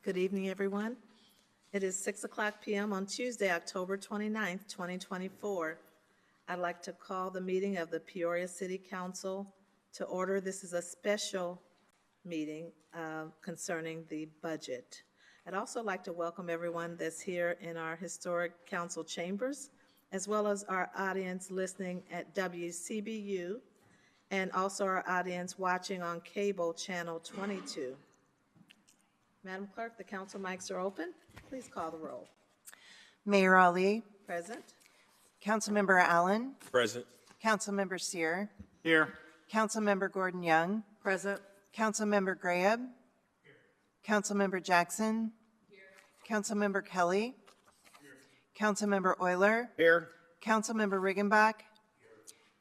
Good evening, everyone. It is 6:00 p.m. on Tuesday, October 29th, 2024. I'd like to call the meeting of the Peoria City Council to order. This is a special meeting concerning the budget. I'd also like to welcome everyone that's here in our historic council chambers, as well as our audience listening at WCBU, and also our audience watching on cable channel 22. Madam Clerk, the council mics are open. Please call the roll. Mayor Ali. Present. Councilmember Allen. Present. Councilmember Sear. Here. Councilmember Gordon Young. Present. Councilmember Graham. Here. Councilmember Jackson. Here. Councilmember Kelly. Here. Councilmember Euler. Here. Councilmember Riggenbach.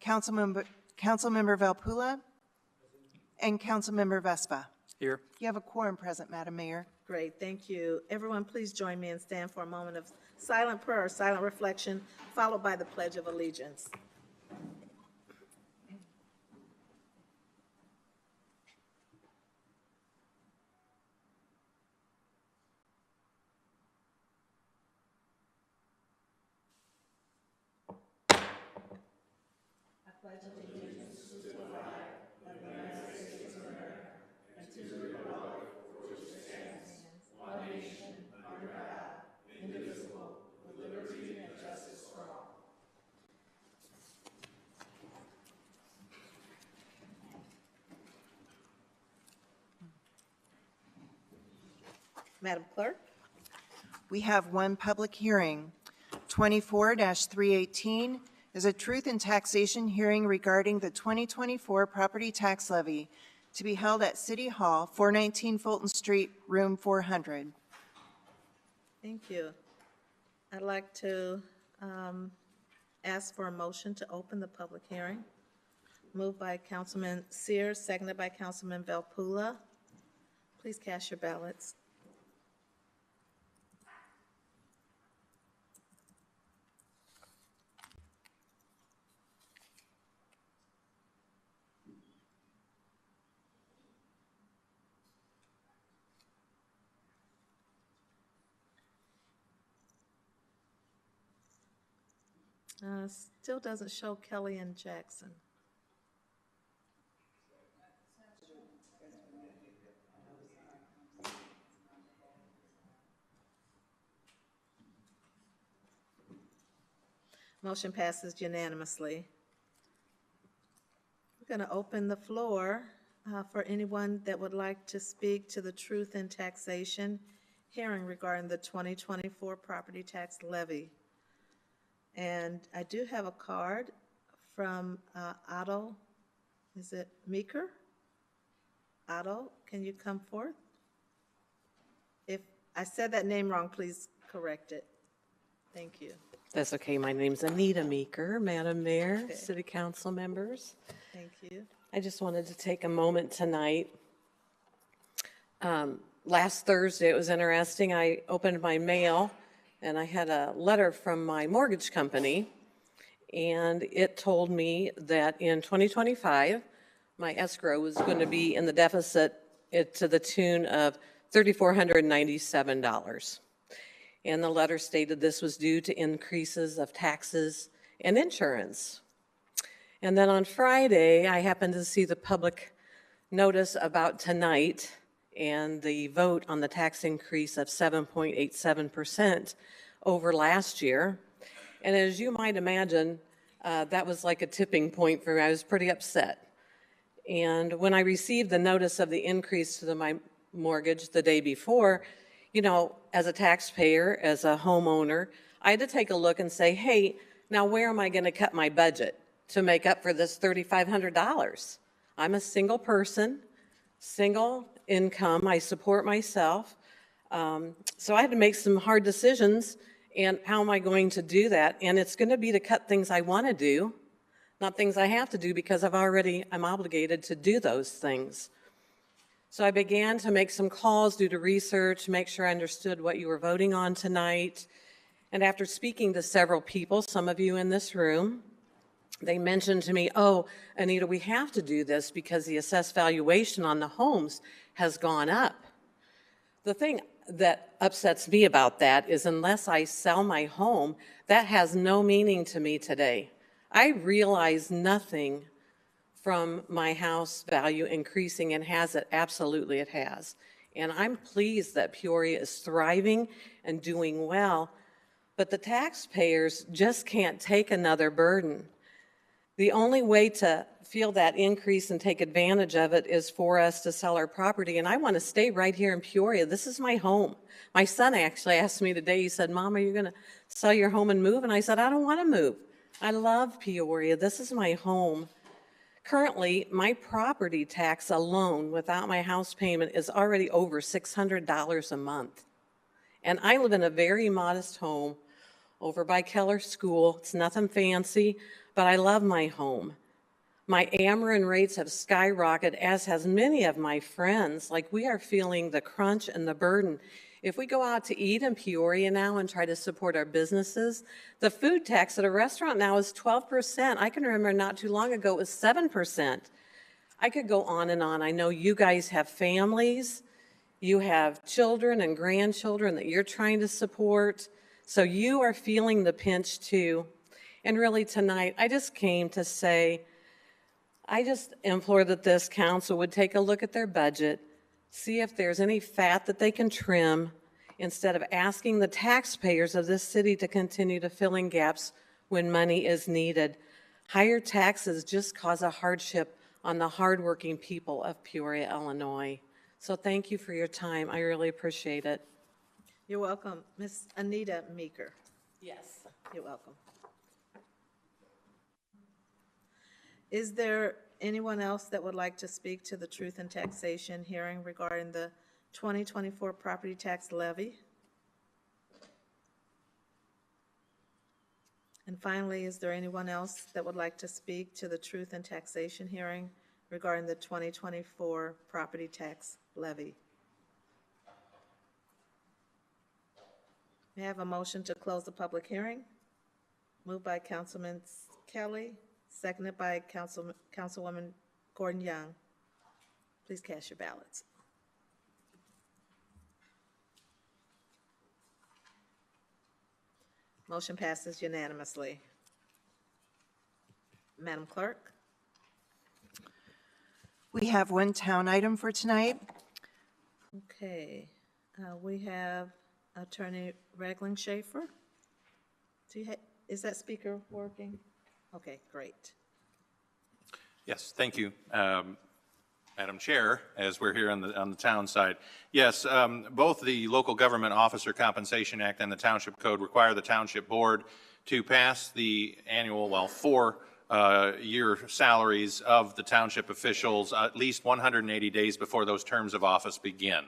Here. Councilmember Valpula. And Councilmember Vespa. Here. You have a quorum present, Madam Mayor. Great, thank you. Everyone, please join me and stand for a moment of silent prayer, silent reflection, followed by the Pledge of Allegiance. I pledge allegiance to the flag of the United States of America and to the republic for which it stands, one nation, under God, indivisible, with liberty and justice for all. Madam Clerk? We have one public hearing. 24-318 is a truth in taxation hearing regarding the 2024 property tax levy to be held at City Hall, 419 Fulton Street, room 400. Thank you. I'd like to ask for a motion to open the public hearing. Moved by Councilman Sears, seconded by Councilman Valpula. Please cast your ballots. Still doesn't show Kelly and Jackson. Motion passes unanimously. We're going to open the floor for anyone that would like to speak to the truth in taxation hearing regarding the 2024 property tax levy. And I do have a card from Otto. Is it Meeker? Otto, can you come forth? If I said that name wrong, please correct it. Thank you. That's okay. My name's Anita Meeker, Madam Mayor, Okay. City Council members. Thank you. I just wanted to take a moment tonight. Last Thursday, it was interesting. I opened my mail and I had a letter from my mortgage company, and it told me that in 2025, my escrow was going to be in the deficit to the tune of $3,497. And the letter stated this was due to increases of taxes and insurance. And then on Friday, I happened to see the public notice about tonight and the vote on the tax increase of 7.87% over last year. And as you might imagine, that was like a tipping point for me. I was pretty upset. And when I received the notice of the increase to my mortgage the day before, you know, as a taxpayer, as a homeowner, I had to take a look and say, hey, now where am I going to cut my budget to make up for this $3,500? I'm a single person, single income. I support myself. So I had to make some hard decisions. And how am I going to do that? And it's going to be to cut things I want to do, not things I have to do because I'm obligated to do those things. So I began to make some calls, do the research, make sure I understood what you were voting on tonight. And after speaking to several people, some of you in this room, they mentioned to me, oh, Anita, we have to do this because the assessed valuation on the homes has gone up. The thing that upsets me about that is unless I sell my home, that has no meaning to me today. I realize nothing from my house value increasing, and has it? Absolutely it has. And I'm pleased that Peoria is thriving and doing well, but the taxpayers just can't take another burden. The only way to feel that increase and take advantage of it is for us to sell our property. And I want to stay right here in Peoria. This is my home. My son actually asked me today, he said, Mom, are you going to sell your home and move? And I said, I don't want to move. I love Peoria. This is my home. Currently, my property tax alone without my house payment is already over $600 a month. And I live in a very modest home over by Keller School. It's nothing fancy, but I love my home. My Ameren rates have skyrocketed, as has many of my friends. Like, we are feeling the crunch and the burden. If we go out to eat in Peoria now and try to support our businesses, the food tax at a restaurant now is 12%. I can remember not too long ago it was 7%. I could go on and on. I know you guys have families. You have children and grandchildren that you're trying to support. So you are feeling the pinch too. And really tonight, I just came to say, I just implore that this council would take a look at their budget, see if there's any fat that they can trim, instead of asking the taxpayers of this city to continue to fill in gaps when money is needed. Higher taxes just cause a hardship on the hardworking people of Peoria, Illinois. So thank you for your time. I really appreciate it. You're welcome. Ms. Anita Meeker. Yes. You're welcome. Is there anyone else that would like to speak to the Truth in Taxation hearing regarding the 2024 property tax levy? And finally, is there anyone else that would like to speak to the Truth in Taxation hearing regarding the 2024 property tax levy? May I have a motion to close the public hearing? Moved by Councilman Kelly, seconded by Councilwoman Gordon Young. Please cast your ballots. Motion passes unanimously. Madam Clerk? We have one town item for tonight. Okay, we have Attorney Regling Schaefer. Is that speaker working? Okay, great. Yes, thank you, Madam Chair, as we're here on the town side. Yes, both the Local Government Officer Compensation Act and the Township Code require the Township Board to pass the annual, 4-year salaries of the township officials at least 180 days before those terms of office begin.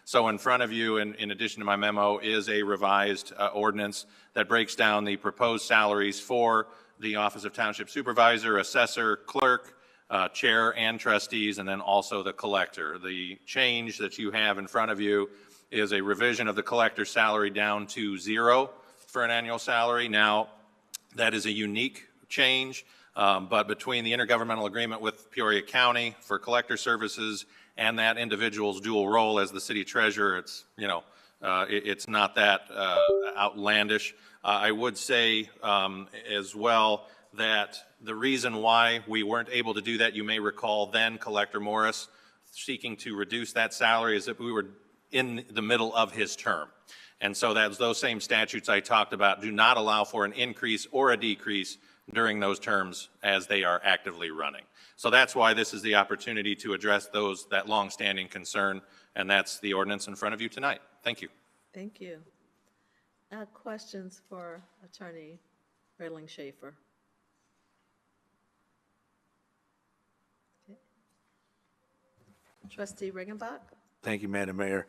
So in front of you, in addition to my memo, is a revised ordinance that breaks down the proposed salaries for the Office of Township Supervisor, Assessor, Clerk, Chair, and Trustees, and then also the Collector. The change that you have in front of you is a revision of the Collector's salary down to 0 for an annual salary. Now, that is a unique change, but between the intergovernmental agreement with Peoria County for Collector services and that individual's dual role as the City Treasurer, it's, it's not that outlandish. I would say as well that the reason why we weren't able to do that, you may recall then Collector Morris seeking to reduce that salary, is that we were in the middle of his term. And so that's those same statutes I talked about do not allow for an increase or a decrease during those terms as they are actively running. So that's why this is the opportunity to address that longstanding concern, and that's the ordinance in front of you tonight. Thank you. Thank you. Questions for Attorney Regling Schaefer? Okay. Trustee Riggenbach? Thank you, Madam Mayor.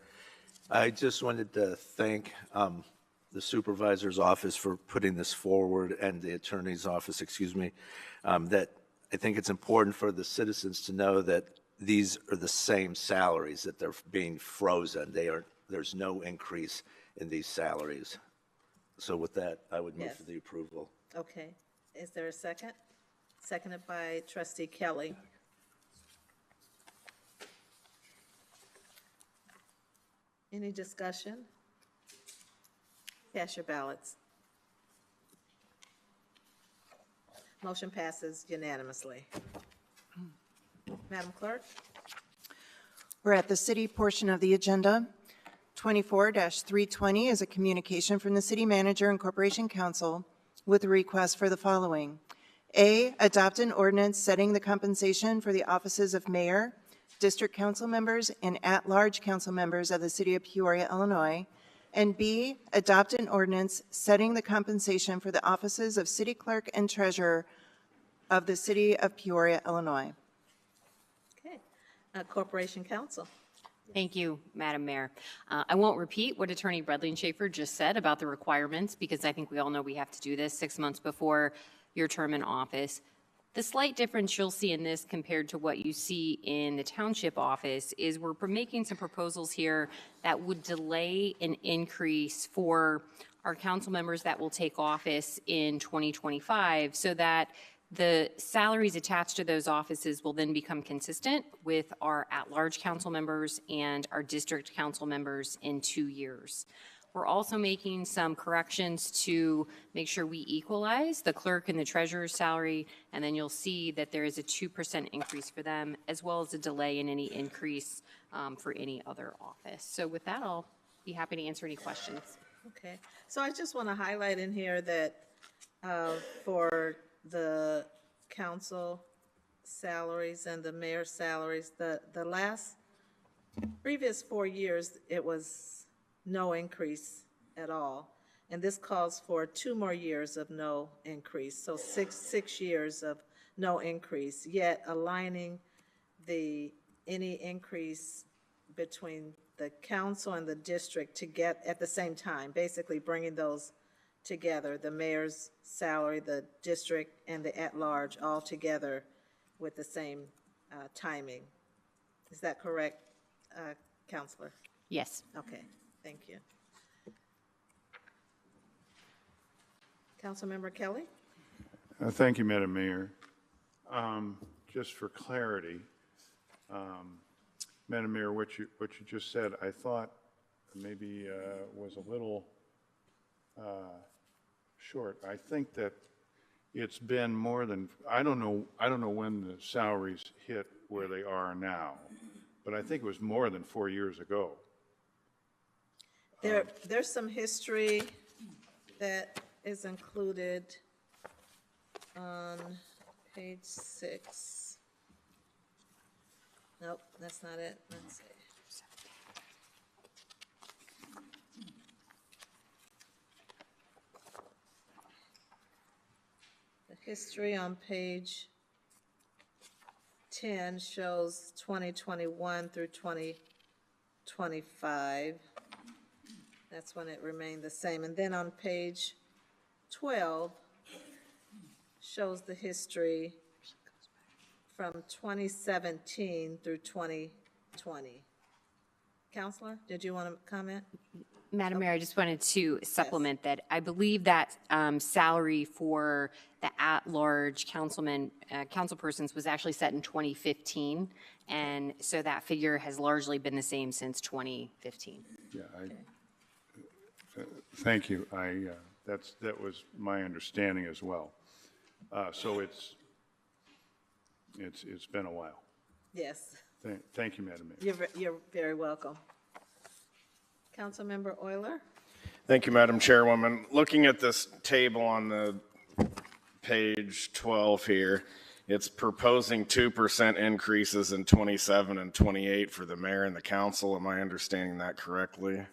I just wanted to thank the Supervisor's Office for putting this forward, and the Attorney's Office, that I think it's important for the citizens to know that these are the same salaries, that they're being frozen. There's no increase in these salaries. So with that, I would move for the approval. Okay. Is there a second? Seconded by Trustee Kelly. Any discussion? Cast your ballots. Motion passes unanimously. Madam Clerk? We're at the city portion of the agenda. 24-320 is a communication from the city manager and corporation council with a request for the following. A, adopt an ordinance setting the compensation for the offices of mayor, district council members, and at-large council members of the city of Peoria, Illinois. And B, adopt an ordinance setting the compensation for the offices of city clerk and treasurer of the city of Peoria, Illinois. Okay. Corporation Counsel. Thank you, Madam Mayor. I won't repeat what Attorney Bradley and Schaefer just said about the requirements, because I think we all know we have to do this 6 months before your term in office. The slight difference you'll see in this compared to what you see in the township office is we're making some proposals here that would delay an increase for our council members that will take office in 2025, so that the salaries attached to those offices will then become consistent with our at-large council members and our district council members in 2 years. We're also making some corrections to make sure we equalize the clerk and the treasurer's salary, and then you'll see that there is a 2% increase for them, as well as a delay in any increase for any other office. So with that, I'll be happy to answer any questions. Okay. So I just want to highlight in here that for the council salaries and the mayor's salaries, the previous 4 years, it was no increase at all. And this calls for 2 more years of no increase, so six years of no increase, yet aligning any increase between the council and the district to get at the same time, basically bringing those together, the mayor's salary, the district, and the at-large all together with the same timing. Is that correct, Counselor? Yes. Okay, thank you. Councilmember Kelly? Thank you, Madam Mayor. Just for clarity, Madam Mayor, what you just said, I thought maybe was a little short. I think that it's been more than, I don't know when the salaries hit where they are now, but I think it was more than 4 years ago. There's some history that is included on page 6. Nope, that's not it. Let's see. The history on page 10 shows 2021 through 2025. That's when it remained the same. And then on page 12 shows the history from 2017 through 2020. Counselor, did you want to comment? Madam Mayor, I just wanted to supplement that. I believe that salary for the at-large councilpersons was actually set in 2015, and so that figure has largely been the same since 2015. Yeah, thank you. That was my understanding as well. So it's been a while. Yes, Thank you, Madam Mayor. you're very welcome. Councilmember Euler? Thank you, Madam Chairwoman. Looking at this table on the page 12 here, it's proposing 2% increases in 27 and 28 for the mayor and the council. Am I understanding that correctly?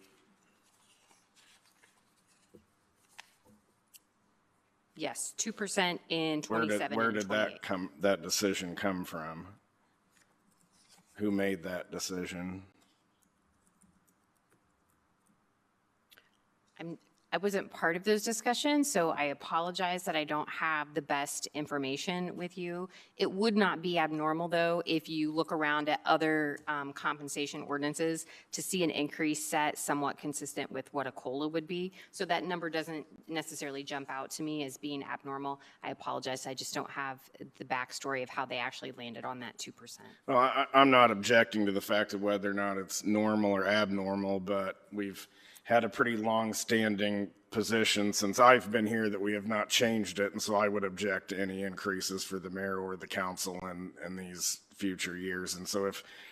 Yes, 2% in 27 Where and did 28. that decision come from? Who made that decision? I wasn't part of those discussions, so I apologize that I don't have the best information with you. It would not be abnormal, though, if you look around at other compensation ordinances to see an increase set somewhat consistent with what a COLA would be. So that number doesn't necessarily jump out to me as being abnormal. I apologize, I just don't have the backstory of how they actually landed on that 2%. Well, I'm not objecting to the fact of whether or not it's normal or abnormal, but we've had a pretty long-standing position since I've been here that we have not changed it, and so I would object to any increases for the mayor or the council in these future years. And so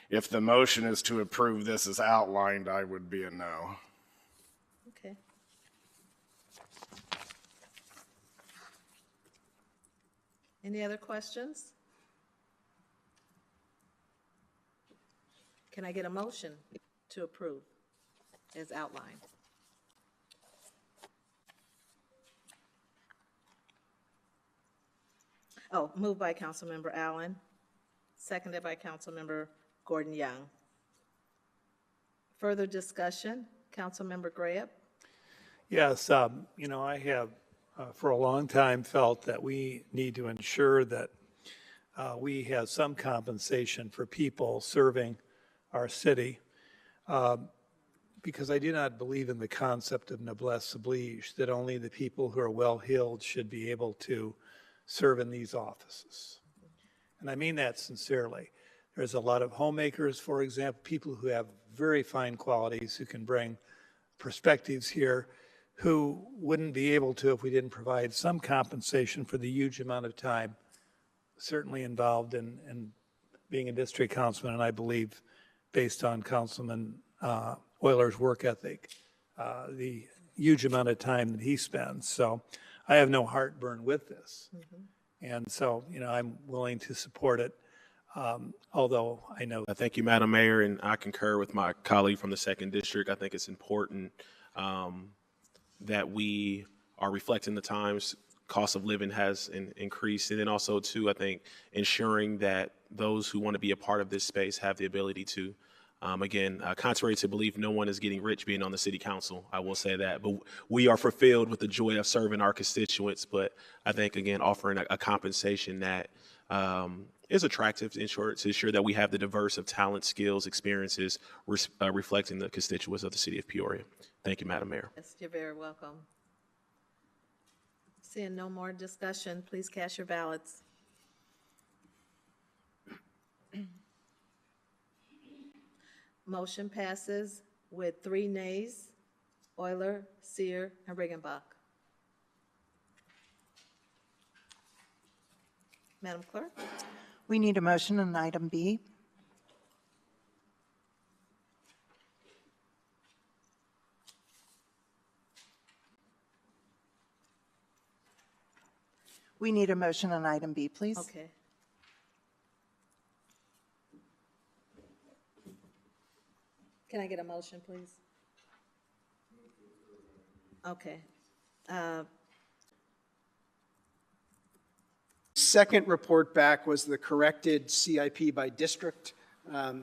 if the motion is to approve this as outlined, I would be a no. Okay. Any other questions? Can I get a motion to approve as outlined? Oh, moved by Councilmember Allen, seconded by Councilmember Gordon Young. Further discussion, Councilmember Graham? Yes, I have for a long time felt that we need to ensure that we have some compensation for people serving our city, because I do not believe in the concept of noblesse oblige, that only the people who are well-heeled should be able to serve in these offices. And I mean that sincerely. There's a lot of homemakers, for example, people who have very fine qualities, who can bring perspectives here, who wouldn't be able to if we didn't provide some compensation for the huge amount of time certainly involved in being a district councilman, and I believe based on Councilman Euler's work ethic, the huge amount of time that he spends. So I have no heartburn with this. And so, I'm willing to support it, although I know. Thank you, Madam Mayor, and I concur with my colleague from the 2nd District. I think it's important that we are reflecting the times. Cost of living has increased, and then also, too, I think ensuring that those who want to be a part of this space have the ability to. Again, contrary to belief, no one is getting rich being on the city council. I will say that, but we are fulfilled with the joy of serving our constituents. But I think, again, offering a compensation that is attractive to ensure that we have the diverse of talent, skills, experiences, reflecting the constituents of the city of Peoria. Thank you, Madam Mayor. Yes, you're very welcome. Seeing no more discussion, please cast your ballots. Motion passes with 3 nays, Euler, Seer, and Riggenbach. Madam Clerk? We need a motion on item B. We need a motion on item B, please. Okay. Can I get a motion, please? Okay. Second report back was the corrected CIP by district,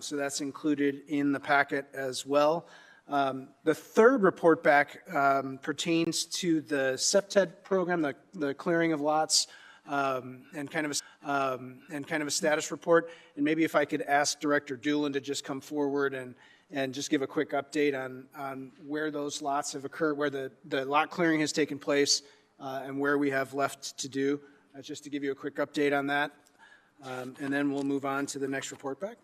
so that's included in the packet as well. The third report back pertains to the SEPTED program, the clearing of lots, and kind of a status report. And maybe if I could ask Director Doolin to just come forward and just give a quick update on where those lots have occurred, where the lot clearing has taken place, and where we have left to do. Just to give you a quick update on that, and then we'll move on to the next report back.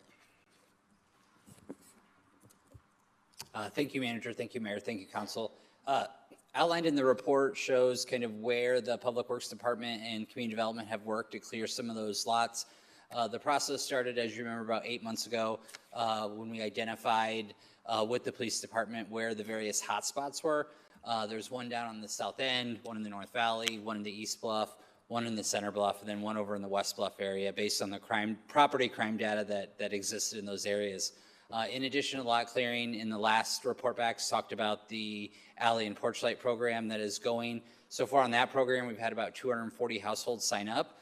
Thank you, Manager. Thank you, Mayor. Thank you, Council. Outlined in the report shows kind of where the Public Works Department and Community Development have worked to clear some of those lots. The process started, as you remember, about 8 months ago when we identified with the Police Department where the various hotspots were. There's one down on the south end, one in the North Valley, one in the East Bluff, one in the Center Bluff, and then one over in the West Bluff area based on the property crime data that existed in those areas. In addition to lot clearing, in the last report backs talked about the alley and porch light program that is going. So far on that program, we've had about 240 households sign up.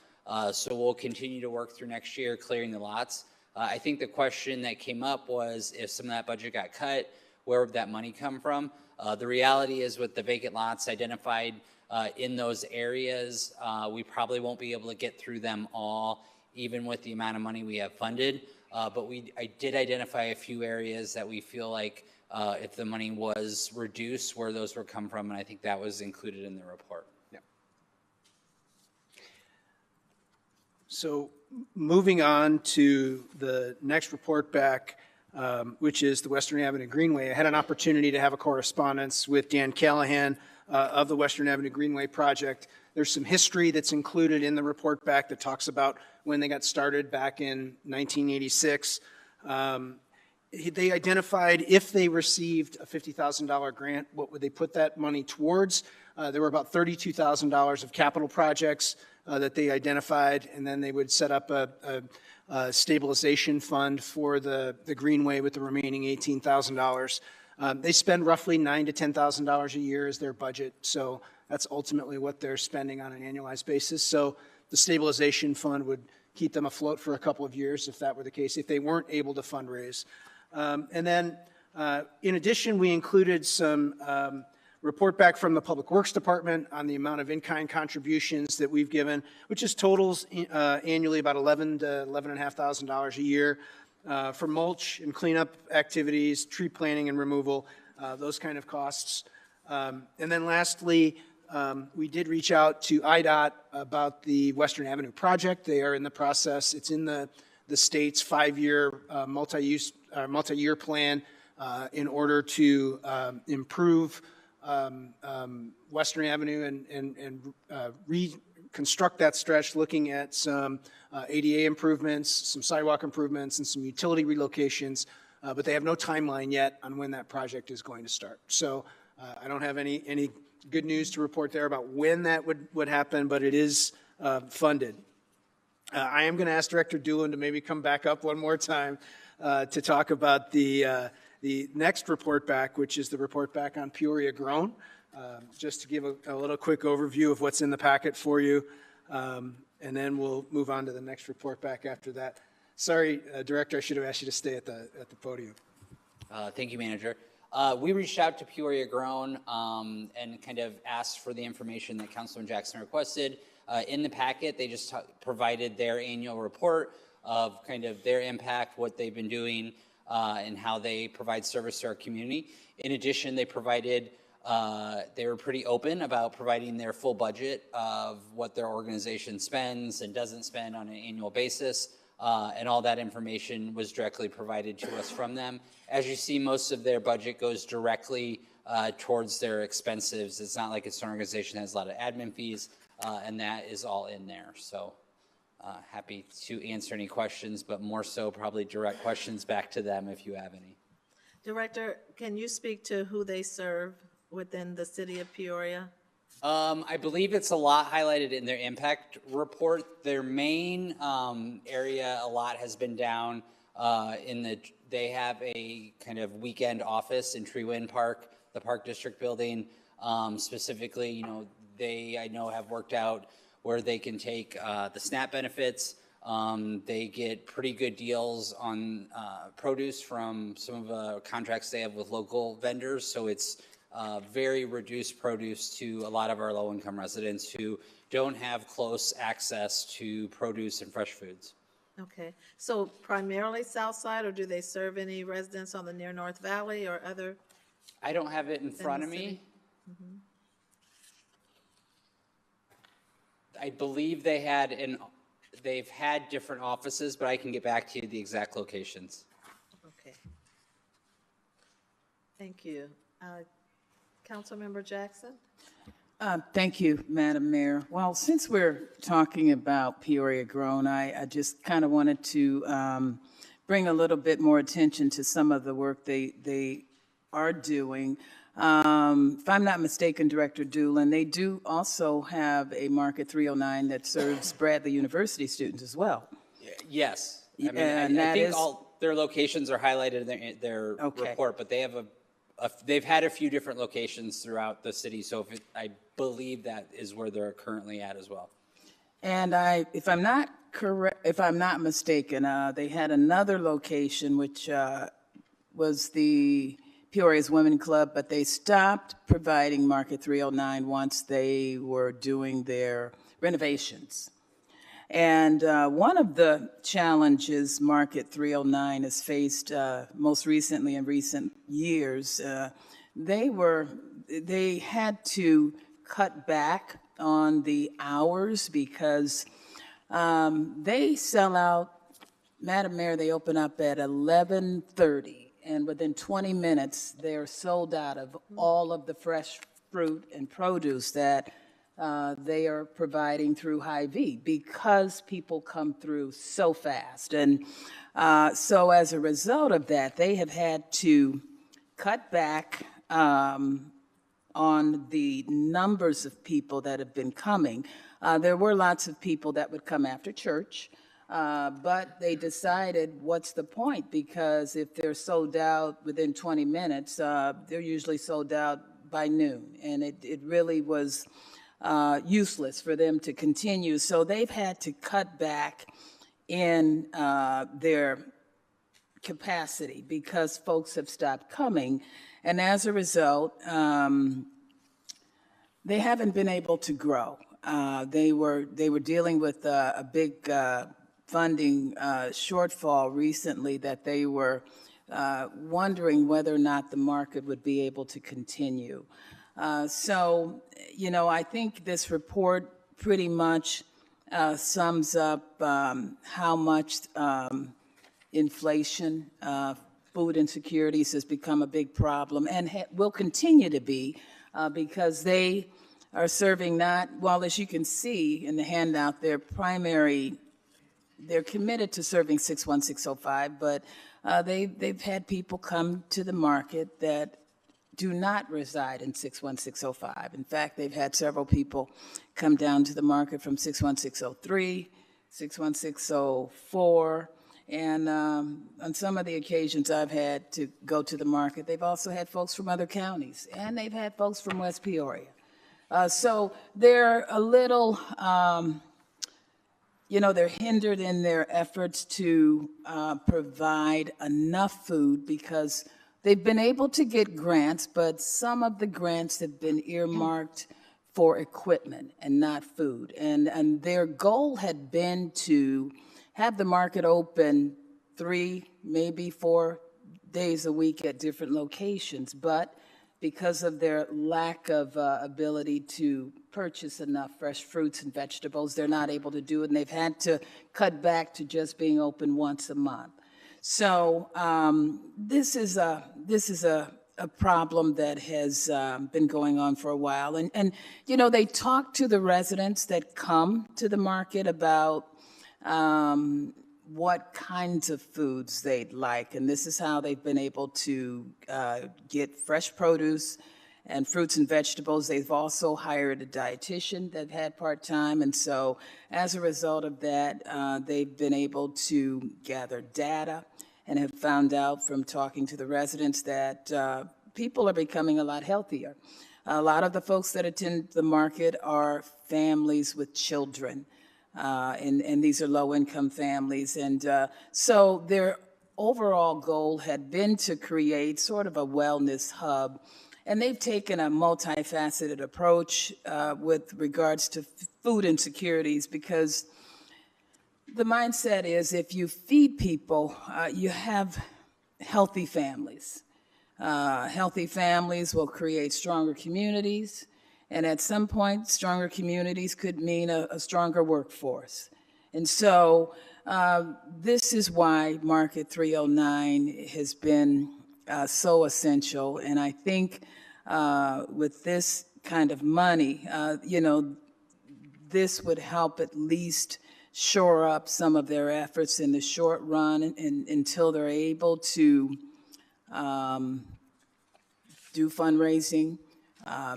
So we'll continue to work through next year clearing the lots. I think the question that came up was if some of that budget got cut, where would that money come from? The reality is with the vacant lots identified in those areas, we probably won't be able to get through them all, even with the amount of money we have funded. But I did identify a few areas that we feel like if the money was reduced, where those would come from, and I think that was included in the report. Yeah. So moving on to the next report back, which is the Western Avenue Greenway. I had an opportunity to have a correspondence with Dan Callahan of the Western Avenue Greenway project. There's some history that's included in the report back that talks about when they got started back in 1986. They identified if they received a $50,000 grant, what would they put that money towards? There were about $32,000 of capital projects that they identified, and then they would set up a stabilization fund for the Greenway with the remaining $18,000. They spend roughly $9,000 to $10,000 a year as their budget, so that's ultimately what they're spending on an annualized basis. So the stabilization fund would keep them afloat for a couple of years if that were the case, if they weren't able to fundraise. And then, in addition, we included some report back from the Public Works Department on the amount of in-kind contributions that we've given, which is totals annually about $11,000 to $11,500 a year for mulch and cleanup activities, tree planting and removal, those kind of costs. And then lastly, we did reach out to IDOT about the Western Avenue project. They are in the process. It's in the state's 5-year multi-year plan in order to improve Western Avenue and reconstruct that stretch, looking at some ADA improvements, some sidewalk improvements, and some utility relocations, but they have no timeline yet on when that project is going to start. So I don't have any good news to report there about when that would happen, but it is funded. I am going to ask Director Doolin to maybe come back up one more time to talk about the next report back, which is the report back on Peoria Grown, just to give a little quick overview of what's in the packet for you, and then we'll move on to the next report back after that. Sorry, Director, I should have asked you to stay at the podium. Thank you, Manager. We reached out to Peoria Grown and kind of asked for the information that Councilman Jackson requested. In the packet, they just provided their annual report of kind of their impact, what they've been doing, and how they provide service to our community. In addition, they were pretty open about providing their full budget of what their organization spends and doesn't spend on an annual basis. And all that information was directly provided to us from them. As you see, most of their budget goes directly towards their expenses. It's not like it's an organization that has a lot of admin fees, and that is all in there. So happy to answer any questions, but more so probably direct questions back to them if you have any. Director, can you speak to who they serve within the city of Peoria? I believe it's a lot highlighted in their impact report. Their main area, a lot has been down they have a kind of weekend office in Treewind Park, the Park District building. Specifically, I know have worked out where they can take the SNAP benefits. They get pretty good deals on produce from some of the contracts they have with local vendors. So it's very reduced produce to a lot of our low-income residents who don't have close access to produce and fresh foods. Okay, so primarily South Side, or do they serve any residents on the near North Valley or other? I don't have it in front of me. Mm-hmm. I believe they've had different offices, but I can get back to you the exact locations. Okay. Thank you. Councilmember Jackson? Thank you, Madam Mayor. Well, since we're talking about Peoria Grown, I just kind of wanted to bring a little bit more attention to some of the work they are doing. If I'm not mistaken, Director Doolin, they do also have a Market 309 that serves Bradley University students as well. Yes. I think all their locations are highlighted in their report, but they have they've had a few different locations throughout the city, so I believe that is where they're currently at as well. And if I'm not mistaken, they had another location which was the Peoria's Women Club, but they stopped providing Market 309 once they were doing their renovations. And one of the challenges Market 309 has faced most recently in recent years, they had to cut back on the hours because they sell out. Madam Mayor, they open up at 11:30, and within 20 minutes, they're sold out of all of the fresh fruit and produce that they are providing through Hy-Vee because people come through so fast. And so as a result of that, they have had to cut back on the numbers of people that have been coming. There were lots of people that would come after church, but they decided, what's the point? Because if they're sold out within 20 minutes, they're usually sold out by noon. And it really was useless for them to continue. So they've had to cut back in their capacity because folks have stopped coming. And as a result, they haven't been able to grow. They were dealing with a big funding shortfall recently that they were wondering whether or not the market would be able to continue. So, you know, I think this report pretty much sums up how much inflation, food insecurities has become a big problem and will continue to be because they are serving not, well, as you can see in the handout, they're committed to serving 61605, but they've had people come to the market that do not reside in 61605. In fact, they've had several people come down to the market from 61603, 61604, and on some of the occasions I've had to go to the market, they've also had folks from other counties, and they've had folks from West Peoria. So they're a little, you know, they're hindered in their efforts to provide enough food because they've been able to get grants, but some of the grants have been earmarked for equipment and not food. And their goal had been to have the market open 3, maybe 4 days a week at different locations, but because of their lack of ability to purchase enough fresh fruits and vegetables, they're not able to do it, and they've had to cut back to just being open once a month. So this is a problem that has been going on for a while. And you know, they talk to the residents that come to the market about what kinds of foods they'd like. And this is how they've been able to get fresh produce and fruits and vegetables. They've also hired a dietitian that had part-time. And so as a result of that, they've been able to gather data and have found out from talking to the residents that people are becoming a lot healthier. A lot of the folks that attend the market are families with children. And these are low-income families. And so their overall goal had been to create sort of a wellness hub. And they've taken a multifaceted approach with regards to food insecurities because the mindset is if you feed people, you have healthy families. Healthy families will create stronger communities. And at some point, stronger communities could mean a stronger workforce. And so this is why Market 309 has been so essential. And I think with this kind of money, you know, this would help at least shore up some of their efforts in the short run until they're able to do fundraising.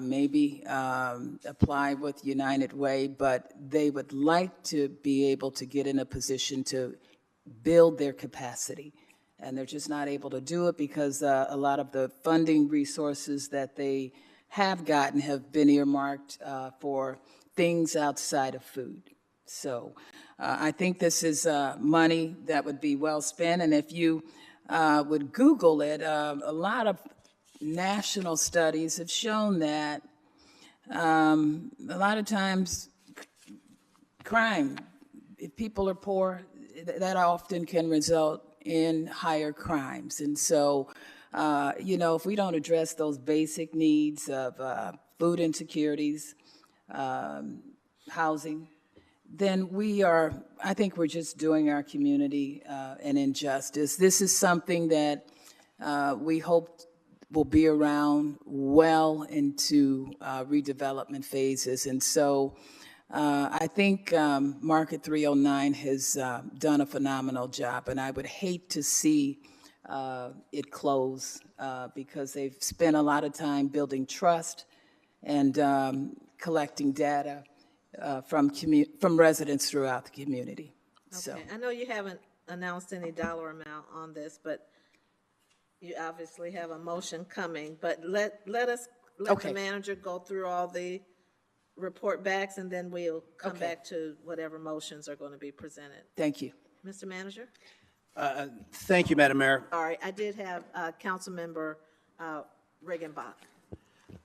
Maybe apply with United Way, but they would like to be able to get in a position to build their capacity. And they're just not able to do it because a lot of the funding resources that they have gotten have been earmarked for things outside of food. So I think this is money that would be well spent. And if you would Google it, a lot of national studies have shown that a lot of times crime, if people are poor, that often can result in higher crimes. And so, if we don't address those basic needs of food insecurities, housing, then I think we're just doing our community an injustice. This is something that we hope will be around well into redevelopment phases. And so I think Market 309 has done a phenomenal job, and I would hate to see it close because they've spent a lot of time building trust and collecting data from residents throughout the community. So. Okay, I know you haven't announced any dollar amount on this, but you obviously have a motion coming, but let the manager go through all the report backs, and then we'll come back to whatever motions are going to be presented. Thank you. Mr. Manager? Thank you, Madam Mayor. All right, I did have Councilmember Riggenbach.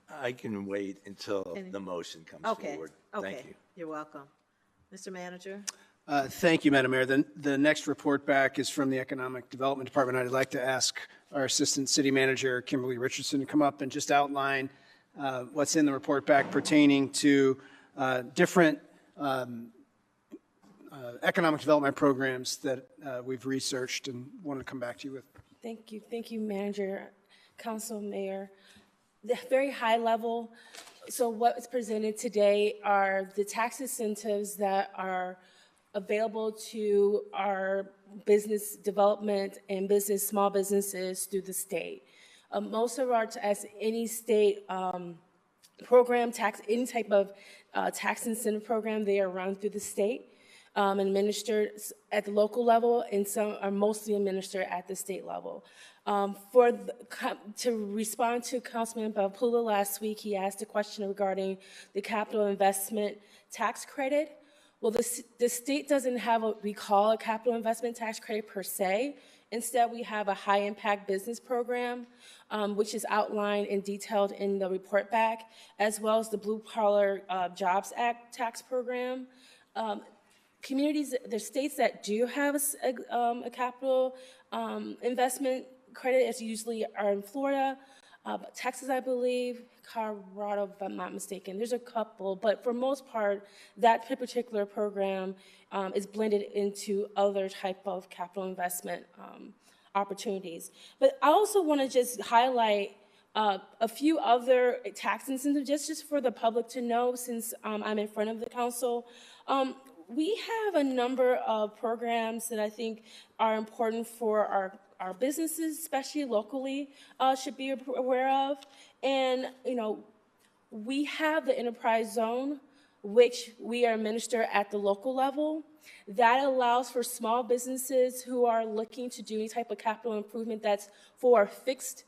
I can wait until the motion comes forward. Thank you. You're welcome. Mr. Manager? Thank you, Madam Mayor. The next report back is from the Economic Development Department. I'd like to ask our Assistant City Manager, Kimberly Richardson, to come up and just outline what's in the report back pertaining to different economic development programs that we've researched and want to come back to you with. Thank you, Manager, Council, Mayor. The very high level, so what is presented today are the tax incentives that are available to our business development and small businesses through the state. Most of our, as any state program, any type of tax incentive program, they are run through the state, administered at the local level, and some are mostly administered at the state level. To respond to Councilman Bapula last week, he asked a question regarding the capital investment tax credit. Well, the state doesn't have what we call a capital investment tax credit per se. Instead, we have a high impact business program, which is outlined and detailed in the report back, as well as the Blue Collar Jobs Act tax program. There's states that do have a capital investment credit, as usually are in Florida, but Texas, I believe, Colorado, if I'm not mistaken. There's a couple, but for most part, that particular program is blended into other type of capital investment opportunities. But I also want to just highlight a few other tax incentives, just for the public to know, since I'm in front of the council. We have a number of programs that I think are important for our businesses, especially locally, should be aware of. And, we have the enterprise zone, which we administer at the local level. That allows for small businesses who are looking to do any type of capital improvement that's for fixed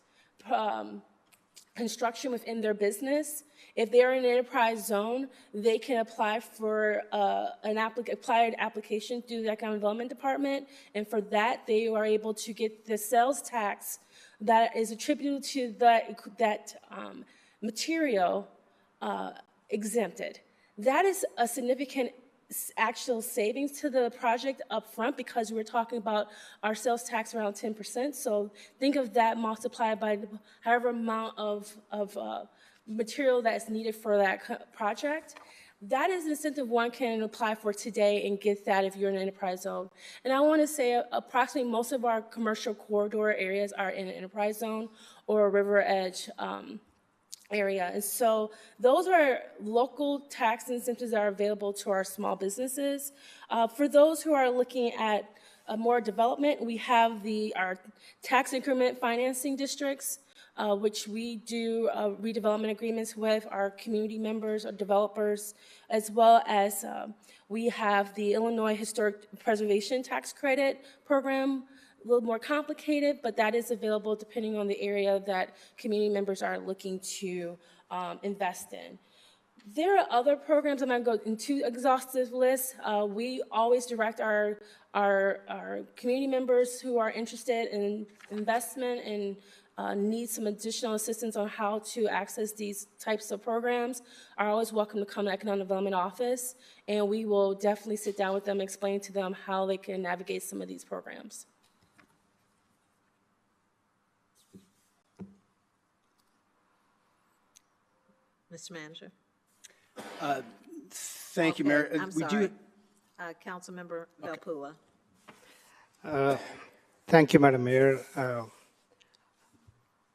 construction within their business. If they're in an enterprise zone, they can apply for an application through the Economic Development Department, and for that, they are able to get the sales tax that is attributed to that material exempted. That is a significant actual savings to the project up front, because we're talking about our sales tax around 10%. So think of that multiplied by however amount of material that's needed for that project. That is an incentive one can apply for today and get that if you're in an enterprise zone. And I want to say approximately most of our commercial corridor areas are in an enterprise zone or a river edge area. And so those are local tax incentives that are available to our small businesses. For those who are looking at more development, we have our tax increment financing districts, which we do redevelopment agreements with our community members or developers, as well as we have the Illinois Historic Preservation Tax Credit Program, a little more complicated, but that is available depending on the area that community members are looking to invest in. There are other programs. I'm not going to go into exhaustive list. We always direct our community members who are interested in investment and need some additional assistance on how to access these types of programs are always welcome to come to the Economic Development Office, and we will definitely sit down with them, explain to them how they can navigate some of these programs. Mr. Manager? Thank you, Mayor. I'm sorry. Councilmember Belpula. Thank you, Madam Mayor.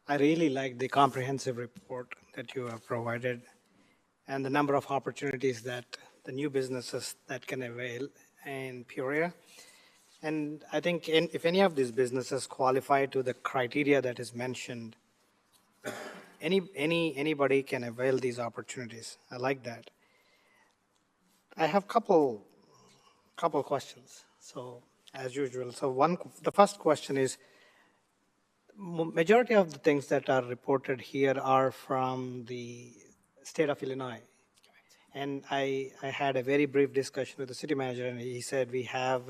I really like the comprehensive report that you have provided and the number of opportunities that the new businesses that can avail in Peoria. And I think if any of these businesses qualify to the criteria that is mentioned, anybody can avail these opportunities. I like that. I have couple questions. So as usual, the first question is, majority of the things that are reported here are from the state of Illinois. And I had a very brief discussion with the city manager, and he said we actually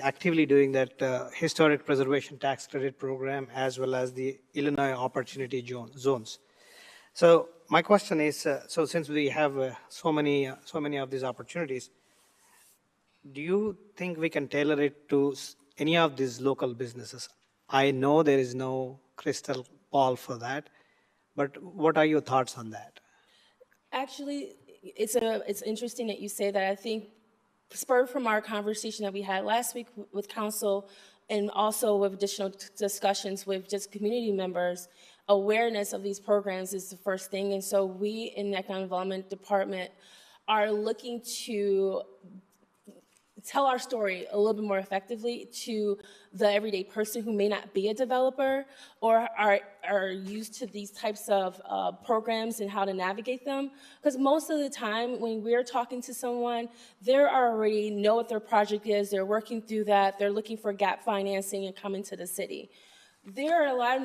actively doing that historic preservation tax credit program as well as the Illinois opportunity zones. So my question is, so since we have so many of these opportunities, do you think we can tailor it to any of these local businesses? I know there is no crystal ball for that, but what are your thoughts on that? Actually, it's interesting that you say that. I think spurred from our conversation that we had last week with council and also with additional discussions with just community members, awareness of these programs is the first thing. And so we in the Economic Development Department are looking to tell our story a little bit more effectively to the everyday person who may not be a developer or are used to these types of programs and how to navigate them. Because most of the time when we're talking to someone, they already know what their project is, they're working through that, they're looking for gap financing and coming to the city. There are a lot of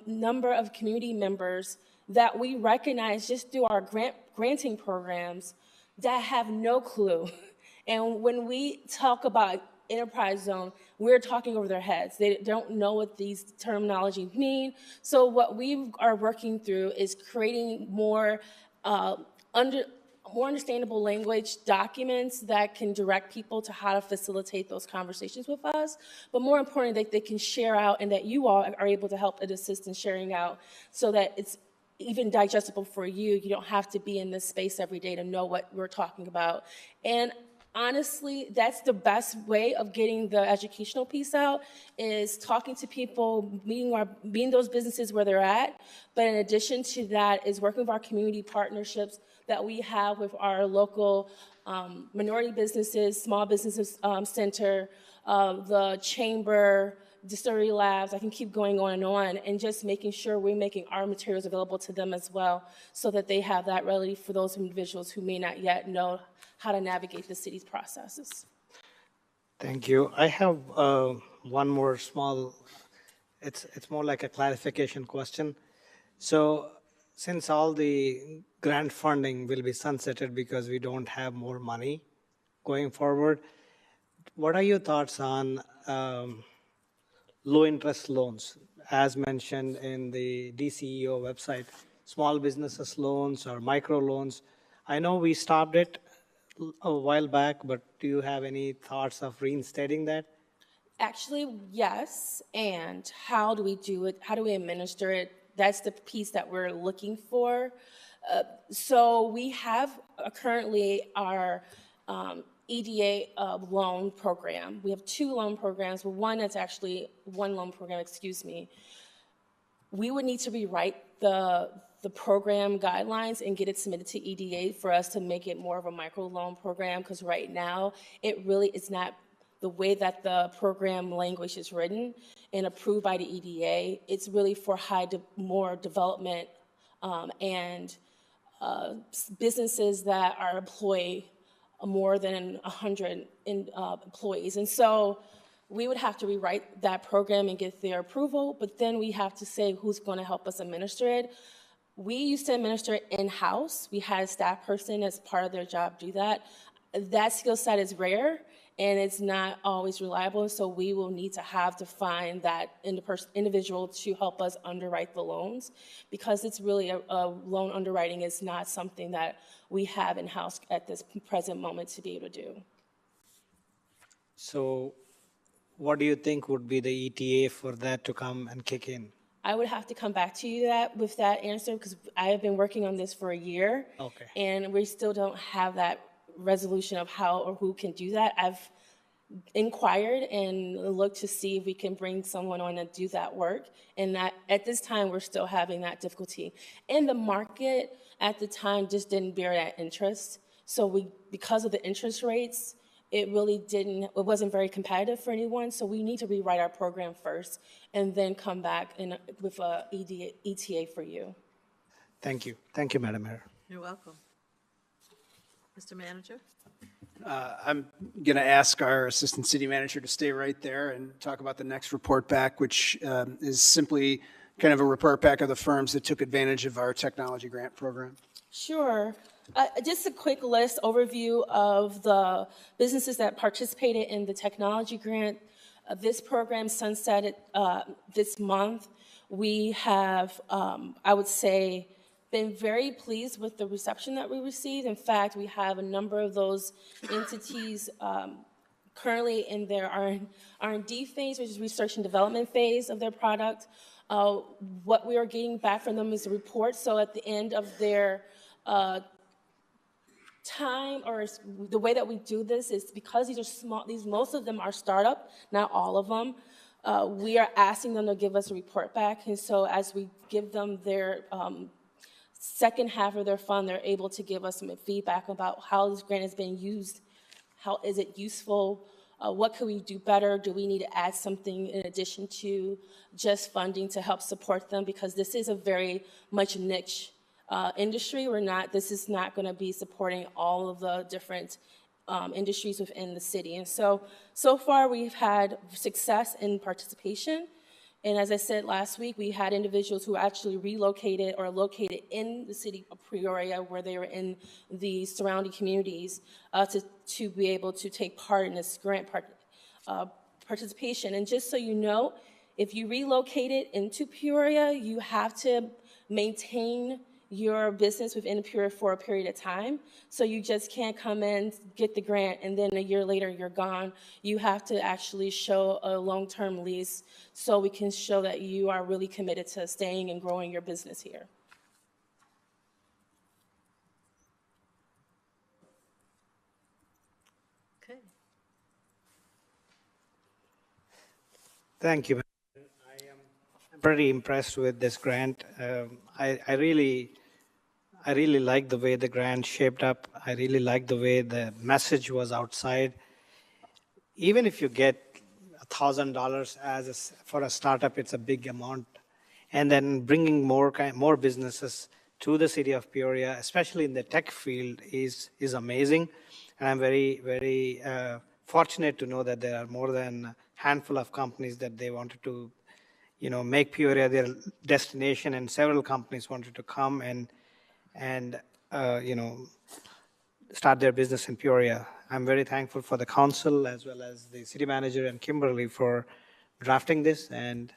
number of community members that we recognize just through our granting programs that have no clue. And when we talk about enterprise zone, we're talking over their heads. They don't know what these terminologies mean. So what we are working through is creating more understandable language documents that can direct people to how to facilitate those conversations with us. But more importantly, that they can share out and that you all are able to help and assist in sharing out so that it's even digestible for you. You don't have to be in this space every day to know what we're talking about. And honestly, that's the best way of getting the educational piece out is talking to people, meeting those businesses where they're at. But in addition to that is working with our community partnerships that we have with our local minority businesses, small businesses center, the chamber, distillery labs, I can keep going on, and just making sure we're making our materials available to them as well so that they have that ready for those individuals who may not yet know how to navigate the city's processes. Thank you. I have one more small, it's more like a clarification question. So since all the grant funding will be sunsetted because we don't have more money going forward, what are your thoughts on low interest loans, as mentioned in the DCEO website, small businesses loans or micro loans? I know we stopped it a while back, but do you have any thoughts of reinstating that? Actually, yes. And how do we do it? How do we administer it? That's the piece that we're looking for. So we have currently our EDA loan program. We have two loan programs, but one loan program, We would need to rewrite the program guidelines and get it submitted to EDA for us to make it more of a micro loan program, because right now it really is not the way that the program language is written and approved by the EDA. It's really for more development and businesses that are employ more than 100 employees. And so we would have to rewrite that program and get their approval, but then we have to say who's going to help us administer it. We used to administer it in-house. We had a staff person as part of their job do that. That skill set is rare, and it's not always reliable, so we will need to find that individual to help us underwrite the loans, because it's really a loan underwriting is not something that we have in-house at this present moment to be able to do. So what do you think would be the ETA for that to come and kick in? I would have to come back to you with that answer, because I have been working on this for a year. Okay. And we still don't have that resolution of how or who can do that. I've inquired and looked to see if we can bring someone on and do that work. And that at this time, we're still having that difficulty. And the market at the time just didn't bear that interest. So because of the interest rates, it wasn't very competitive for anyone. So we need to rewrite our program first and then come back with a ETA for you. Thank you. Thank you, Madam Mayor. You're welcome. Mr. Manager? I'm going to ask our Assistant City Manager to stay right there and talk about the next report back, which is simply kind of a report back of the firms that took advantage of our technology grant program. Sure. Just a quick list overview of the businesses that participated in the technology grant. This program sunsetted this month. We have, I would say, been very pleased with the reception that we received. In fact, we have a number of those entities currently in their R&D phase, which is research and development phase of their product. What we are getting back from them is a report. So at the end of their time, or the way that we do this is because these are small, most of them are startup, not all of them. We are asking them to give us a report back. And so as we give them their second half of their fund, they're able to give us some feedback about how this grant has been used, how is it useful, what could we do better, do we need to add something in addition to just funding to help support them, because this is a very much niche industry. This is not going to be supporting all of the different industries within the city. And so far we've had success in participation. And as I said last week, we had individuals who actually relocated or located in the city of Peoria, where they were in the surrounding communities, to be able to take part in this grant participation. And just so you know, if you relocated into Peoria, you have to maintain your business within Peoria for a period of time. So you just can't come in, get the grant, and then a year later you're gone. You have to actually show a long-term lease so we can show that you are really committed to staying and growing your business here. Okay. Thank you. I'm pretty impressed with this grant. I really like the way the grant shaped up. I really like the way the message was outside. Even if you get $1,000 for a startup, it's a big amount. And then bringing more businesses to the city of Peoria, especially in the tech field, is amazing. And I'm very, very fortunate to know that there are more than a handful of companies that they wanted to, make Peoria their destination, and several companies wanted to come and start their business in Peoria. I'm very thankful for the council as well as the city manager and Kimberly for drafting this, and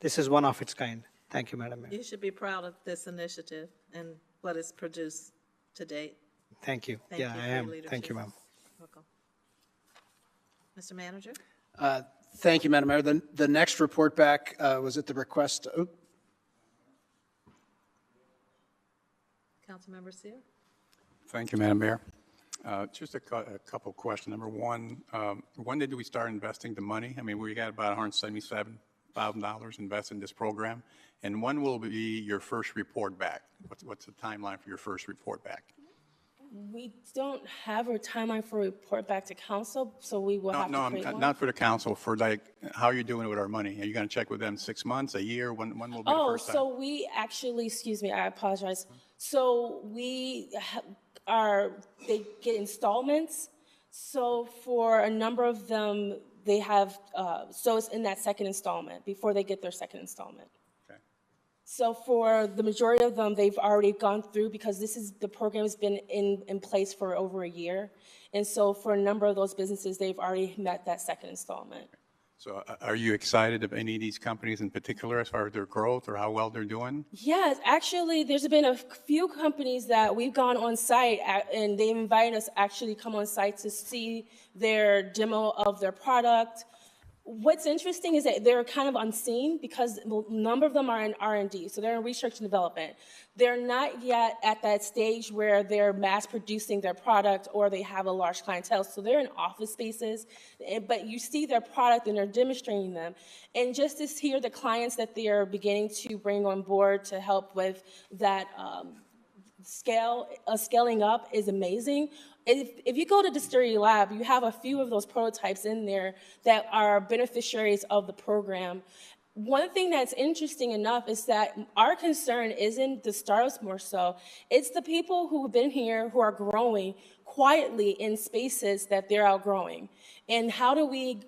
this is one of its kind. Thank you, Madam Mayor. You should be proud of this initiative and what it's produced to date. Thank you. Thank Yeah, you I for your am. leadership. Thank you, ma'am. Welcome. Mr. Manager? Thank you, Madam Mayor. The next report back was at the request. Councilmember Seer? Thank you, Madam Mayor. Just a couple questions. Number one, when did we start investing the money? I mean, we got about $177,000 invested in this program. And when will be your first report back? What's the timeline for your first report back? We don't have a timeline for a report back to council, so we will have to create one. Not for the council, for how you're doing it with our money. Are you going to check with them 6 months, a year? When will be the first time? So we actually, excuse me, I apologize. So they get installments. So for a number of them, they have, so it's in that second installment, before they get their second installment. So for the majority of them, they've already gone through because the program has been in place for over a year. And so for a number of those businesses, they've already met that second installment. So are you excited of any of these companies in particular as far as their growth or how well they're doing? Yes, actually, there's been a few companies that we've gone on site and they've invited us actually come on site to see their demo of their product. What's interesting is that they're kind of unseen because a number of them are in R&D, so they're in research and development. They're not yet at that stage where they're mass producing their product or they have a large clientele, so they're in office spaces, but you see their product and they're demonstrating them. And just to hear the clients that they are beginning to bring on board to help with that scaling up is amazing. If you go to Distillery Lab, you have a few of those prototypes in there that are beneficiaries of the program. One thing that's interesting enough is that our concern isn't the startups more so, it's the people who have been here who are growing quietly in spaces that they're outgrowing. And how do we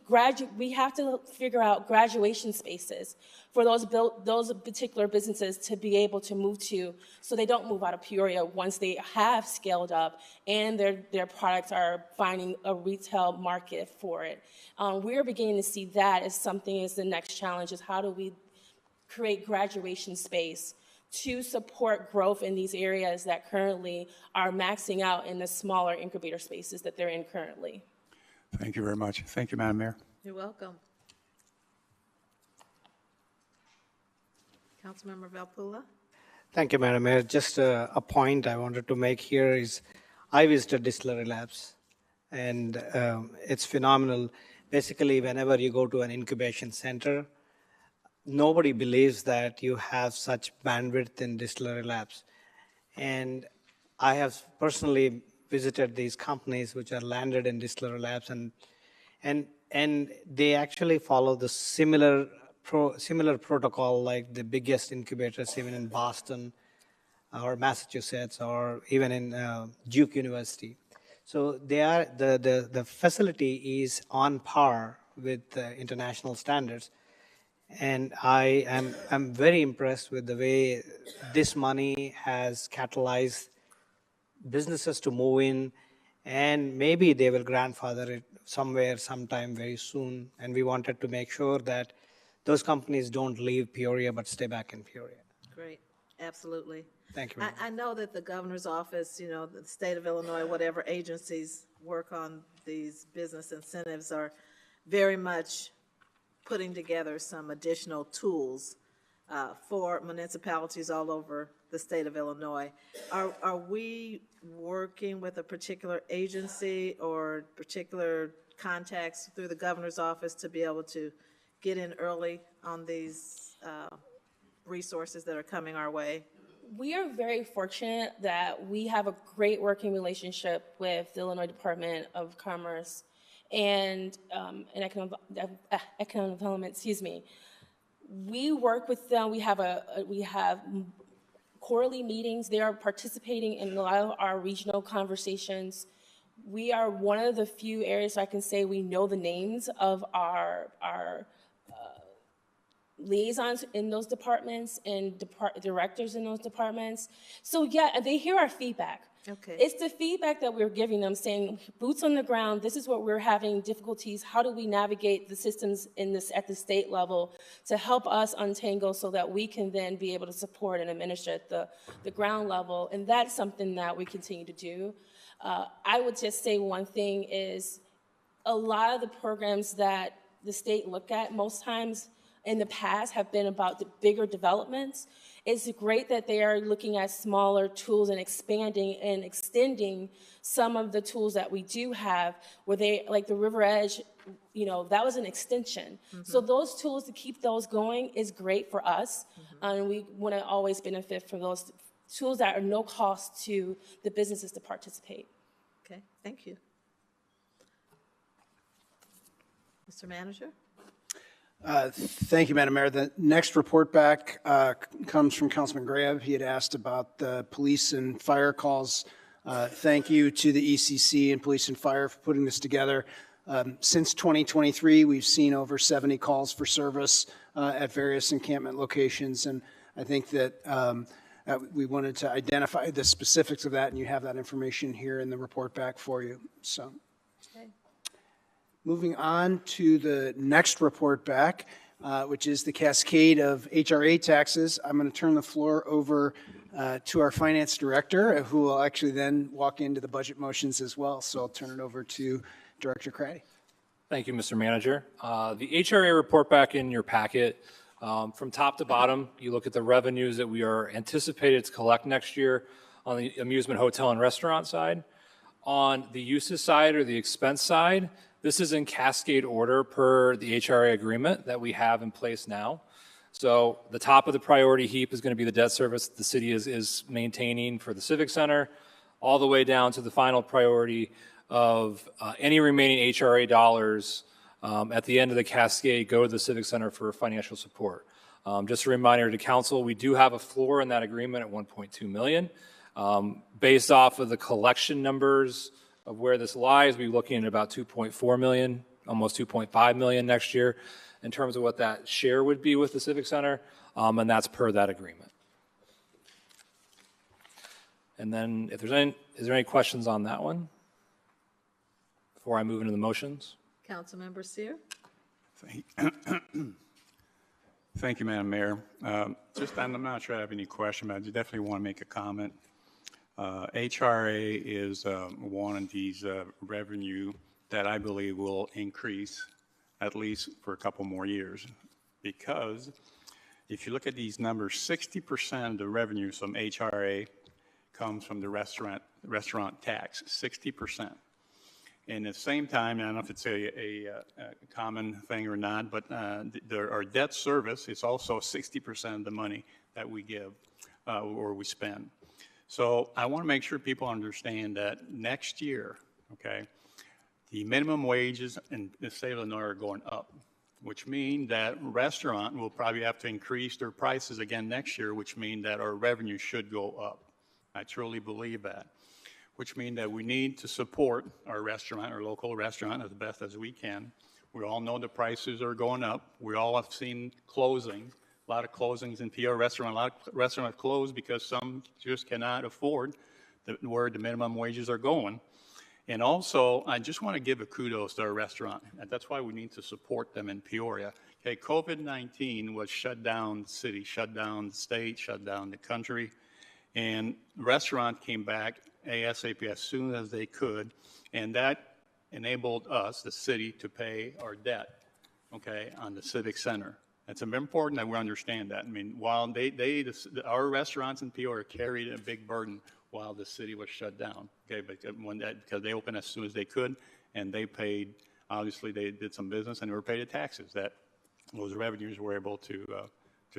we have to figure out graduation spaces for those particular businesses to be able to move to so they don't move out of Peoria once they have scaled up and their products are finding a retail market for it. We're beginning to see that as something as the next challenge is how do we create graduation space to support growth in these areas that currently are maxing out in the smaller incubator spaces that they're in currently. Thank you very much. Thank you, Madam Mayor. You're welcome. Councilmember Valpula. Thank you, Madam Mayor. Just a point I wanted to make here is I visited Distillery Labs, and it's phenomenal. Basically, whenever you go to an incubation center, nobody believes that you have such bandwidth in Distillery Labs. And I have personally visited these companies which are landed in Distillery Labs, and they actually follow the similar protocol like the biggest incubators, even in Boston or Massachusetts or even in Duke University. So they are the facility is on par with international standards. And I'm very impressed with the way this money has catalyzed businesses to move in, and maybe they will grandfather it somewhere, sometime very soon. And we wanted to make sure that those companies don't leave Peoria but stay back in Peoria. Great, absolutely. Thank you. I know that the governor's office, you know, the state of Illinois, whatever agencies work on these business incentives are very much putting together some additional tools for municipalities all over the state of Illinois. Are we working with a particular agency or particular contacts through the governor's office to be able to get in early on these resources that are coming our way? We are very fortunate that we have a great working relationship with the Illinois Department of Commerce and Economic Development, excuse me. We work with them. We have quarterly meetings. They are participating in a lot of our regional conversations. We are one of the few areas I can say we know the names of our liaisons in those departments and directors in those departments. So yeah, they hear our feedback. Okay. It's the feedback that we're giving them saying, boots on the ground, this is what we're having difficulties. How do we navigate the systems at the state level to help us untangle so that we can then be able to support and administer at the ground level? And that's something that we continue to do. I would just say one thing is a lot of the programs that the state look at most times in the past have been about the bigger developments. It's great that they are looking at smaller tools and expanding and extending some of the tools that we do have where they, like the River Edge, you know, that was an extension. Mm-hmm. So those tools, to keep those going is great for us. Mm-hmm. And we want to always benefit from those tools that are no cost to the businesses to participate. Okay, thank you. Mr. Manager? Thank you, Madam Mayor. The next report back comes from Councilman Graham. He had asked about the police and fire calls. Thank you to the ECC and police and fire for putting this together. Since 2023, we've seen over 70 calls for service at various encampment locations, and I think that we wanted to identify the specifics of that, and you have that information here in the report back for you. So, Okay. moving on to the next report back, which is the cascade of HRA taxes. I'm going to turn the floor over to our finance director, who will actually then walk into the budget motions as well. So I'll turn it over to Director Craddy. Thank you, Mr. Manager. The HRA report back in your packet, from top to bottom, you look at the revenues that we are anticipated to collect next year on the amusement, hotel, and restaurant side. On the uses side or the expense side, this is in cascade order per the HRA agreement that we have in place now. So the top of the priority heap is going to be the debt service the city is maintaining for the Civic Center, all the way down to the final priority of any remaining HRA dollars at the end of the cascade go to the Civic Center for financial support. Just a reminder to council, we do have a floor in that agreement at $1.2 million. Based off of the collection numbers of where this lies, we're looking at about $2.4 million, almost $2.5 million next year in terms of what that share would be with the Civic Center, and that's per that agreement. And then if there's any, is there any questions on that one before I move into the motions? Councilmember Seer? Thank you, Madam Mayor. I'm not sure I have any question, but I definitely want to make a comment. HRA is one of these revenue that I believe will increase at least for a couple more years, because if you look at these numbers, 60% of the revenue from HRA comes from the restaurant tax, 60%. And at the same time, I don't know if it's a common thing or not, but our debt service is also 60% of the money that we give or we spend. So I want to make sure people understand that next year, okay, the minimum wages in the state of Illinois are going up, which means that restaurant will probably have to increase their prices again next year, which means that our revenue should go up. I truly believe that, which means that we need to support our restaurant, our local restaurant, as best as we can. We all know the prices are going up. We all have seen closing, a lot of closings in Peoria restaurant. A lot of restaurants closed because some just cannot afford where the minimum wages are going. And also, I just want to give a kudos to our restaurant. And that's why we need to support them in Peoria. Okay, COVID-19 was shut down the city, shut down the state, shut down the country. And the restaurant came back ASAP as soon as they could. And that enabled us, the city, to pay our debt, okay, on the Civic Center. It's important that we understand that. I mean, while our restaurants in Peoria carried a big burden while the city was shut down, okay, but because they opened as soon as they could, and they paid, obviously they did some business and they were paid the taxes that those revenues were able to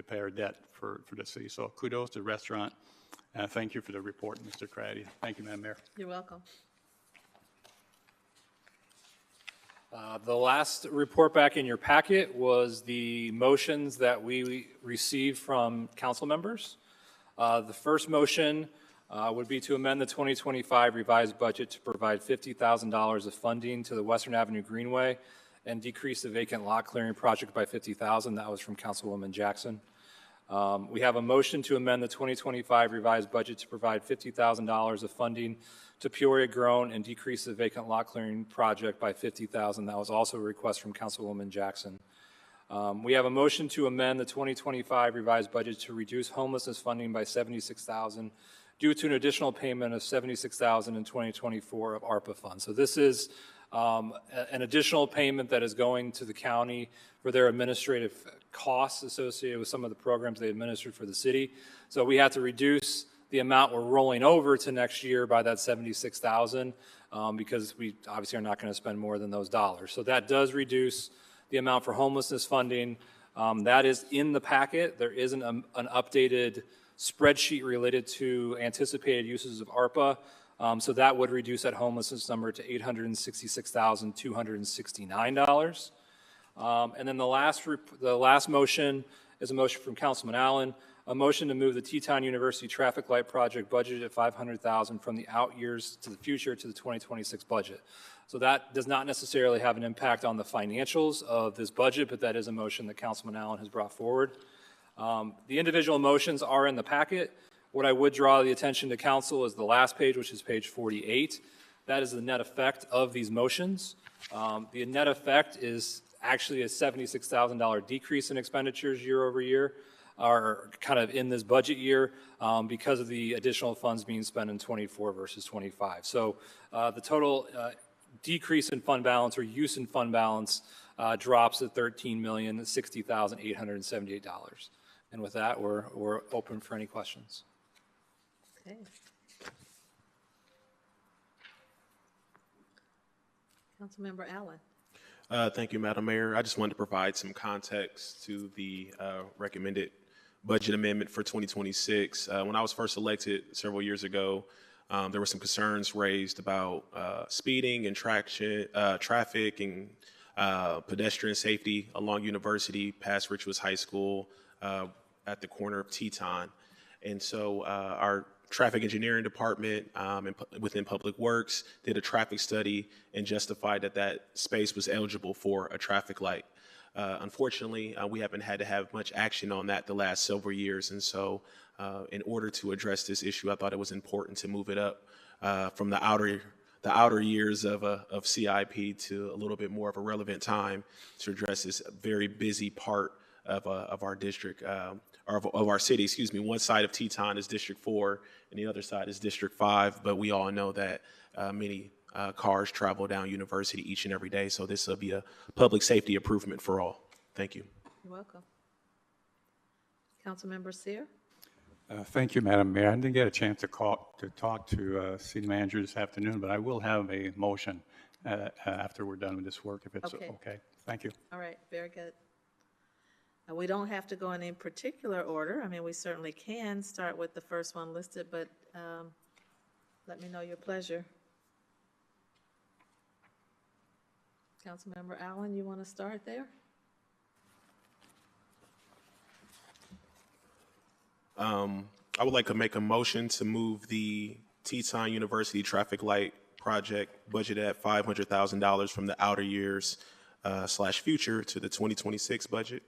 pay our debt for the city. So kudos to the restaurant. Thank you for the report, Mr. Craddy. Thank you, Madam Mayor. You're welcome. The last report back in your packet was the motions that we received from council members. The first motion would be to amend the 2025 revised budget to provide $50,000 of funding to the Western Avenue Greenway and decrease the vacant lot clearing project by $50,000. That was from Councilwoman Jackson. We have a motion to amend the 2025 revised budget to provide $50,000 of funding to Peoria Grown and decrease the vacant lot clearing project by $50,000. That was also a request from Councilwoman Jackson. We have a motion to amend the 2025 revised budget to reduce homelessness funding by $76,000 due to an additional payment of $76,000 in 2024 of ARPA funds. So this is an additional payment that is going to the county for their administrative costs associated with some of the programs they administered for the city. So we have to reduce the amount we're rolling over to next year by that $76,000 because we obviously are not going to spend more than those dollars. So that does reduce the amount for homelessness funding. That is in the packet. There isn't an updated spreadsheet related to anticipated uses of ARPA. So that would reduce that homelessness number to $866,269. And then the last motion is a motion from Councilman Allen, a motion to move the Teton University traffic light project budgeted at $500,000 from the out years to the future to the 2026 budget. So that does not necessarily have an impact on the financials of this budget, but that is a motion that Councilman Allen has brought forward. The individual motions are in the packet. What I would draw the attention to council is the last page, which is page 48. That is the net effect of these motions. The net effect is actually a $76,000 decrease in expenditures year over year, or kind of in this budget year, because of the additional funds being spent in 24 versus 25. So the total decrease in fund balance or use in fund balance drops to $13,060,878. And with that, we're open for any questions. Okay. Councilmember Allen. Thank you, Madam Mayor. I just wanted to provide some context to the recommended budget amendment for 2026. When I was first elected several years ago, there were some concerns raised about speeding and traffic and pedestrian safety along University, past Richwoods High School, at the corner of Teton. And so our traffic engineering department and within Public Works did a traffic study and justified that that space was eligible for a traffic light. Unfortunately, we haven't had to have much action on that the last several years. And so in order to address this issue, I thought it was important to move it up from the outer years of CIP to a little bit more of a relevant time to address this very busy part of our district, or of our city, excuse me. One side of Teton is District 4 and the other side is District 5, but we all know that many cars travel down University each and every day, so this will be a public safety improvement for all. Thank you. You're welcome. Councilmember Sear. Thank you, Madam Mayor. I didn't get a chance to talk to City Manager this afternoon, but I will have a motion after we're done with this work, if it's okay. Thank you. All right, very good. We don't have to go in any particular order. I mean, we certainly can start with the first one listed, but let me know your pleasure. Councilmember Allen, you want to start there? I would like to make a motion to move the Teton University traffic light project budgeted at $500,000 from the outer years / future to the 2026 budget.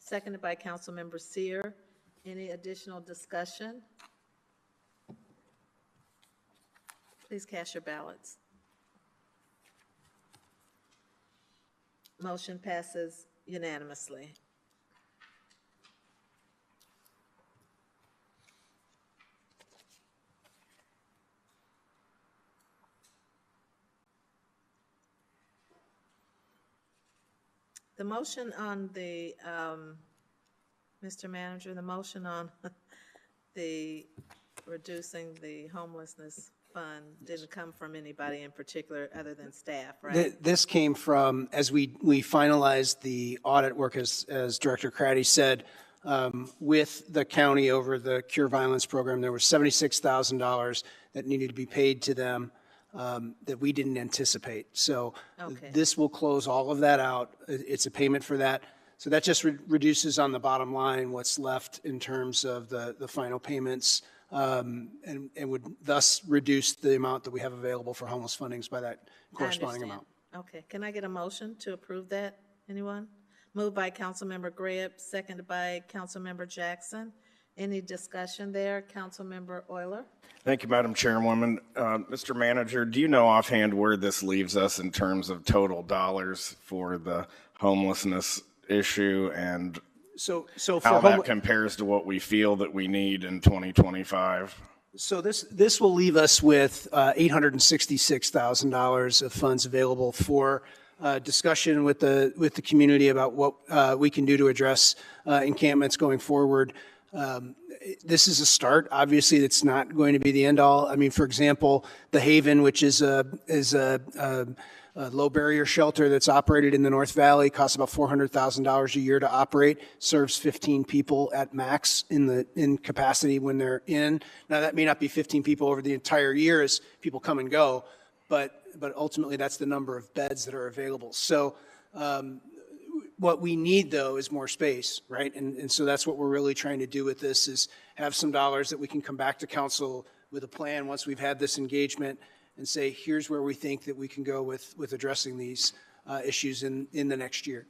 Seconded by Councilmember Sear. Any additional discussion? Please cast your ballots. Motion passes unanimously. The motion on the, Mr. Manager, the motion on the reducing the homelessness fund didn't come from anybody in particular other than staff, right? This came from, as we finalized the audit work, as Director Craddy said, with the county over the Cure Violence program, there was $76,000 that needed to be paid to them that we didn't anticipate. So this will close all of that out. It's a payment for that. So that just reduces on the bottom line what's left in terms of the final payments, and would thus reduce the amount that we have available for homeless fundings by that corresponding amount. Okay, can I get a motion to approve that? Anyone? Moved by Councilmember Greb, seconded by Councilmember Jackson. Any discussion there? Councilmember Euler? Thank you, Madam Chairwoman. Mr. Manager, do you know offhand where this leaves us in terms of total dollars for the homelessness issue and how that compares to what we feel that we need in 2025? So this will leave us with $866,000 of funds available for discussion with the community about what we can do to address encampments going forward. This is a start. Obviously, it's not going to be the end all. I mean, for example, the Haven, which is a low barrier shelter that's operated in the North Valley, costs about $400,000 a year to operate, serves 15 people at max in capacity when they're in. Now, that may not be 15 people over the entire year as people come and go, but ultimately that's the number of beds that are available. So what we need, though, is more space, right? And so that's what we're really trying to do with this, is have some dollars that we can come back to council with a plan once we've had this engagement and say, here's where we think that we can go with addressing these issues in the next year.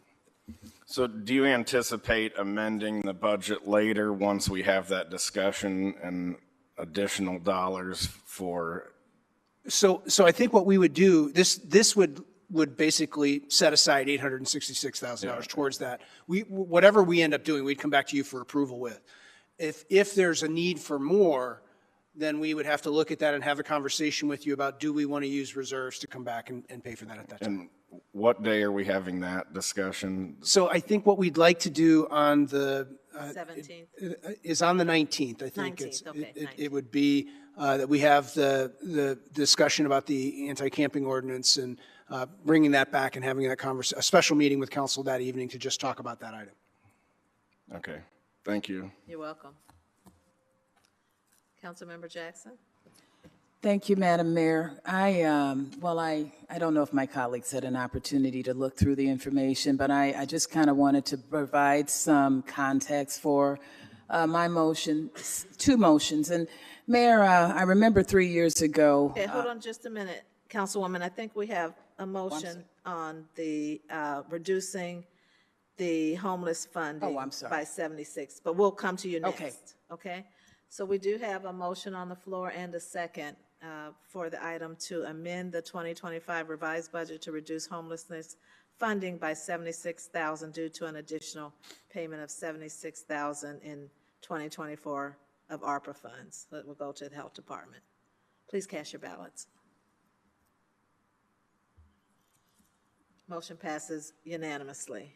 So do you anticipate amending the budget later once we have that discussion and additional dollars for? So I think what we would do, this would basically set aside $866,000 towards that. Whatever we end up doing, we'd come back to you for approval with. If there's a need for more, then we would have to look at that and have a conversation with you about, do we want to use reserves to come back and pay for that at that time? And what day are we having that discussion? So I think what we'd like to do on the 17th. is on the 19th. I think 19th, okay, it would be that we have the discussion about the anti-camping ordinance and bringing that back and having that a special meeting with council that evening to just talk about that item. Okay, thank you. You're welcome. Councilmember Jackson? Thank you, Madam Mayor. I don't know if my colleagues had an opportunity to look through the information, but I just kind of wanted to provide some context for my motion, two motions. And Mayor, I remember 3 years ago. Okay, hold on just a minute, Councilwoman. I think we have a motion on the reducing the homeless funding by 76, but we'll come to you next. Okay. So we do have a motion on the floor and a second for the item to amend the 2025 revised budget to reduce homelessness funding by $76,000 due to an additional payment of $76,000 in 2024 of ARPA funds that will go to the Health Department. Please cast your ballots. Motion passes unanimously.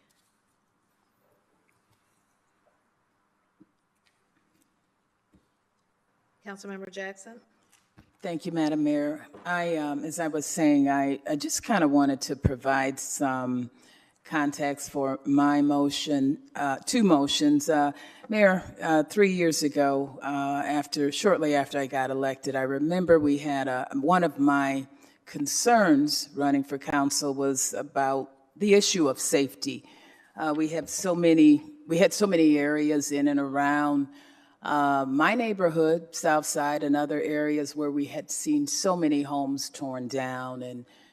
Councilmember Jackson? Thank you, Madam Mayor. As I was saying, I just kind of wanted to provide some context for my motion, two motions. Mayor, 3 years ago, shortly after I got elected, I remember we had one of my concerns running for council was about the issue of safety. We had so many areas in and around my neighborhood, South Side, and other areas where we had seen so many homes torn down,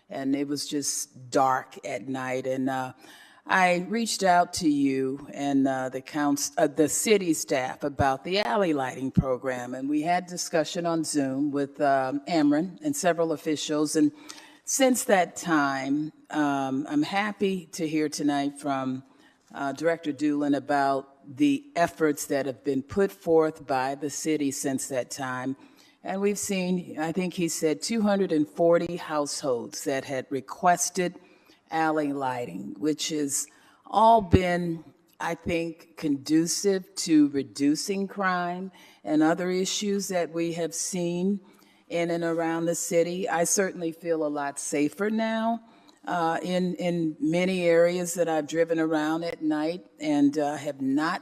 and it was just dark at night. And I reached out to you and the city staff about the alley lighting program, and we had discussion on Zoom with Ameren and several officials. And since that time, I'm happy to hear tonight from Director Doolin about the efforts that have been put forth by the city since that time. And we've seen, I think he said, 240 households that had requested alley lighting, which has all been, I think, conducive to reducing crime and other issues that we have seen in and around the city. I certainly feel a lot safer now in many areas that I've driven around at night and have not,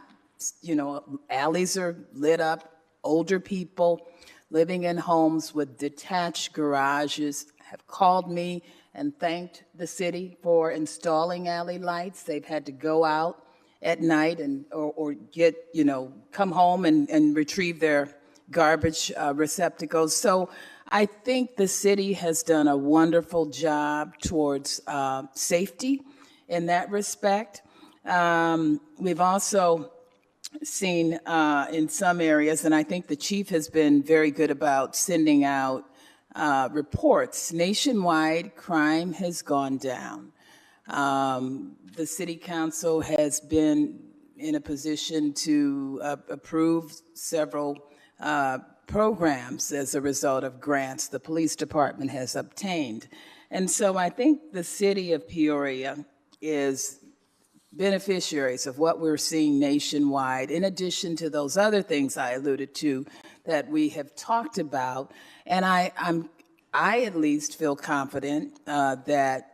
alleys are lit up, older people living in homes with detached garages have called me and thanked the city for installing alley lights. They've had to go out at night or get, come home and retrieve their garbage receptacles. So I think the city has done a wonderful job towards safety in that respect. We've also seen in some areas, and I think the chief has been very good about sending out reports. Nationwide, crime has gone down. The city council has been in a position to approve several programs as a result of grants the police department has obtained. And so I think the city of Peoria is beneficiaries of what we're seeing nationwide, in addition to those other things I alluded to that we have talked about. And I at least feel confident that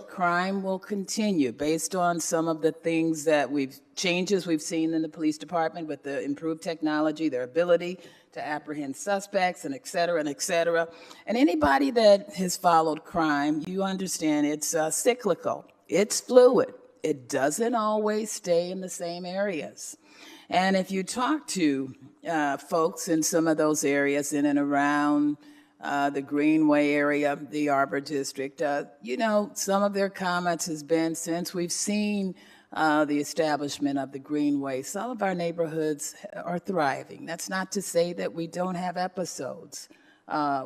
crime will continue based on some of the things that changes we've seen in the police department with the improved technology, their ability to apprehend suspects, and et cetera, and et cetera. And anybody that has followed crime, you understand it's cyclical. It's fluid. It doesn't always stay in the same areas. And if you talk to folks in some of those areas in and around the Greenway area, the Arbor District. Some of their comments has been, since we've seen the establishment of the Greenway, some of our neighborhoods are thriving. That's not to say that we don't have episodes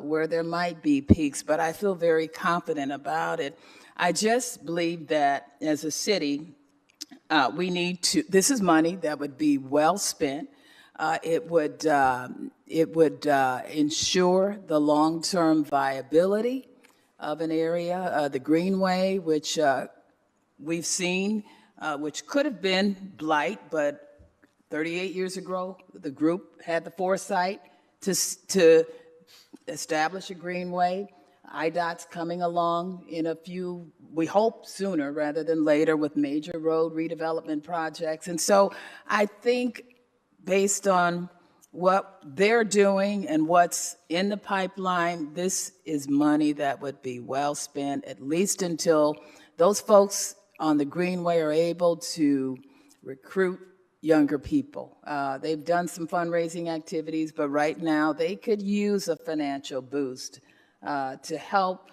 where there might be peaks, but I feel very confident about it. I just believe that as a city, we need to, this is money that would be well spent. It would ensure the long-term viability of an area. The Greenway, which we've seen, which could have been blight, but 38 years ago, the group had the foresight to establish a Greenway. IDOT's coming along in a few, we hope sooner rather than later, with major road redevelopment projects. And so I think based on what they're doing and what's in the pipeline, this is money that would be well spent, at least until those folks on the Greenway are able to recruit younger people. They've done some fundraising activities, but right now they could use a financial boost to help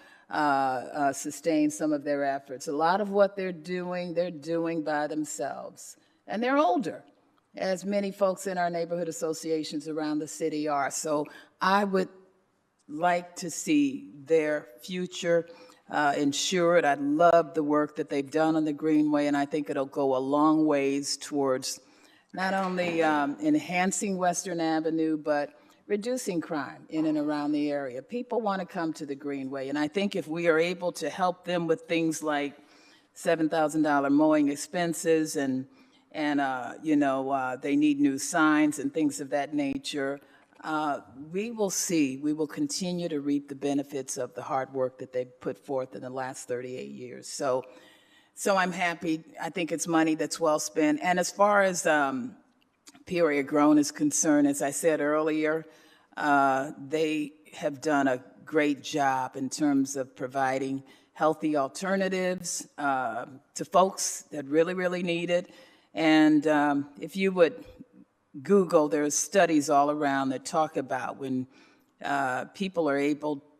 sustain some of their efforts. A lot of what they're doing by themselves. And they're older, as many folks in our neighborhood associations around the city are. So I would like to see their future ensured. I love the work that they've done on the Greenway, and I think it'll go a long ways towards not only enhancing Western Avenue, but reducing crime in and around the area. People want to come to the Greenway, and I think if we are able to help them with things like $7,000 mowing expenses and they need new signs and things of that nature, we will continue to reap the benefits of the hard work that they've put forth in the last 38 years. So I'm happy. I think it's money that's well spent. And as far as Peoria Grown is concerned, as I said earlier, they have done a great job in terms of providing healthy alternatives to folks that really, really need it. And if you would Google, there's studies all around that talk about when people are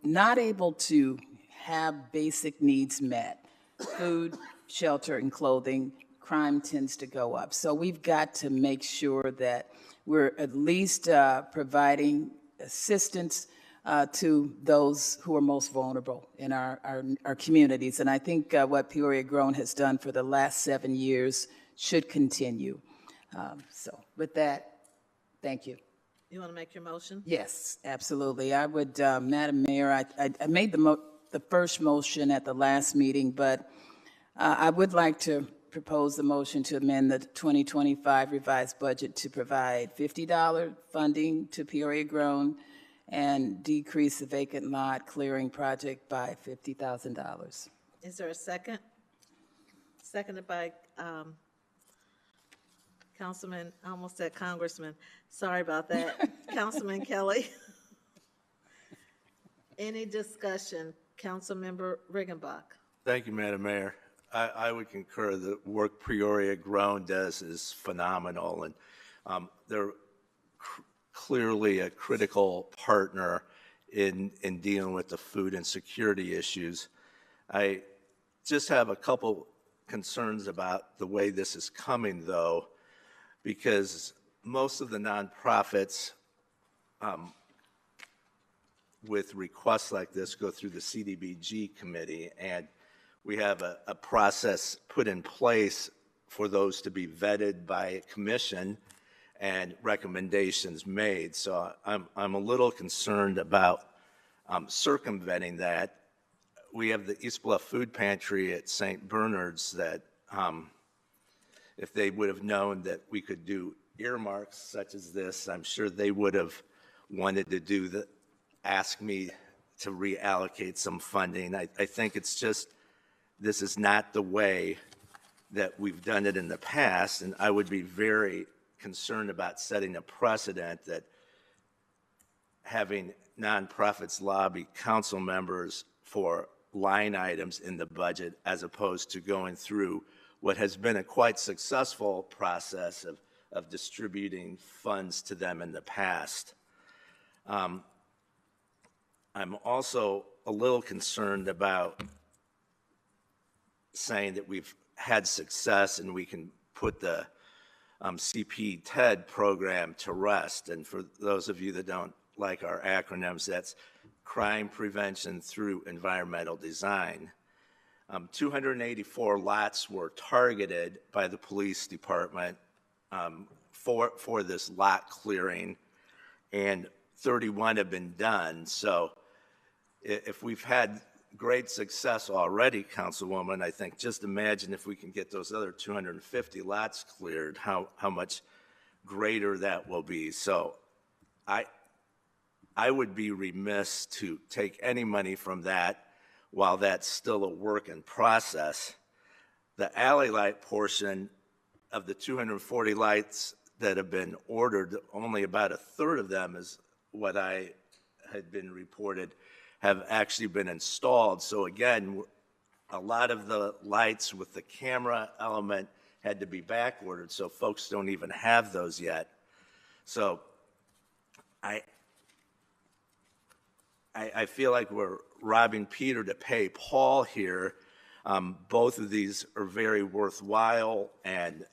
not able to have basic needs met, food, shelter, and clothing, crime tends to go up. So we've got to make sure that we're at least providing assistance to those who are most vulnerable in our communities. And I think what Peoria Grown has done for the last 7 years should continue. So with that, thank you. You want to make your motion? Yes, absolutely. I would, Madam Mayor, I made the first motion at the last meeting, but I would like to propose the motion to amend the 2025 revised budget to provide $50 funding to Peoria Grown and decrease the vacant lot clearing project by $50,000. Is there a second? Seconded by Councilman, I almost said Congressman. Sorry about that. Councilman Kelly. Any discussion? Councilmember Riggenbach. Thank you, Madam Mayor. I would concur the work Peoria Grown does is phenomenal, and they're clearly a critical partner in dealing with the food insecurity issues. I just have a couple concerns about the way this is coming, though, because most of the nonprofits with requests like this go through the CDBG committee, and we have a process put in place for those to be vetted by a commission and recommendations made. So I'm a little concerned about circumventing that. We have the East Bluff Food Pantry at St. Bernard's that if they would have known that we could do earmarks such as this, I'm sure they would have wanted to ask me to reallocate some funding. I think it's just, this is not the way that we've done it in the past, and I would be very concerned about setting a precedent that having nonprofits lobby council members for line items in the budget as opposed to going through what has been a quite successful process of distributing funds to them in the past. I'm also a little concerned about saying that we've had success and we can put the CP TED program to rest. And for those of you that don't like our acronyms, that's Crime Prevention Through Environmental Design. 284 lots were targeted by the police department for this lot clearing, and 31 have been done. So if we've had great success already, Councilwoman, I think just imagine if we can get those other 250 lots cleared, how much greater that will be. So I would be remiss to take any money from that while that's still a work in process. The alley light portion of the 240 lights that have been ordered, only about a third of them is what I had been reported have actually been installed. So again, a lot of the lights with the camera element had to be back ordered, so folks don't even have those yet. So I feel like we're robbing Peter to pay Paul here. Both of these are very worthwhile and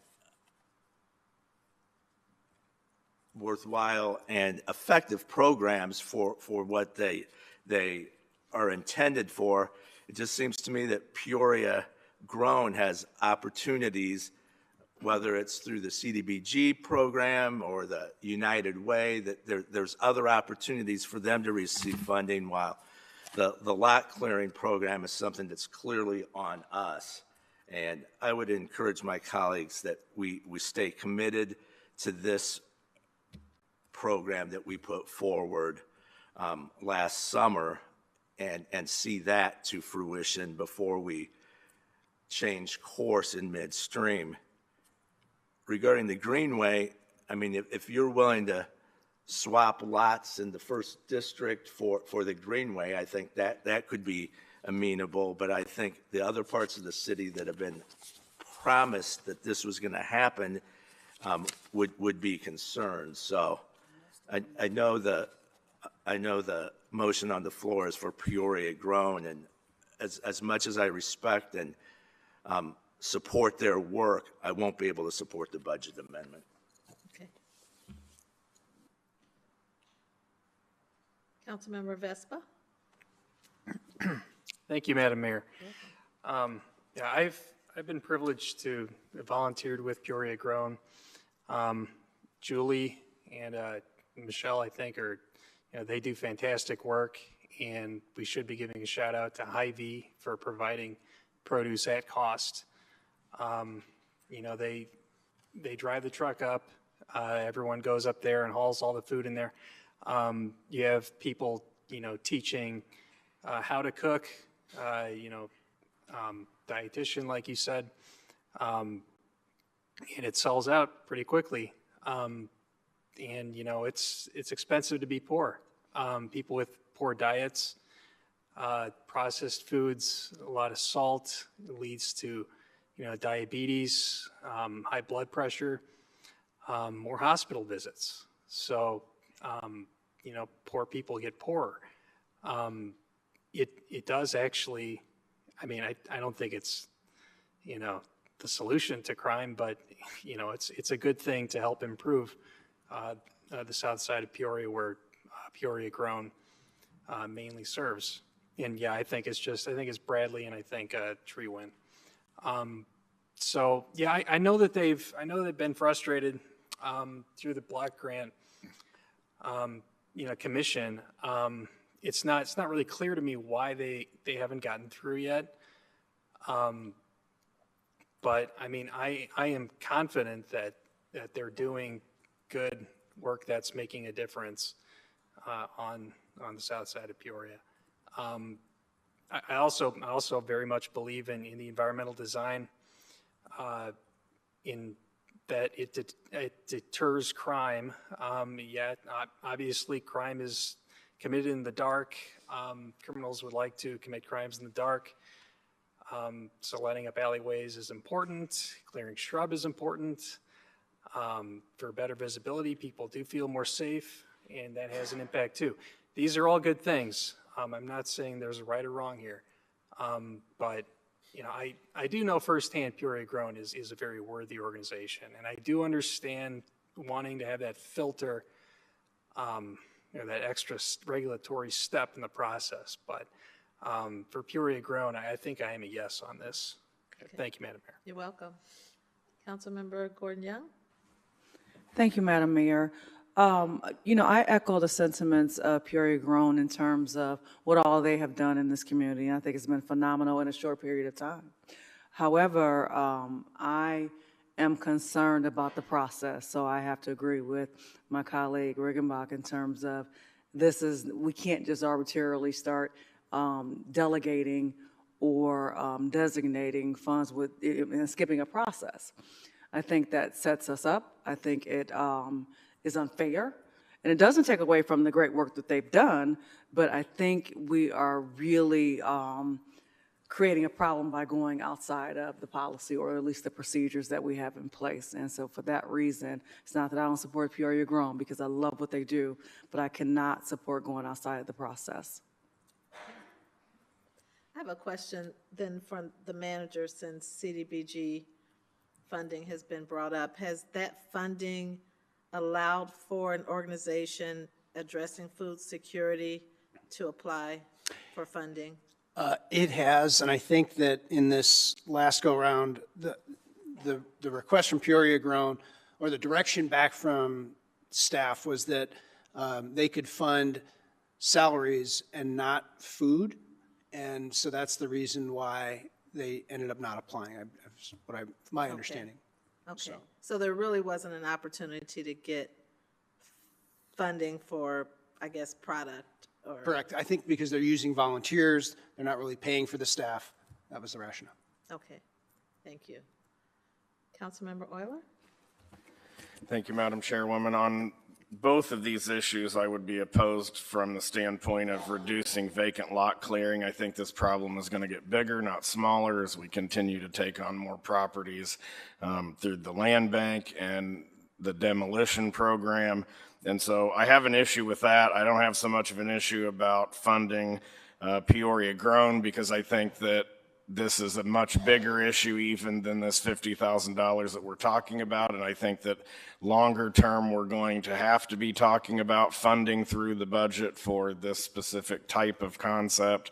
effective programs for what they are intended for. It just seems to me that Peoria Grown has opportunities, whether it's through the CDBG program or the United Way, that there's other opportunities for them to receive funding, while the lot clearing program is something that's clearly on us. And I would encourage my colleagues that we stay committed to this program that we put forward last summer and see that to fruition before we change course in midstream. Regarding the Greenway, I mean, if you're willing to swap lots in the first district for the Greenway, I think that could be amenable. But I think the other parts of the city that have been promised that this was going to happen would be concerned. So I know the motion on the floor is for Peoria Grown, and as much as I respect and support their work, I won't be able to support the budget amendment. Okay. Councilmember Vespa? Thank you, Madam Mayor. Yeah, I've been privileged to volunteered with Peoria Grown. Julie and Michelle, I think, they do fantastic work, and we should be giving a shout out to Hy-Vee for providing produce at cost. They drive the truck up. Everyone goes up there and hauls all the food in there. You have people, teaching how to cook, dietitian, like you said, and it sells out pretty quickly. It's expensive to be poor. People with poor diets, processed foods, a lot of salt leads to, diabetes, high blood pressure, more hospital visits. So, poor people get poorer. It does actually, I don't think it's, the solution to crime, but, it's a good thing to help improve the south side of Peoria, where Peoria Grown mainly serves. And yeah, I think it's Bradley and I think Treewin. So yeah, I know that they've been frustrated through the block grant commission. It's not really clear to me why they haven't gotten through yet. But I am confident that they're doing good work that's making a difference on the south side of Peoria. I also very much believe in the environmental design, in that it deters crime. Obviously crime is committed in the dark. Criminals would like to commit crimes in the dark. So lighting up alleyways is important. Clearing shrub is important. For better visibility, people do feel more safe, and that has an impact too. These are all good things. I'm not saying there's a right or wrong here. But, you know, I do know firsthand Peoria Grown is a very worthy organization. And I do understand wanting to have that filter, you know, that extra regulatory step in the process. But for Peoria Grown, I think I am a yes on this. Okay. Thank you, Madam Mayor. You're welcome. Councilmember Gordon Young? Thank you, Madam Mayor. You know, I echo the sentiments of Peoria Grown in terms of what all they have done in this community. I think it's been phenomenal in a short period of time. However, I am concerned about the process, so I have to agree with my colleague Riggenbach in terms of we can't just arbitrarily start delegating or designating funds and skipping a process. I think that sets us up. I think it is unfair, and it doesn't take away from the great work that they've done, but I think we are really creating a problem by going outside of the policy or at least the procedures that we have in place. And so for that reason, it's not that I don't support Peoria Grown because I love what they do, but I cannot support going outside of the process. I have a question then from the manager, since CDBG funding has been brought up. Has that funding allowed for an organization addressing food security to apply for funding? It has, and I think that in this last go-round, the request from Peoria Grown, or the direction back from staff, was that they could fund salaries and not food, and so that's the reason why they ended up not applying, my understanding. Okay, so there really wasn't an opportunity to get funding for, I guess, product or? Correct. I think because they're using volunteers, they're not really paying for the staff. That was the rationale. Okay, thank you. Councilmember Euler? Thank you, Madam Chairwoman. On both of these issues, I would be opposed from the standpoint of reducing vacant lot clearing. I think this problem is going to get bigger, not smaller, as we continue to take on more properties through the land bank and the demolition program. And so I have an issue with that. I don't have so much of an issue about funding Peoria Grown, because I think that this is a much bigger issue even than this $50,000 that we're talking about. And I think that longer term, we're going to have to be talking about funding through the budget for this specific type of concept.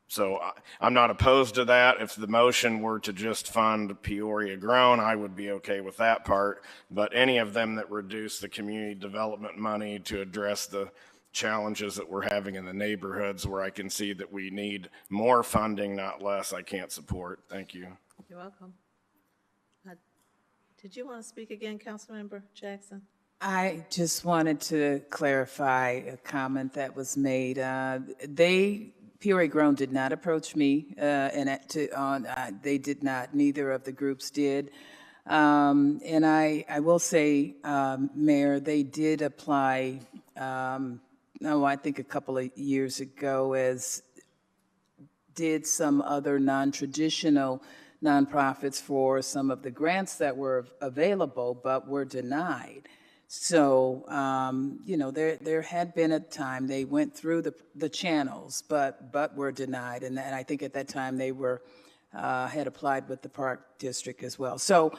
So I'm not opposed to that. If the motion were to just fund Peoria Grown, I would be okay with that part. But any of them that reduce the community development money to address the challenges that we're having in the neighborhoods where I can see that we need more funding, not less, I can't support. Thank you. You're welcome. Did you want to speak again, Councilmember Jackson? I just wanted to clarify a comment that was made. Peoria Grown did not approach me, they did not, neither of the groups did. And I will say, Mayor, they did apply, I think a couple of years ago, did some other non-traditional nonprofits for some of the grants that were available but were denied. So, you know, there had been a time they went through the channels, but were denied. And I think at that time they had applied with the Park District as well. So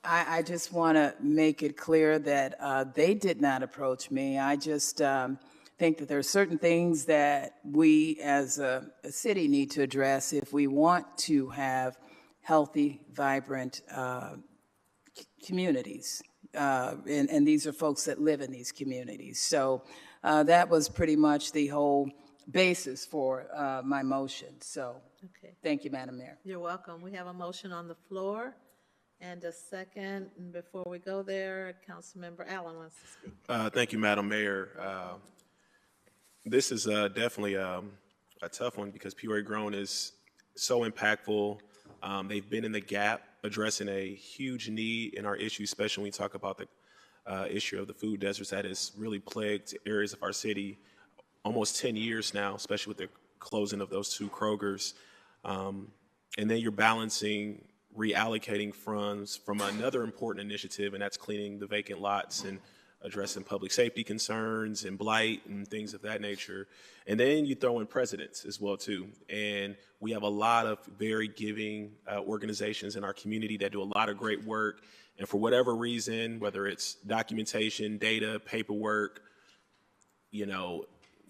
I just want to make it clear that they did not approach me. I just think that there are certain things that we as a city need to address if we want to have healthy, vibrant communities. And these are folks that live in these communities. So that was pretty much the whole basis for my motion. So thank you, Madam Mayor. You're welcome. We have a motion on the floor and a second. And before we go there, Councilmember Allen wants to speak. Thank you, Madam Mayor. This is definitely a tough one because Peoria Grown is so impactful. They've been in the gap addressing a huge need in our issue, especially when we talk about the issue of the food deserts that has really plagued areas of our city almost 10 years now, especially with the closing of those 2 Krogers. And then you're balancing reallocating funds from another important initiative, and that's cleaning the vacant lots and addressing public safety concerns and blight and things of that nature. And then you throw in presidents as well too. And we have a lot of very giving organizations in our community that do a lot of great work. And for whatever reason, whether it's documentation, data, paperwork, you know,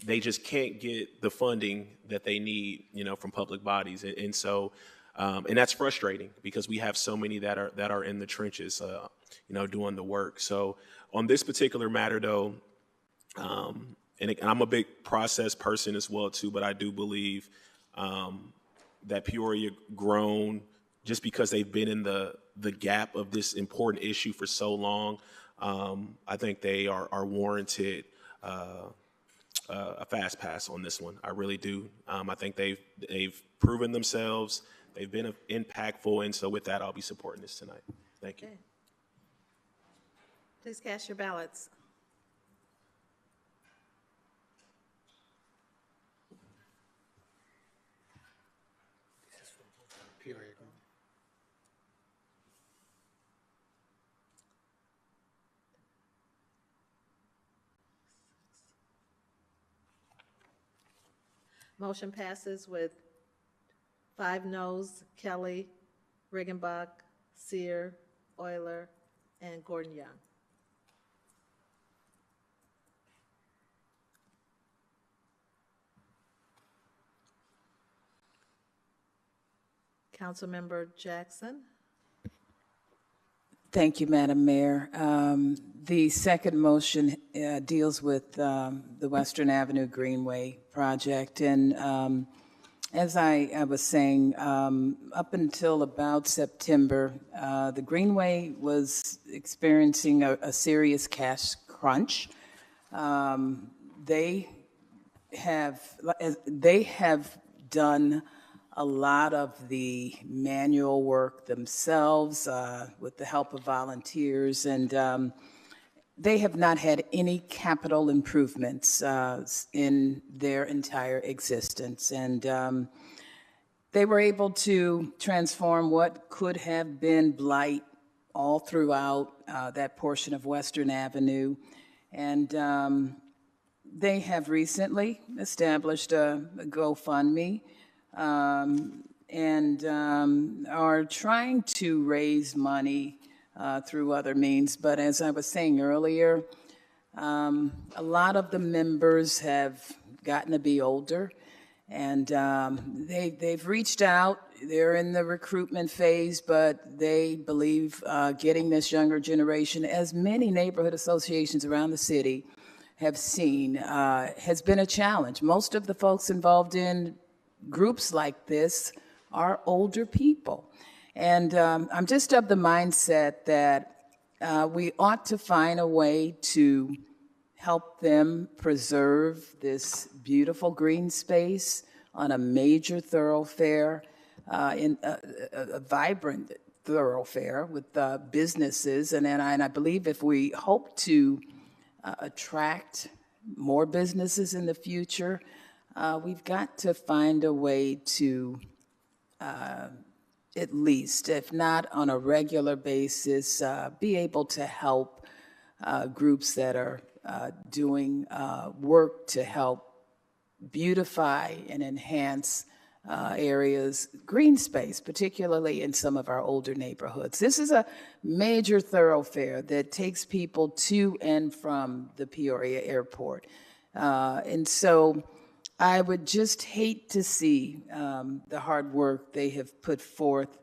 they just can't get the funding that they need, you know, from public bodies. And so, and that's frustrating because we have so many that are in the trenches, you know, doing the work. So on this particular matter though, and I'm a big process person as well too, but I do believe that Peoria grown, just because they've been in the gap of this important issue for so long, I think they are warranted a fast pass on this one. I really do. I think they've proven themselves. They've been impactful, and so with that, I'll be supporting this tonight. Thank you. Okay. Please cast your ballots. Motion passes with 5 noes: Kelly, Riggenbach, Sear, Euler, and Gordon Young. Councilmember Jackson. Thank you, Madam Mayor. The second motion deals with the Western Avenue Greenway project. And as I was saying, up until about September, the Greenway was experiencing a serious cash crunch. They have done a lot of the manual work themselves with the help of volunteers, and they have not had any capital improvements in their entire existence. And they were able to transform what could have been blight all throughout that portion of Western Avenue. And they have recently established a GoFundMe and are trying to raise money through other means. But as I was saying earlier, a lot of the members have gotten to be older, and they've reached out. They're in the recruitment phase, but they believe getting this younger generation, as many neighborhood associations around the city have seen, has been a challenge. Most of the folks involved in groups like this are older people. And I'm just of the mindset that we ought to find a way to help them preserve this beautiful green space on a major thoroughfare, in a vibrant thoroughfare with businesses. And I believe if we hope to attract more businesses in the future, we've got to find a way to, at least, if not on a regular basis, be able to help groups that are doing work to help beautify and enhance areas, green space, particularly in some of our older neighborhoods. This is a major thoroughfare that takes people to and from the Peoria airport. And so I would just hate to see the hard work they have put forth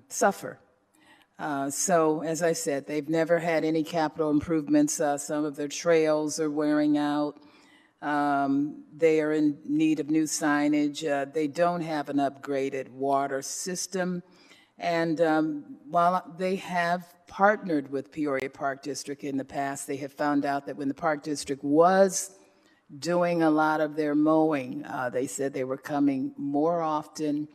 suffer. So, as I said, they've never had any capital improvements. Some of their trails are wearing out. They are in need of new signage. They don't have an upgraded water system. And while they have partnered with Peoria Park District in the past, they have found out that when the Park District was doing a lot of their mowing, they said they were coming more often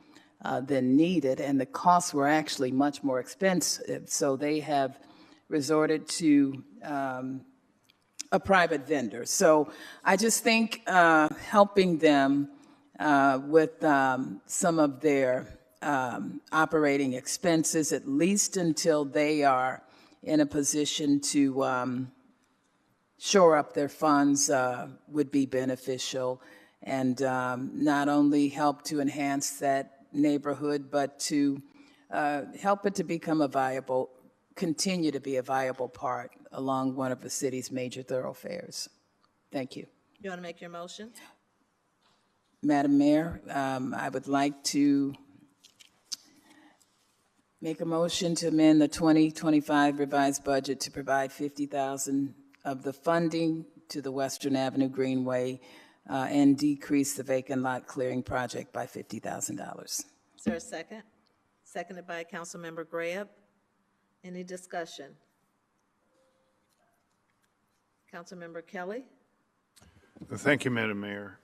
than needed, and the costs were actually much more expensive. So they have resorted to a private vendor. So I just think helping them with some of their operating expenses, at least until they are in a position to shore up their funds would be beneficial, and not only help to enhance that neighborhood, but to help it to become continue to be a viable part along one of the city's major thoroughfares. Thank you. You want to make your motion? Madam Mayor, I would like to make a motion to amend the 2025 revised budget to provide $50,000 of the funding to the Western Avenue Greenway and decrease the vacant lot clearing project by $50,000. Is there a second? Seconded by Councilmember Graham. Any discussion? Councilmember Kelly? Thank you, Madam Mayor.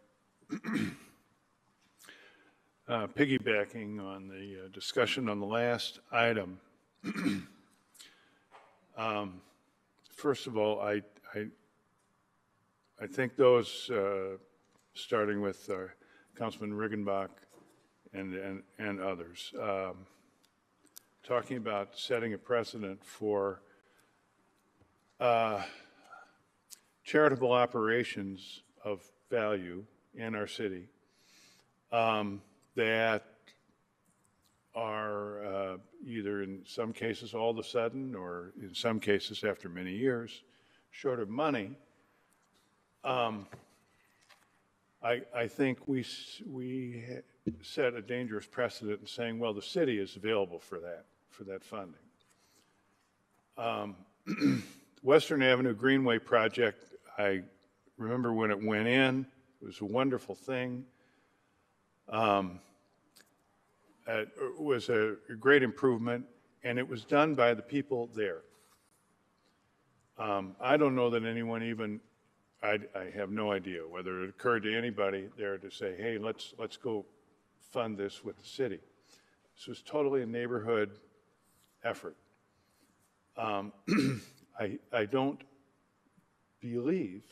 Piggybacking on the discussion on the last item, first of all, I think those, starting with Councilman Riggenbach and others, talking about setting a precedent for charitable operations of value in our city that are either in some cases all of a sudden or in some cases after many years short of money. I think we set a dangerous precedent in saying, well, the city is available for that funding. Western Avenue Greenway project, I remember when it went in, it was a wonderful thing. It was a great improvement, and it was done by the people there. I don't know that anyone even, I have no idea whether it occurred to anybody there to say, hey, let's go fund this with the city. This was totally a neighborhood effort. I don't believe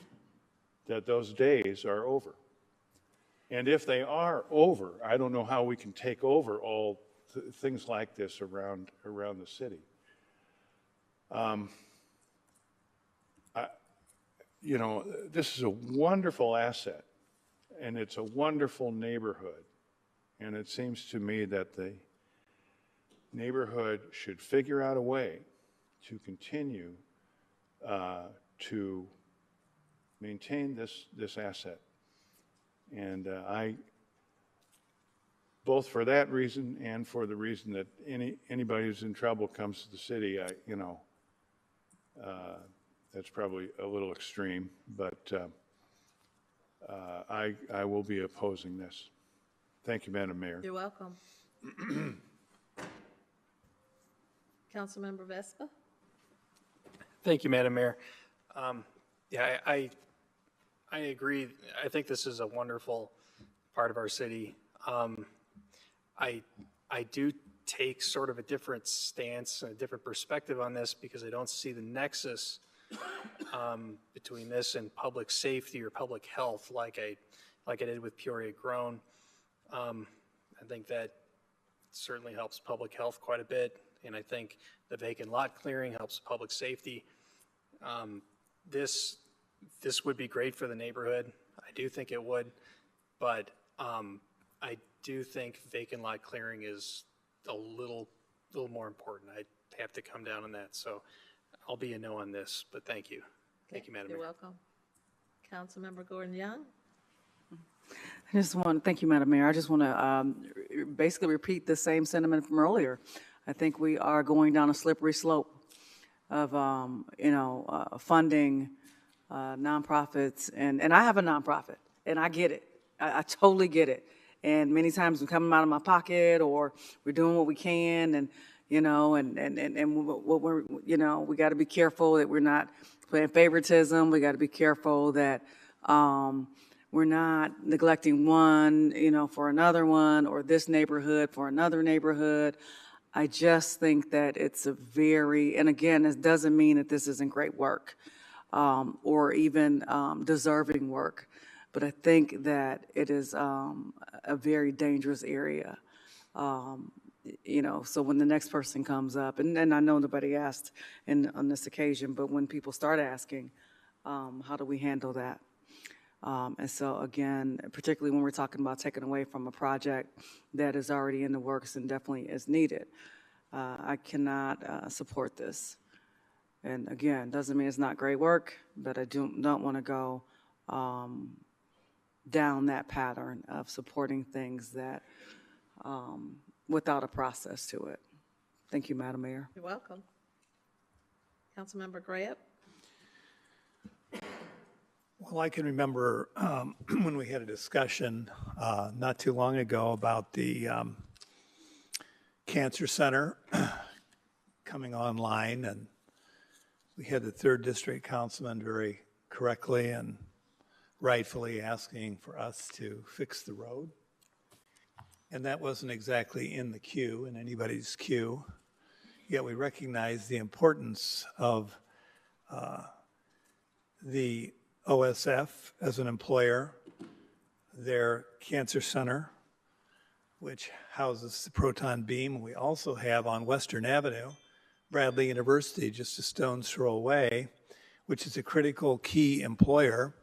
that those days are over. And if they are over, I don't know how we can take over all things like this around the city. This is a wonderful asset, and it's a wonderful neighborhood. And it seems to me that the neighborhood should figure out a way to continue to maintain this asset. And both for that reason and for the reason that anybody who's in trouble comes to the city, that's probably a little extreme, but I will be opposing this. Thank you, Madam Mayor. You're welcome. Councilmember Vespa? Thank you, Madam Mayor. Yeah, I agree. I think this is a wonderful part of our city. I do take sort of a different stance, a different perspective on this because I don't see the nexus between this and public safety or public health like I did with Peoria Grown. I think that certainly helps public health quite a bit, and I think the vacant lot clearing helps public safety. This would be great for the neighborhood. I do think it would, but I do think vacant lot clearing is a little more important. I have to come down on that, so I'll be a no on this, but thank you. Thank you, Madam Mayor. You're welcome. Councilmember Gordon Young? Thank you, Madam Mayor. I just want to basically repeat the same sentiment from earlier. I think we are going down a slippery slope of, funding nonprofits. And I have a nonprofit, and I get it. I totally get it. And many times we're coming out of my pocket, or we're doing what we can, and what we're, we got to be careful that we're not playing favoritism. We got to be careful that we're not neglecting one, for another one, or this neighborhood for another neighborhood. I just think that it's and again, it doesn't mean that this isn't great work or even deserving work, but I think that it is a very dangerous area. so when the next person comes up, and I know nobody asked on this occasion, but when people start asking, how do we handle that? And so again, particularly when we're talking about taking away from a project that is already in the works and definitely is needed, I cannot support this. And again, doesn't mean it's not great work, but I don't want to go down that pattern of supporting things that without a process to it. Thank you, Madam Mayor. You're welcome. Councilmember Graham? Well, I can remember when we had a discussion not too long ago about the Cancer Center coming online, and we had the 3rd District Councilman very correctly and rightfully asking for us to fix the road. And that wasn't exactly in the queue, in anybody's queue, yet we recognize the importance of the OSF as an employer, their cancer center, which houses the proton beam. We also have on Western Avenue, Bradley University, just a stone's throw away, which is a critical key employer.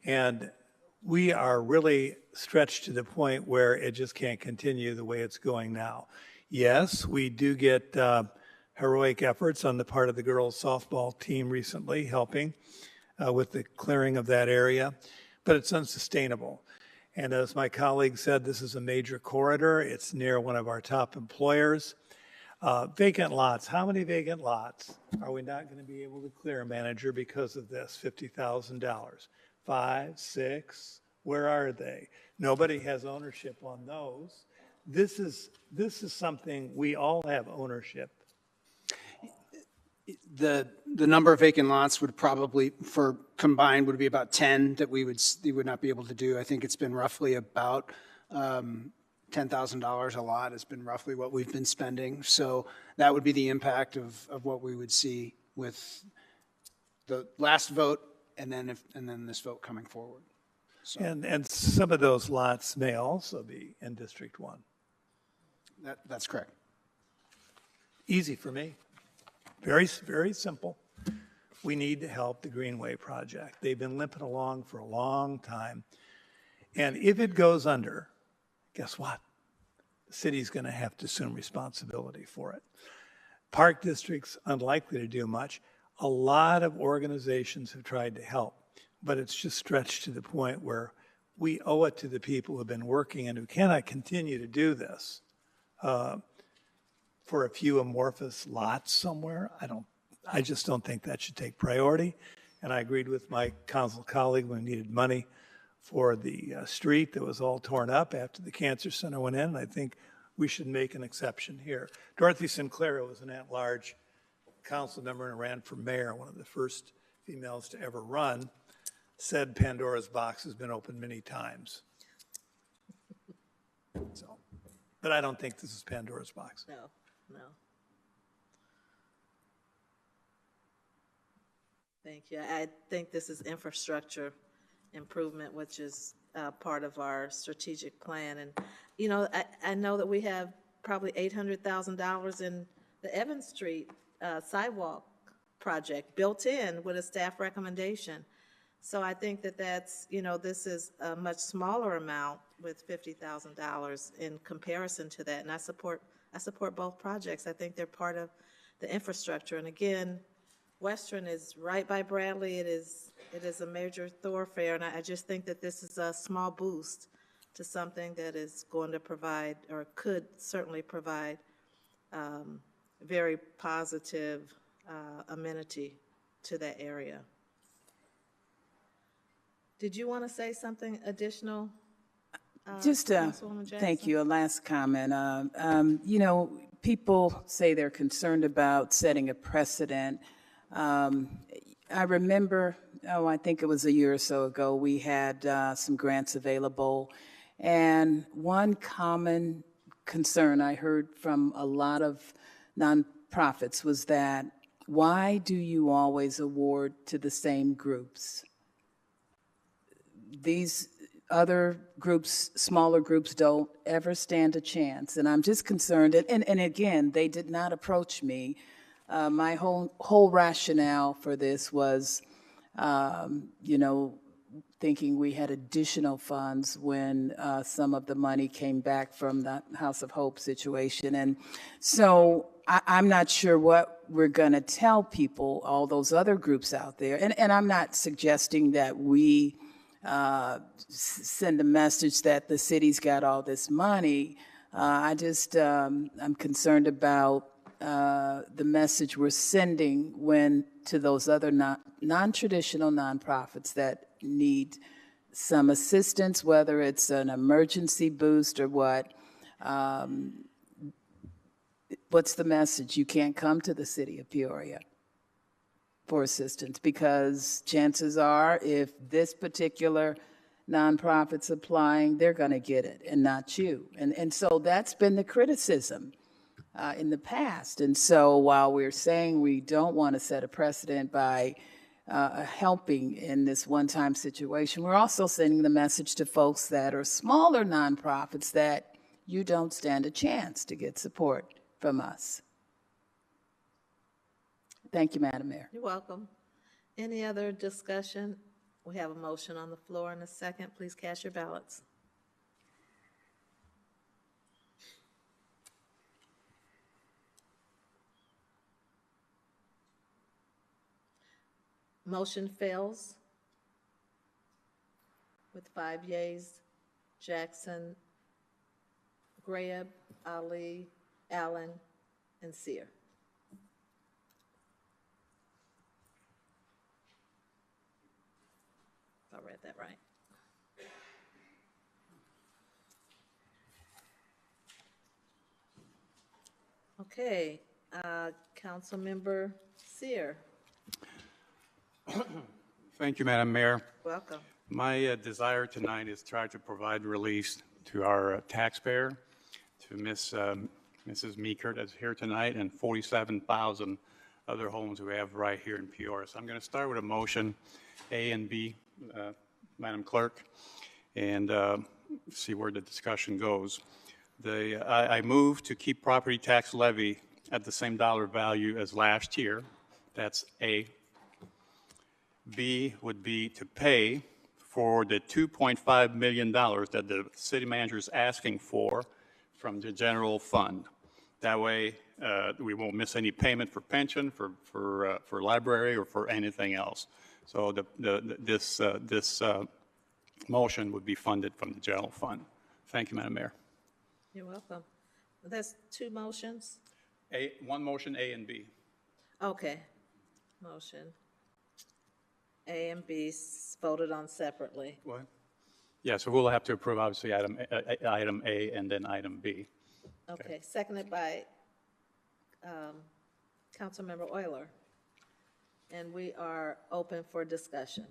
And we are really stretched to the point where it just can't continue the way it's going now. Yes, we do get heroic efforts on the part of the girls softball team recently helping with the clearing of that area, but it's unsustainable. And as my colleague said, this is a major corridor. It's near one of our top employers. Vacant lots, how many vacant lots are we not going to be able to clear, manager, because of this $50,000? 5, 6, where are they? Nobody has ownership on those. This is something we all have ownership. The number of vacant lots would probably, for combined, would be about 10 that we would not be able to do. I think it's been roughly about $10,000 a lot has been roughly what we've been spending. So that would be the impact of what we would see with the last vote and then this vote coming forward. So And some of those lots may also be in District 1. that's correct. Easy for me. Very, very simple. We need to help the Greenway project. They've been limping along for a long time. And if it goes under, guess what? The city's going to have to assume responsibility for it. Park district's unlikely to do much. A lot of organizations have tried to help, but it's just stretched to the point where we owe it to the people who have been working and who cannot continue to do this for a few amorphous lots somewhere. I just don't think that should take priority. And I agreed with my council colleague when we needed money for the street that was all torn up after the cancer center went in. And I think we should make an exception here. Dorothy Sinclair was an at-large council member and ran for mayor, one of the first females to ever run, said Pandora's box has been opened many times. So, but I don't think this is Pandora's box. No. Thank you. I think this is infrastructure improvement, which is part of our strategic plan. And, I know that we have probably $800,000 in the Evans Street sidewalk project built in with a staff recommendation. So I think that's, this is a much smaller amount with $50,000 in comparison to that. And I support both projects. I think they're part of the infrastructure. And again, Western is right by Bradley. It is a major thoroughfare, and I just think that this is a small boost to something that is going to provide, or could certainly provide, very positive amenity to that area. Did you want to say something additional? Just Councilwoman Jackson? thank you. A last comment. People say they're concerned about setting a precedent. I remember, I think it was a year or so ago, we had some grants available. And one common concern I heard from a lot of nonprofits was that, why do you always award to the same groups? These other groups, smaller groups don't ever stand a chance. And I'm just concerned, and again, they did not approach me. My whole rationale for this was, thinking we had additional funds when some of the money came back from the House of Hope situation. And so I'm not sure what we're going to tell people, all those other groups out there. And I'm not suggesting that we send a message that the city's got all this money. I'm concerned about the message we're sending to those other non-traditional nonprofits that need some assistance, whether it's an emergency boost or what. What's the message? You can't come to the city of Peoria for assistance because chances are if this particular nonprofit's applying, they're going to get it and not you. And so that's been the criticism in the past. And so while we're saying we don't want to set a precedent by helping in this one-time situation, we're also sending the message to folks that are smaller nonprofits that you don't stand a chance to get support from us. Thank you, Madam Mayor. You're welcome. Any other discussion? We have a motion on the floor and a second. Please cast your ballots. Motion fails with 5 yeas: Jackson, Graham, Ali, Allen, and Sear. If I read that right. Okay, Councilmember Sear. Thank you, Madam Mayor. Welcome. My desire tonight is try to provide relief to our taxpayer, to Mrs. Meeker that's here tonight, and 47,000 other homes we have right here in Peoria. So I'm going to start with a motion, A and B, Madam Clerk, and see where the discussion goes. I move to keep property tax levy at the same dollar value as last year. That's A. B would be to pay for the $2.5 million that the city manager is asking for from the general fund. That way, we won't miss any payment for pension, for library, or for anything else. So this motion would be funded from the general fund. Thank you, Madam Mayor. You're welcome. That's two motions? One motion, A and B. Okay. Motion A and B voted on separately. What? Yeah, so we'll have to approve, obviously, item A and then item B. Okay, seconded by Councilmember Euler. And we are open for discussion.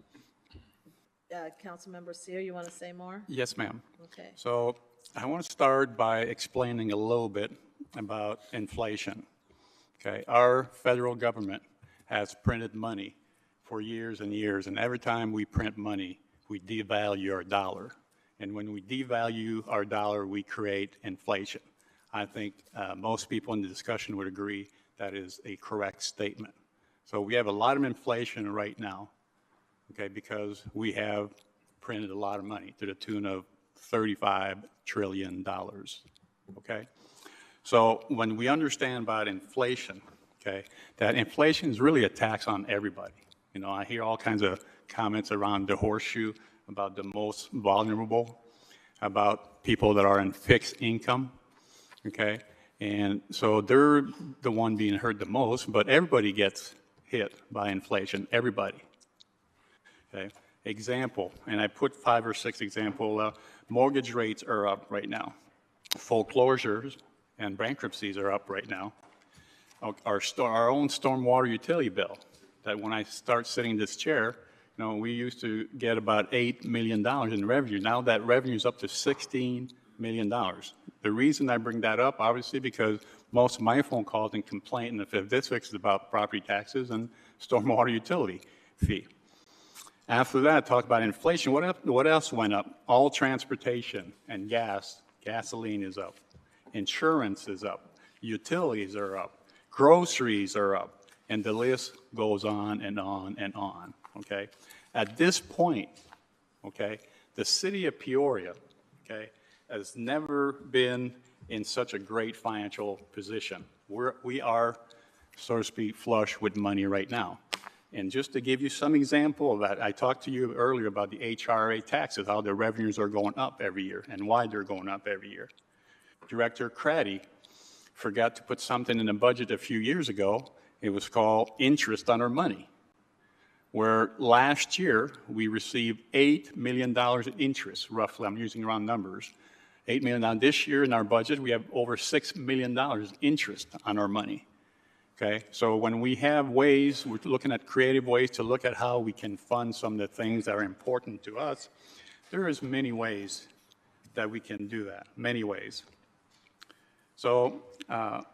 Councilmember Sear, you want to say more? Yes, ma'am. Okay. So I want to start by explaining a little bit about inflation. Okay, our federal government has printed money for years and years, and every time we print money, we devalue our dollar. And when we devalue our dollar, we create inflation. I think most people in the discussion would agree that is a correct statement. So we have a lot of inflation right now, okay, because we have printed a lot of money to the tune of $35 trillion, okay? So when we understand about inflation, okay, that inflation is really a tax on everybody. You know, I hear all kinds of comments around the horseshoe about the most vulnerable, about people that are in fixed income, okay? And so they're the one being hurt the most, but everybody gets hit by inflation, everybody, okay? Example, and I put 5 or 6 examples, mortgage rates are up right now. Foreclosures and bankruptcies are up right now. Our own stormwater utility bill, that when I start sitting in this chair, you know, we used to get about $8 million in revenue. Now that revenue is up to $16 million. The reason I bring that up, obviously, because most of my phone calls and complaint in the 5th District is about property taxes and stormwater utility fee. After that, talk about inflation. What else went up? All transportation and gasoline is up. Insurance is up. Utilities are up. Groceries are up. And the list goes on and on and on, okay? At this point, okay, the city of Peoria, okay, has never been in such a great financial position. We are, so to speak, flush with money right now. And just to give you some example of that, I talked to you earlier about the HRA taxes, how the revenues are going up every year and why they're going up every year. Director Craddy forgot to put something in the budget a few years ago. It was called interest on our money, where last year we received $8 million in interest, roughly. I'm using round numbers. $8 million. This year in our budget, we have over $6 million interest on our money. Okay, so when we have ways, we're looking at creative ways to look at how we can fund some of the things that are important to us. There is many ways that we can do that, many ways. So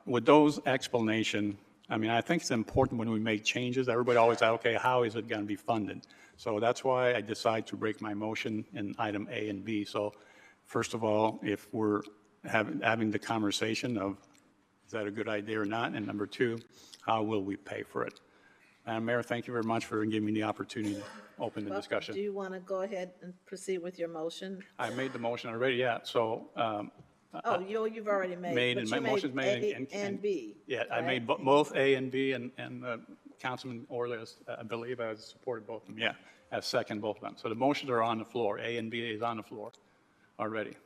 with those explanations, I mean, I think it's important when we make changes, everybody always asks, okay, how is it going to be funded? So that's why I decided to break my motion in item A and B. So first of all, if we're having the conversation of is that a good idea or not? And number two, how will we pay for it? Madam Mayor, thank you very much for giving me the opportunity to open the discussion. Do you want to go ahead and proceed with your motion? I made the motion already, yeah. So You've already made. and but my you motion's made made. A and B. Yeah, I correct? made both A and B, and Councilman Orlez, I believe, has supported both of them. Yeah, has seconded both of them. So the motions are on the floor. A and B is on the floor already.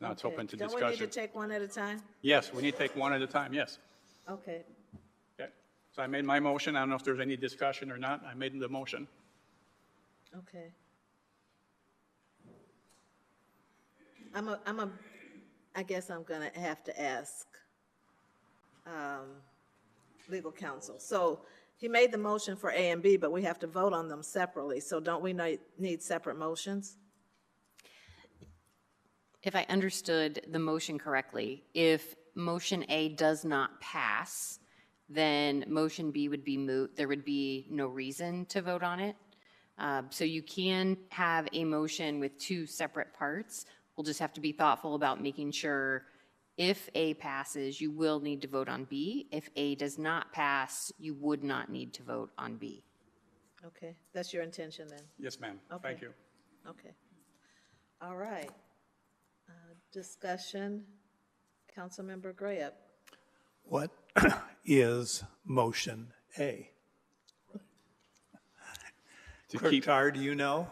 Now it's open to discussion. Don't we need to take one at a time? Yes, we need to take one at a time, yes. Okay. Okay. So I made my motion. I don't know if there's any discussion or not. I made the motion. Okay. I guess I'm going to have to ask legal counsel. So he made the motion for A and B, but we have to vote on them separately. So don't we need separate motions? If I understood the motion correctly, if motion A does not pass, then motion B would be moot. There would be no reason to vote on it. So you can have a motion with two separate parts. We'll just have to be thoughtful about making sure if A passes, you will need to vote on B. If A does not pass, you would not need to vote on B. Okay, that's your intention then? Yes, ma'am. Okay. Thank you. Okay. All right. Discussion, Councilmember Graham. What is motion A? Clerk Tar, do you know?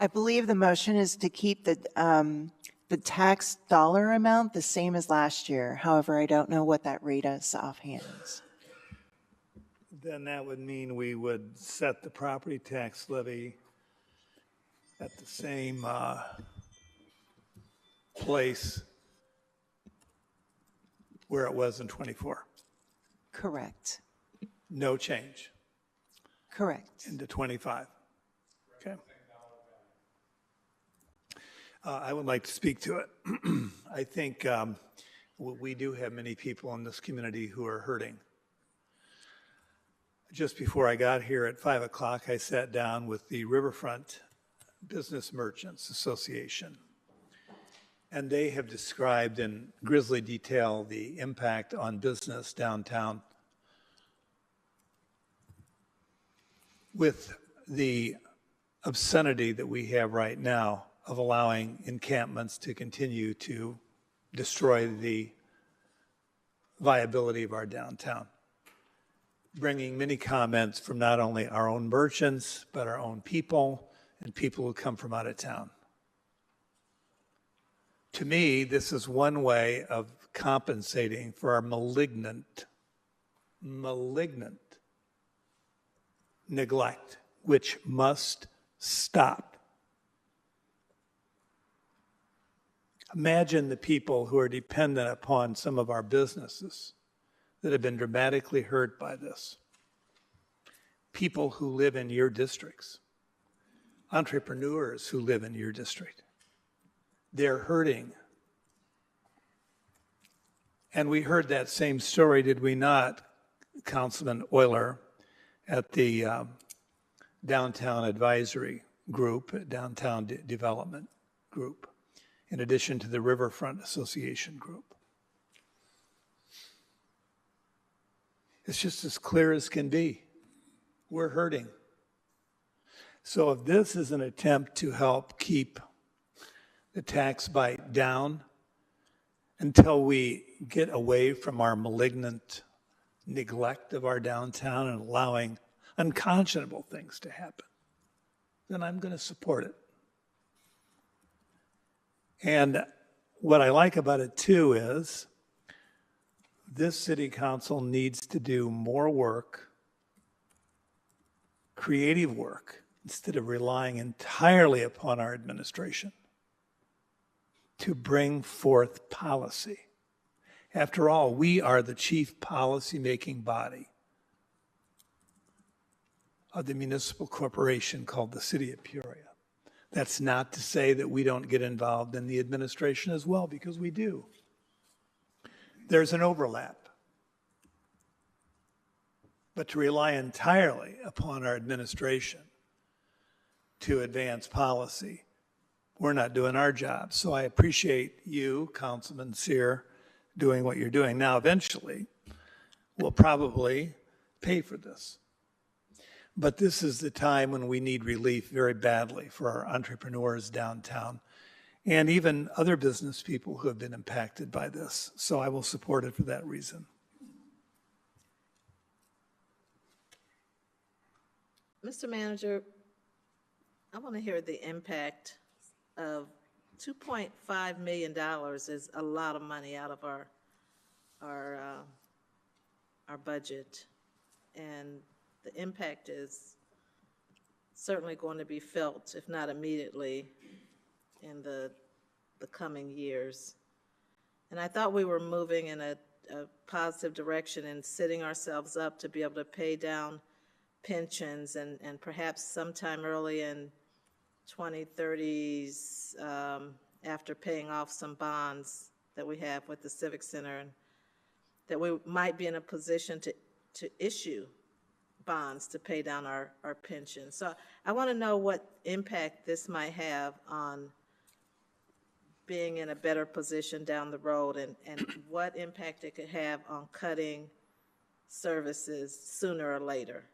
I believe the motion is to keep the tax dollar amount the same as last year. However, I don't know what that rate is offhand. Then that would mean we would set the property tax levy at the same place where it was in '24. Correct. No change Correct. into '25. Okay. I would like to speak to it. I think we do have many people in this community who are hurting. Just before I got here at 5 o'clock, I sat down with the Riverfront Business Merchants Association. And they have described in grisly detail the impact on business downtown with the obscenity that we have right now of allowing encampments to continue to destroy the viability of our downtown. Bringing many comments from not only our own merchants, but our own people and people who come from out of town. To me, this is one way of compensating for our malignant neglect, which must stop. Imagine the people who are dependent upon some of our businesses that have been dramatically hurt by this. People who live in your districts, entrepreneurs who live in your district. They're hurting. And we heard that same story, did we not, Councilman Euler, at the downtown advisory group, downtown development group, in addition to the Riverfront Association group. It's just as clear as can be. We're hurting. So if this is an attempt to help keep the tax bite down until we get away from our malignant neglect of our downtown and allowing unconscionable things to happen, then I'm going to support it. And what I like about it too is this city council needs to do more work, creative work, instead of relying entirely upon our administration to bring forth policy. After all, we are the chief policy-making body of the municipal corporation called the City of Peoria. That's not to say that we don't get involved in the administration as well, because we do. There's an overlap. But to rely entirely upon our administration to advance policy, we're not doing our job. So I appreciate you, Councilman Sear, doing what you're doing. Now, eventually, we'll probably pay for this. But this is the time when we need relief very badly for our entrepreneurs downtown and even other business people who have been impacted by this. So I will support it for that reason. Mr. Manager, I want to hear the impact of $2.5 million is a lot of money out of our budget, and the impact is certainly going to be felt, if not immediately, in the coming years. And I thought we were moving in a positive direction and setting ourselves up to be able to pay down pensions and perhaps sometime early in 2030s, after paying off some bonds that we have with the Civic Center, and that we might be in a position to issue bonds to pay down our pensions. So I want to know what impact this might have on being in a better position down the road, and what impact it could have on cutting services sooner or later.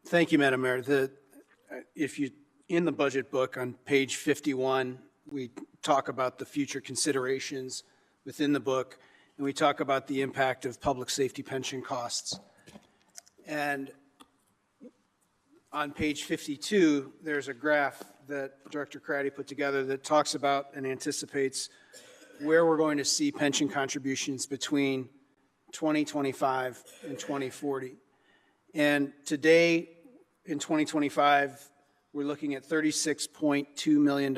Thank you, Madam Mayor. In the budget book on page 51, we talk about the future considerations within the book, and we talk about the impact of public safety pension costs. And on page 52, there's a graph that Director Craddy put together that talks about and anticipates where we're going to see pension contributions between 2025 and 2040. And today, in 2025, we're looking at $36.2 million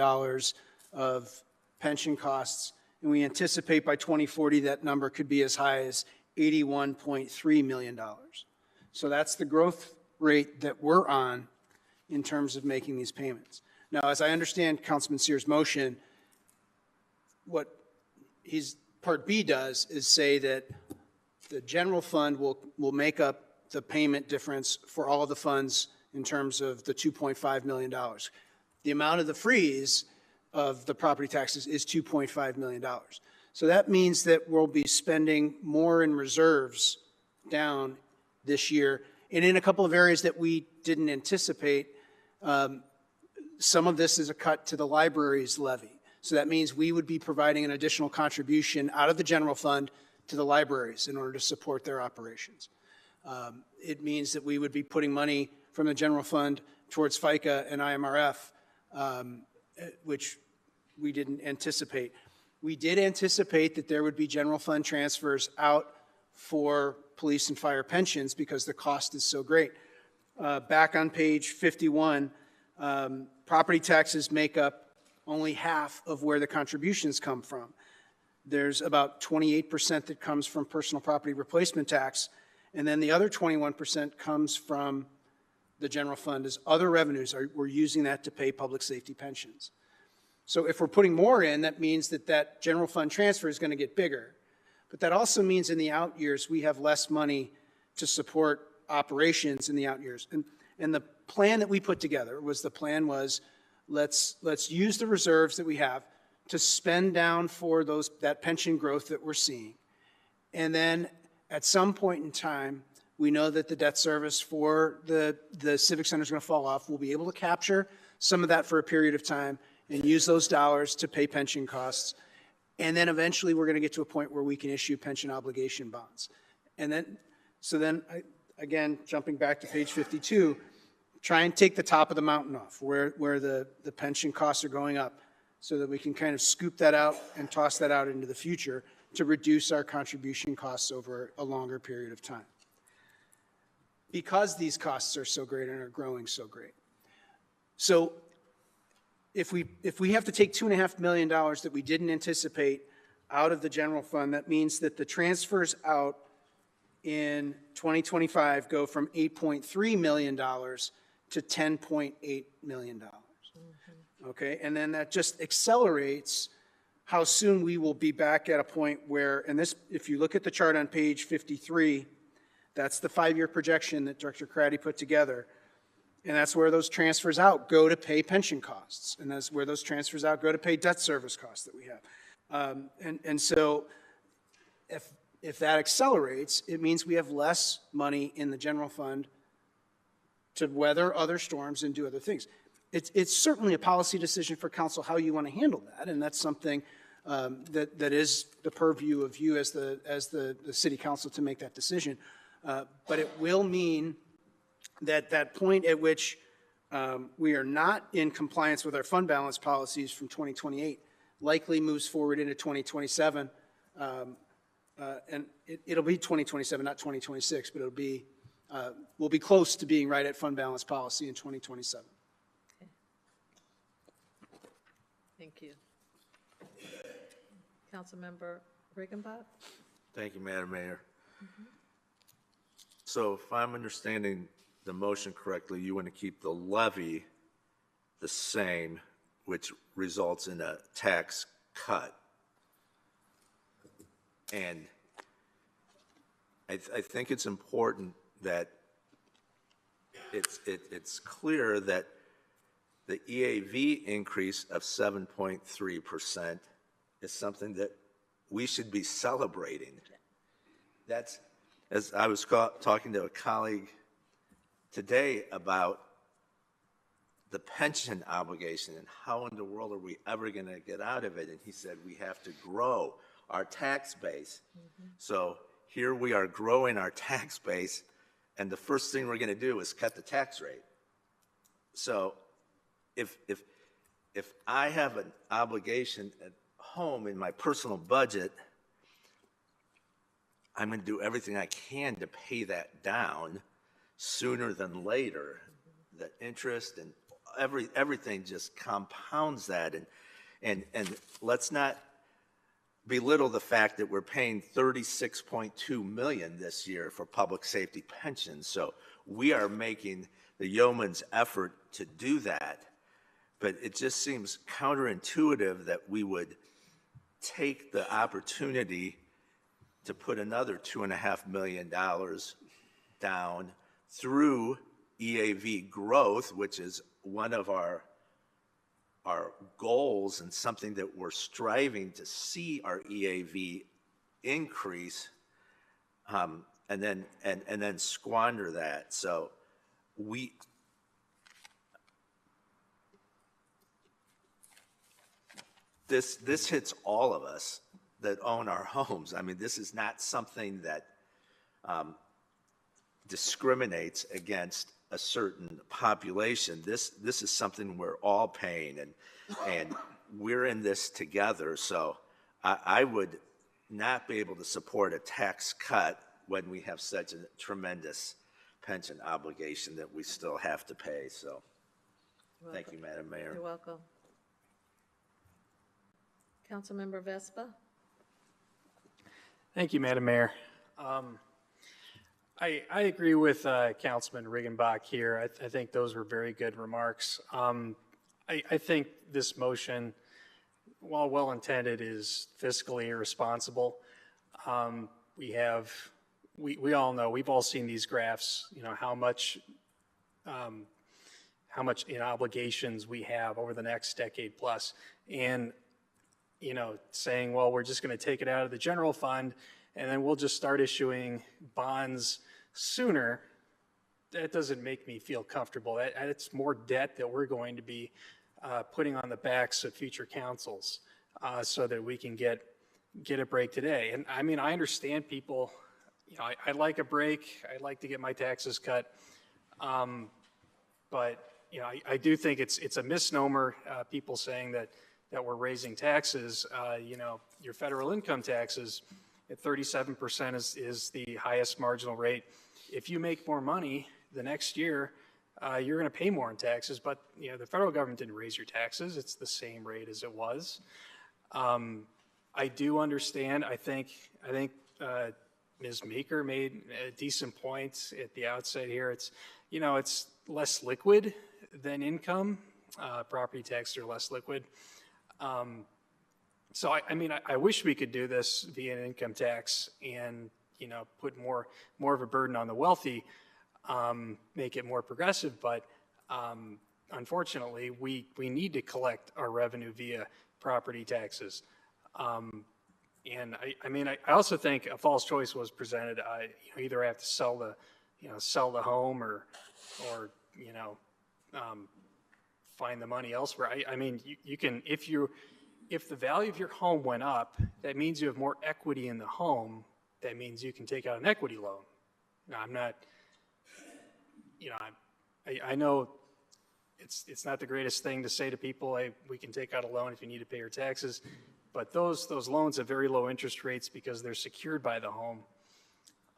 of pension costs, and we anticipate by 2040 that number could be as high as $81.3 million. So that's the growth rate that we're on in terms of making these payments. Now, as I understand Councilman Sear's motion, what his Part B does is say that the general fund will make up the payment difference for all of the funds in terms of the $2.5 million. The amount of the freeze of the property taxes is $2.5 million. So that means that we'll be spending more in reserves down this year. And in a couple of areas that we didn't anticipate, some of this is a cut to the library's levy. So that means we would be providing an additional contribution out of the general fund to the libraries in order to support their operations. It means that we would be putting money from the general fund towards FICA and IMRF, which we didn't anticipate. We did anticipate that there would be general fund transfers out for police and fire pensions because the cost is so great. Back on page 51, property taxes make up only half of where the contributions come from. There's about 28% that comes from personal property replacement tax, and then the other 21% comes from the general fund as other revenues. We're using that to pay public safety pensions. So if we're putting more in, that means that that general fund transfer is going to get bigger. But that also means in the out years, we have less money to support operations in the out years. And And the plan that we put together was let's use the reserves that we have to spend down for that pension growth that we're seeing. And then at some point in time, we know that the debt service for the Civic Center is going to fall off. We'll be able to capture some of that for a period of time and use those dollars to pay pension costs. And then eventually we're going to get to a point where we can issue pension obligation bonds. And then, again, jumping back to page 52, try and take the top of the mountain off where the pension costs are going up so that we can kind of scoop that out and toss that out into the future to reduce our contribution costs over a longer period of time. Because these costs are so great and are growing so great. So if we have to take $2.5 million that we didn't anticipate out of the general fund, that means that the transfers out in 2025 go from $8.3 million to $10.8 million. Okay, and then that just accelerates how soon we will be back at a point where, and this, if you look at the chart on page 53, that's the 5-year projection that Director Craddy put together. And that's where those transfers out go to pay pension costs. And that's where those transfers out go to pay debt service costs that we have. And so if that accelerates, it means we have less money in the general fund to weather other storms and do other things. It's certainly a policy decision for council how you want to handle that, and that's something that is the purview of you as the city council to make that decision. But it will mean that point at which we are not in compliance with our fund balance policies from 2028 likely moves forward into 2027, and it'll be 2027, not 2026, but we'll be close to being right at fund balance policy in 2027. Thank you. Councilmember Riggenbach? Thank you, Madam Mayor. So if I'm understanding the motion correctly, you want to keep the levy the same, which results in a tax cut. And I think it's important that it's clear that the EAV increase of 7.3% is something that we should be celebrating. That's, as I was talking to a colleague today about the pension obligation and how in the world are we ever going to get out of it, and he said we have to grow our tax base. So here we are growing our tax base, and the first thing we're going to do is cut the tax rate. So if I have an obligation at home in my personal budget, I'm going to do everything I can to pay that down sooner than later. The interest and everything just compounds that, and let's not belittle the fact that we're paying $36.2 million this year for public safety pensions. So we are making the yeoman's effort to do that. But it just seems counterintuitive that we would take the opportunity to put another $2.5 million down through EAV growth, which is one of our goals and something that we're striving to see our EAV increase, and then squander that. So this hits all of us that own our homes. I mean, this is not something that discriminates against a certain population. This is something we're all paying, and we're in this together. So I would not be able to support a tax cut when we have such a tremendous pension obligation that we still have to pay. So thank you, Madam Mayor. You're welcome. Councilmember Vespa? Thank you, Madam Mayor. I agree with Councilman Riggenbach here. I think those were very good remarks. I think this motion, while well-intended, is fiscally irresponsible. We all know, we've all seen these graphs, how much how much in obligations we have over the next decade plus. And, you know, saying, well, we're just going to take it out of the general fund and then we'll just start issuing bonds sooner, that doesn't make me feel comfortable. It's more debt that we're going to be putting on the backs of future councils so that we can get a break today. And I mean, I understand people, you know, I like a break. I like to get my taxes cut. But, you know, I do think it's a misnomer, people saying that we're raising taxes. You know, your federal income taxes at 37% is the highest marginal rate. If you make more money the next year, you're going to pay more in taxes, but you know the federal government didn't raise your taxes. It's the same rate as it was. I do understand. I think Ms. Meeker made a decent point at the outset here. It's, you know, it's less liquid than income. Property taxes are less liquid. So I mean, I wish we could do this via an income tax and, you know, put more of a burden on the wealthy, make it more progressive. But unfortunately, we need to collect our revenue via property taxes. And I mean, I also think a false choice was presented. You know, either I have to sell the home or you know, find the money elsewhere. I mean, you can, if the value of your home went up, that means you have more equity in the home. That means you can take out an equity loan. Now, I'm not, you know, I know it's not the greatest thing to say to people, hey, we can take out a loan if you need to pay your taxes, but those loans have very low interest rates because they're secured by the home,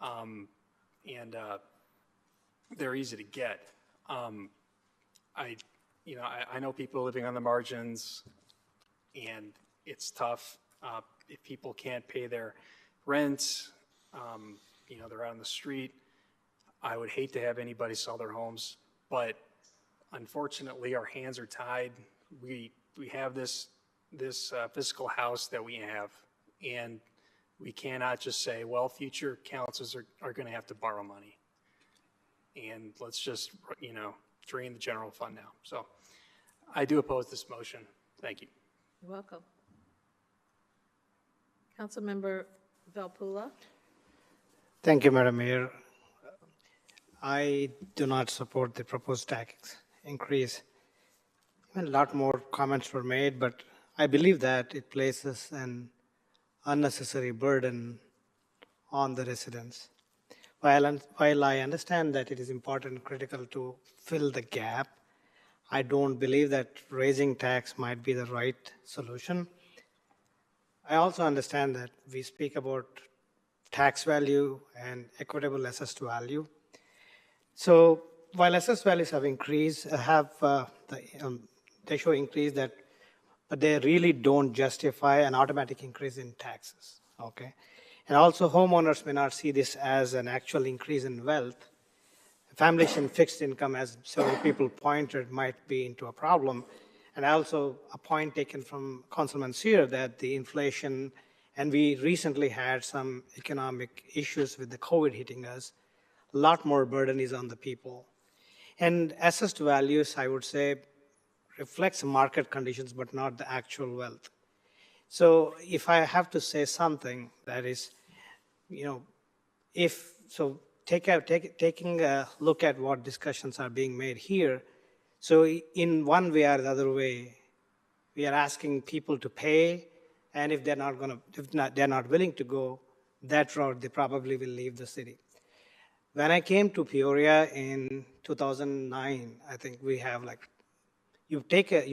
and they're easy to get. I know people living on the margins, and it's tough if people can't pay their rent. You know, they're out on the street. I would hate to have anybody sell their homes, but unfortunately, our hands are tied. We have this fiscal house that we have, and we cannot just say, well, future councils are going to have to borrow money, and let's just, you know, drain the general fund now. So I do oppose this motion. Thank you. You're welcome. Councilmember Valpula. Thank you, Madam Mayor. I do not support the proposed tax increase. A lot more comments were made, but I believe that it places an unnecessary burden on the residents. While I understand that it is important and critical to fill the gap, I don't believe that raising tax might be the right solution. I also understand that we speak about tax value and equitable assessed value. So while assessed values have increased, they show increase that, but they really don't justify an automatic increase in taxes. Okay, and also homeowners may not see this as an actual increase in wealth. Families in fixed income, as several people pointed, might be into a problem. And also a point taken from Councilman Sear that the inflation, and we recently had some economic issues with the COVID hitting us, a lot more burden is on the people. And assessed values, I would say, reflects market conditions, but not the actual wealth. So if I have to say something, that is, you know, taking a look at what discussions are being made here, so in one way or the other way, we are asking people to pay, and if they're not willing to go that route, they probably will leave the city. When I came to Peoria in 2009, I think we have like, you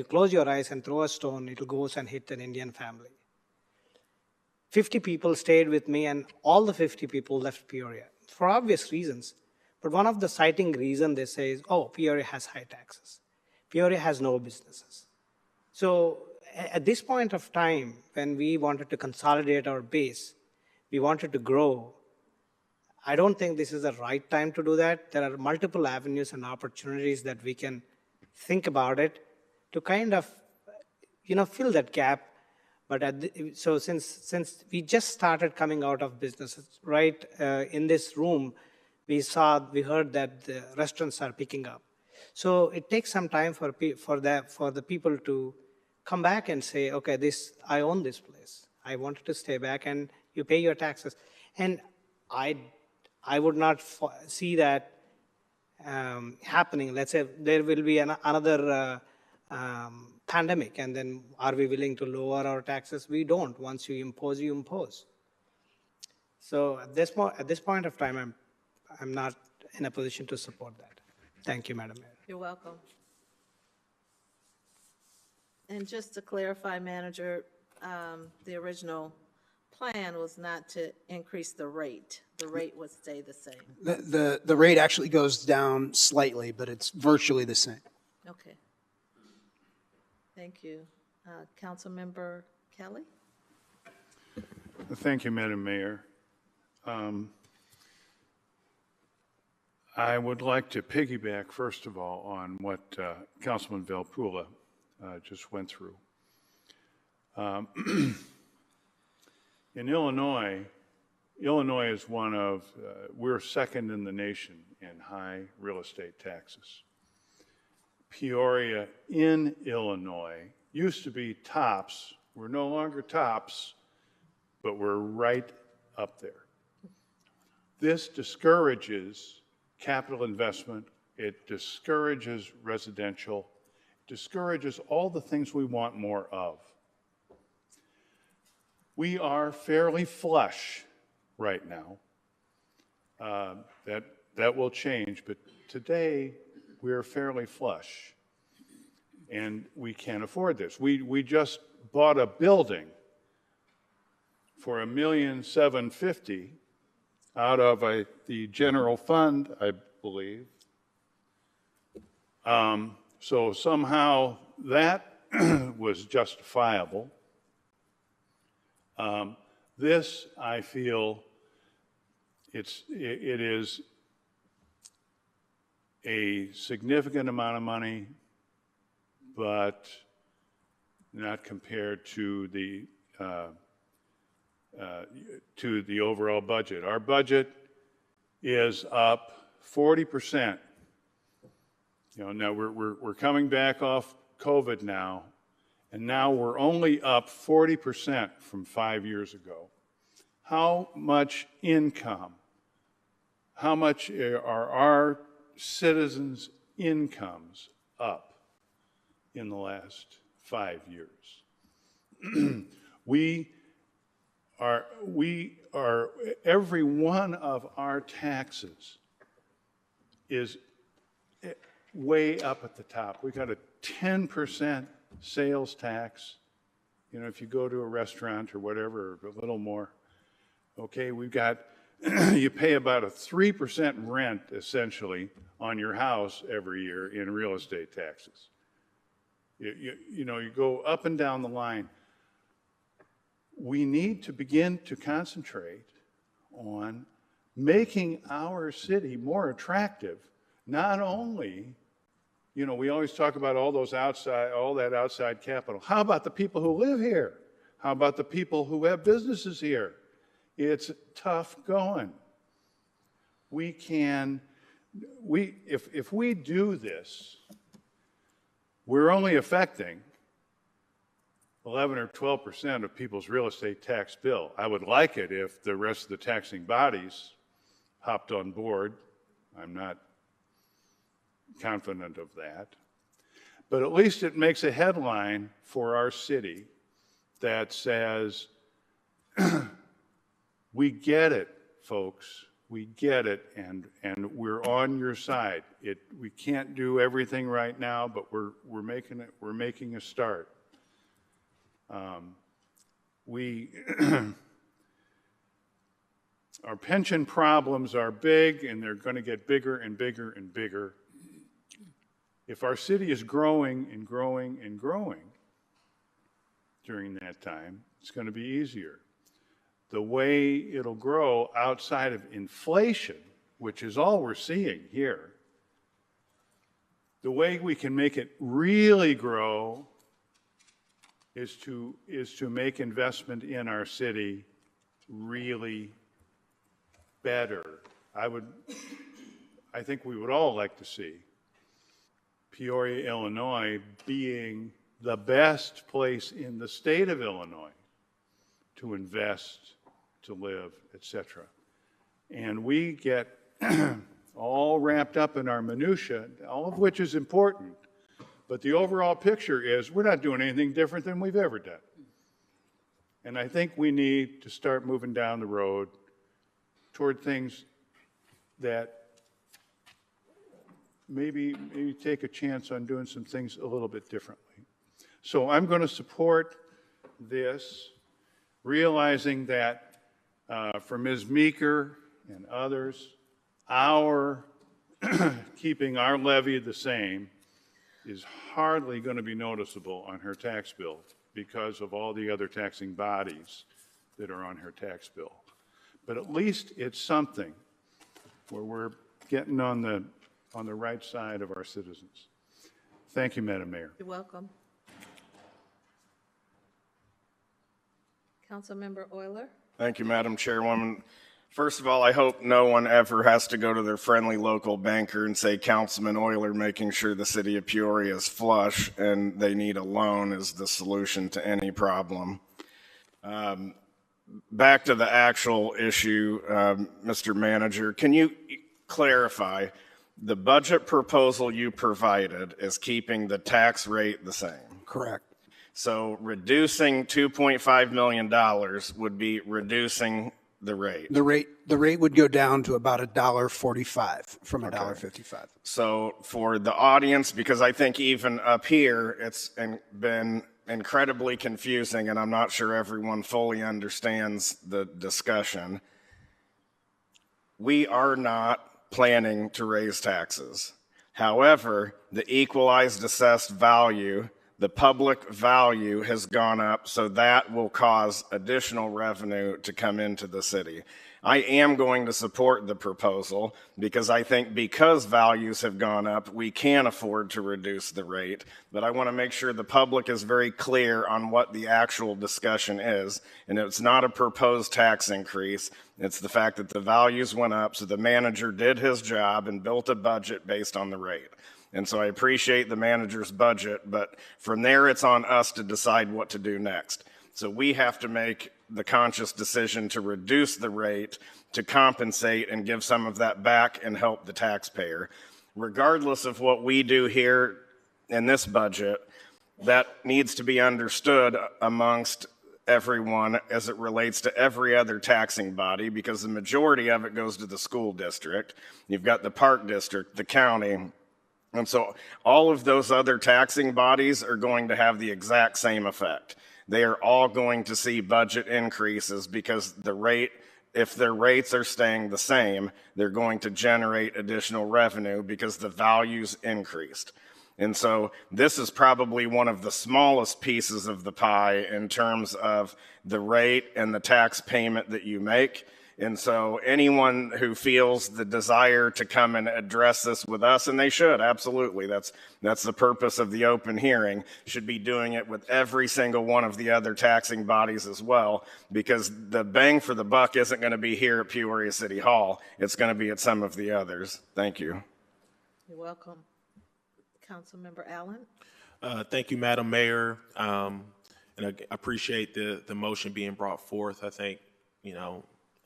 close your eyes and throw a stone, it'll go and hit an Indian family. 50 people stayed with me, and all the 50 people left Peoria for obvious reasons. But one of the citing reasons they say is, oh, Peoria has high taxes. Peoria has no businesses. So at this point of time, when we wanted to consolidate our base, we wanted to grow, I don't think this is the right time to do that. There are multiple avenues and opportunities that we can think about it to kind of, you know, fill that gap. But so since we just started coming out of businesses, right, in this room, we heard that the restaurants are picking up. So it takes some time for the people to come back and say, okay, I own this place. I wanted to stay back, and you pay your taxes. And I would not see that happening. Let's say there will be another pandemic, and then are we willing to lower our taxes? We don't. Once you impose, you impose. So at this point of time, I'm not in a position to support that. Thank you, Madam Mayor. You're welcome. And just to clarify, Manager, the original plan was not to increase the rate. The rate would stay the same. The rate actually goes down slightly, but it's virtually the same. Okay. Thank you. Councilmember Kelly? Thank you, Madam Mayor. I would like to piggyback, first of all, on what Councilman Velpula just went through. In Illinois is we're second in the nation in high real estate taxes. Peoria in Illinois used to be tops. We're no longer tops, but we're right up there. This discourages capital investment. It discourages residential, discourages all the things we want more of. We are fairly flush right now. That will change, but today we're fairly flush, and we can't afford this. We just bought a building for $1,750,000 out of the general fund, I believe. So somehow that was justifiable. This, I feel, it is a significant amount of money, but not compared to the overall budget. Our budget is up 40%. Now we're coming back off COVID now, and now we're only up 40% from 5 years ago. How much income, how much are our citizens' incomes up in the last 5 years? We are, every one of our taxes is way up at the top. We got a 10% sales tax. If you go to a restaurant or whatever, a little more. Okay, we've got, you pay about a 3% rent essentially on your house every year in real estate taxes. You go up and down the line. We need to begin to concentrate on making our city more attractive. Not only, we always talk about all that outside capital. How about the people who live here? How about the people who have businesses here? It's tough going. If we do this, we're only affecting 11 or 12% of people's real estate tax bill. I would like it if the rest of the taxing bodies hopped on board. I'm not confident of that. But at least it makes a headline for our city that says, we get it, folks. We get it, and we're on your side. We can't do everything right now, but we're making a start. Our pension problems are big, and they're going to get bigger and bigger and bigger. If our city is growing and growing and growing during that time, it's going to be easier. The way it'll grow outside of inflation, which is all we're seeing here, the way we can make it really grow is to make investment in our city really better. I think we would all like to see Peoria, Illinois being the best place in the state of Illinois to invest, to live, etc. And we get all wrapped up in our minutia, all of which is important. But the overall picture is we're not doing anything different than we've ever done. And I think we need to start moving down the road toward things that maybe take a chance on doing some things a little bit differently. So I'm going to support this, realizing that for Ms. Meeker and others, our keeping our levy the same is hardly going to be noticeable on her tax bill because of all the other taxing bodies that are on her tax bill. But at least it's something where we're getting on the right side of our citizens. Thank you, Madam Mayor. You're welcome. Councilmember Euler. Thank you, Madam Chairwoman. First of all, I hope no one ever has to go to their friendly local banker and say, Councilman Euler making sure the city of Peoria is flush and they need a loan is the solution to any problem. Back to the actual issue, Mr. Manager, can you clarify, the budget proposal you provided is keeping the tax rate the same? Correct. So reducing $2.5 million would be reducing the rate. The rate would go down to about $1.45 from $1.55. So for the audience, because I think even up here, it's been incredibly confusing and I'm not sure everyone fully understands the discussion. We are not planning to raise taxes. However, the equalized assessed value, the public value has gone up, so that will cause additional revenue to come into the city. I am going to support the proposal because I think because values have gone up, we can afford to reduce the rate. But I want to make sure the public is very clear on what the actual discussion is. And it's not a proposed tax increase. It's the fact that the values went up, so the manager did his job and built a budget based on the rate. And so I appreciate the manager's budget, but from there it's on us to decide what to do next. So we have to make the conscious decision to reduce the rate to compensate and give some of that back and help the taxpayer. Regardless of what we do here in this budget, that needs to be understood amongst everyone as it relates to every other taxing body, because the majority of it goes to the school district. You've got the park district, the county. And so all of those other taxing bodies are going to have the exact same effect. They are all going to see budget increases because the rate, if their rates are staying the same, they're going to generate additional revenue because the values increased. And so this is probably one of the smallest pieces of the pie in terms of the rate and the tax payment that you make. And so anyone who feels the desire to come and address this with us, and they should, absolutely, that's the purpose of the open hearing, should be doing it with every single one of the other taxing bodies as well, because the bang for the buck isn't going to be here at Peoria City Hall. It's going to be at some of the others. Thank you. You're welcome. Councilmember Allen. Thank you, Madam Mayor. And I appreciate the motion being brought forth. I think,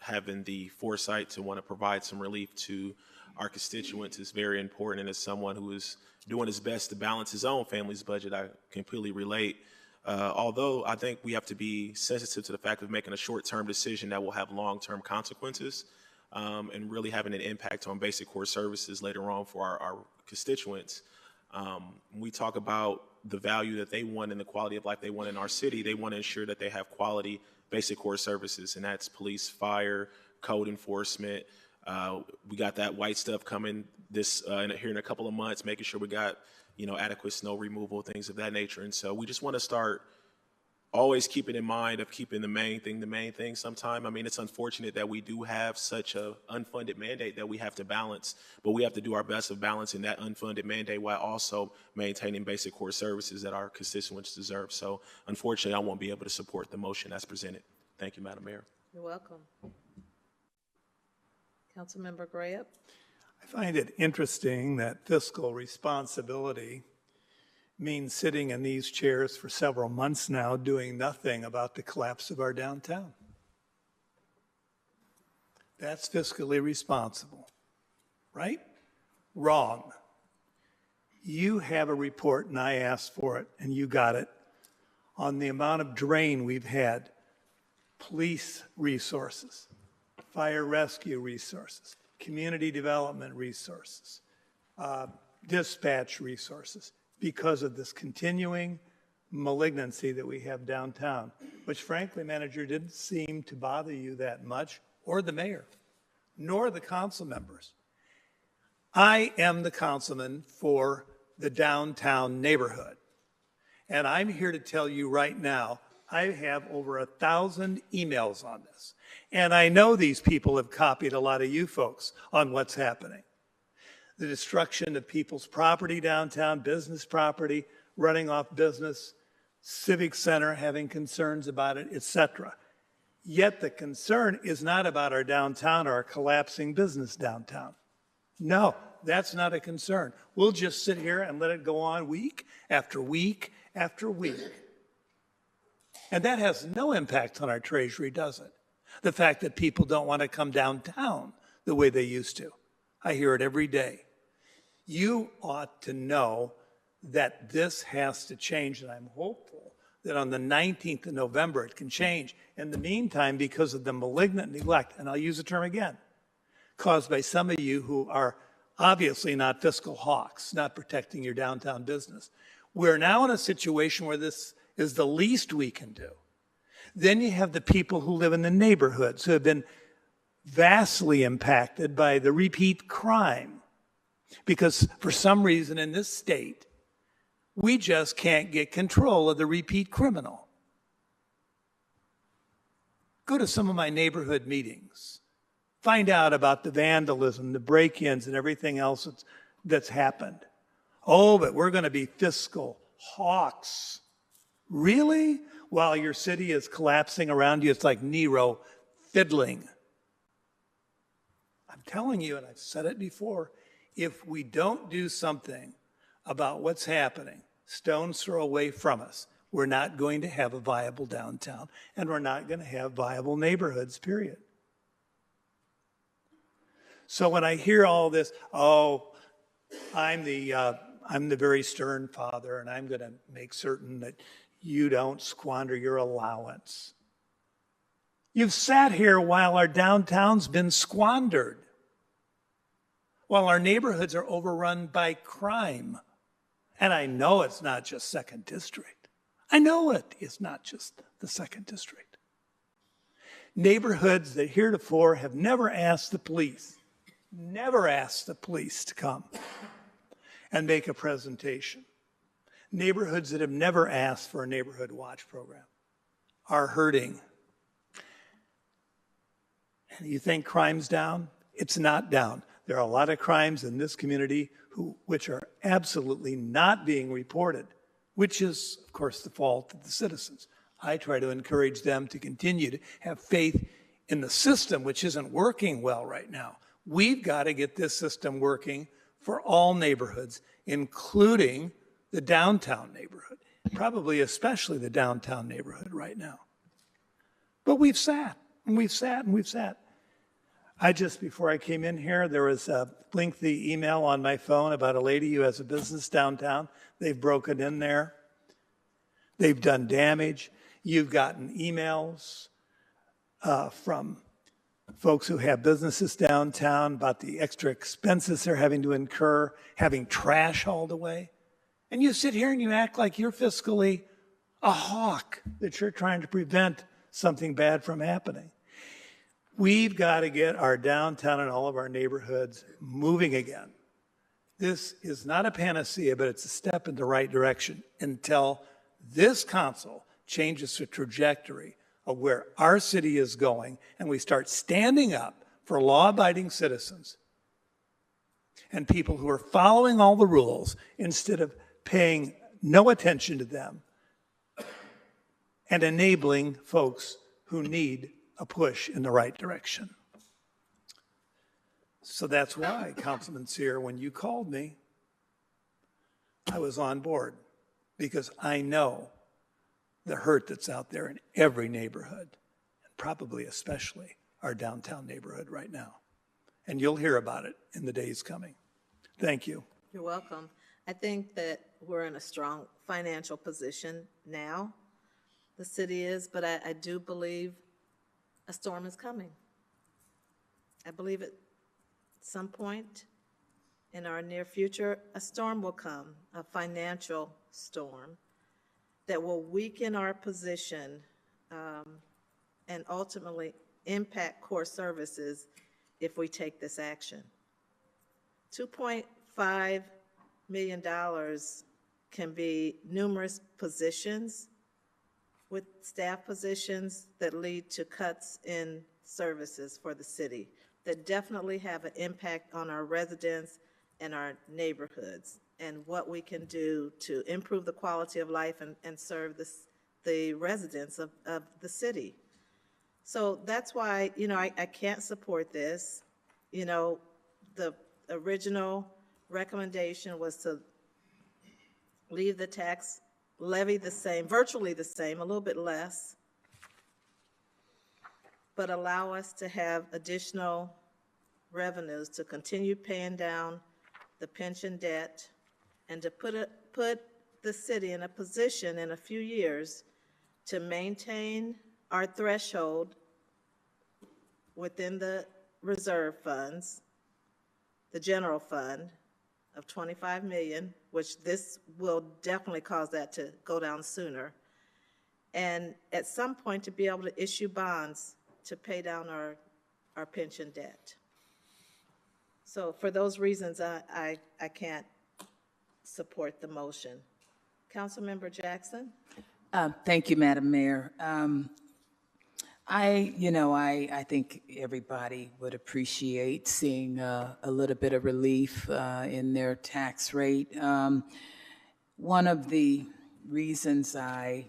having the foresight to want to provide some relief to our constituents is very important. And as someone who is doing his best to balance his own family's budget, I completely relate. Although I think we have to be sensitive to the fact of making a short-term decision that will have long-term consequences and really having an impact on basic core services later on for our constituents. When we talk about the value that they want and the quality of life they want in our city, they want to ensure that they have quality basic core services, and that's police, fire, code enforcement. We got that white stuff coming here in a couple of months, making sure we got adequate snow removal, things of that nature. And so we just want to start always keeping in mind of keeping the main thing sometime. I mean, it's unfortunate that we do have such a unfunded mandate that we have to balance, but we have to do our best of balancing that unfunded mandate while also maintaining basic core services that our constituents deserve. So unfortunately, I won't be able to support the motion as presented. Thank you, Madam Mayor. You're welcome. Councilmember Graham. I find it interesting that fiscal responsibility means sitting in these chairs for several months now doing nothing about the collapse of our downtown. That's fiscally responsible, right? Wrong. You have a report, and I asked for it, and you got it, on the amount of drain we've had, police resources, fire rescue resources, community development resources, dispatch resources, because of this continuing malignancy that we have downtown, which frankly, manager, didn't seem to bother you that much, or the mayor, nor the council members. I am the councilman for the downtown neighborhood. And I'm here to tell you right now, I have over 1,000 emails on this. And I know these people have copied a lot of you folks on what's happening. The destruction of people's property downtown, business property, running off business, civic center having concerns about it, etc. Yet the concern is not about our downtown or our collapsing business downtown. No, that's not a concern. We'll just sit here and let it go on week after week after week. And that has no impact on our treasury, does it? The fact that people don't want to come downtown the way they used to. I hear it every day. You ought to know that this has to change, and I'm hopeful that on the 19th of November it can change. In the meantime, because of the malignant neglect, and I'll use the term again, caused by some of you who are obviously not fiscal hawks, not protecting your downtown business, we're now in a situation where this is the least we can do. Then you have the people who live in the neighborhoods who have been vastly impacted by the repeat crime. Because for some reason in this state, we just can't get control of the repeat criminal. Go to some of my neighborhood meetings. Find out about the vandalism, the break-ins, and everything else that's happened. Oh, but we're going to be fiscal hawks. Really? While your city is collapsing around you, it's like Nero fiddling. I'm telling you, and I've said it before, if we don't do something about what's happening, stone's throw away from us, we're not going to have a viable downtown, and we're not going to have viable neighborhoods, period. So when I hear all this, oh, I'm the very stern father, and I'm going to make certain that you don't squander your allowance. You've sat here while our downtown's been squandered, while our neighborhoods are overrun by crime. And I know it's not just Second District. I know it is not just the Second District. Neighborhoods that heretofore have never asked the police to come and make a presentation. Neighborhoods that have never asked for a neighborhood watch program are hurting. And you think crime's down? It's not down. There are a lot of crimes in this community which are absolutely not being reported, which is, of course, the fault of the citizens. I try to encourage them to continue to have faith in the system, which isn't working well right now. We've got to get this system working for all neighborhoods, including the downtown neighborhood, probably especially the downtown neighborhood right now. But we've sat, and we've sat, and we've sat. Before I came in here, there was a lengthy email on my phone about a lady who has a business downtown. They've broken in there. They've done damage. You've gotten emails from folks who have businesses downtown about the extra expenses they're having to incur, having trash hauled away. And you sit here and you act like you're fiscally a hawk, that you're trying to prevent something bad from happening. We've got to get our downtown and all of our neighborhoods moving again. This is not a panacea, but it's a step in the right direction until this council changes the trajectory of where our city is going and we start standing up for law-abiding citizens and people who are following all the rules instead of paying no attention to them and enabling folks who need a push in the right direction. So that's why, Councilman Sear, when you called me, I was on board, because I know the hurt that's out there in every neighborhood, and probably especially our downtown neighborhood right now. And you'll hear about it in the days coming. Thank you. You're welcome. I think that we're in a strong financial position now. The city is, but I do believe a storm is coming. I believe at some point in our near future, a storm will come, a financial storm that will weaken our position and ultimately impact core services if we take this action. $2.5 million can be numerous positions with staff positions that lead to cuts in services for the city that definitely have an impact on our residents and our neighborhoods and what we can do to improve the quality of life and serve the residents of the city. So that's why, I can't support this. The original recommendation was to leave the tax levy the same, virtually the same, a little bit less, but allow us to have additional revenues to continue paying down the pension debt and to put the city in a position in a few years to maintain our threshold within the reserve funds, the general fund of $25 million, which this will definitely cause that to go down sooner, and at some point to be able to issue bonds to pay down our pension debt. So for those reasons, I can't support the motion. Councilmember Jackson? Thank you, Madam Mayor. I think everybody would appreciate seeing a little bit of relief in their tax rate. One of the reasons I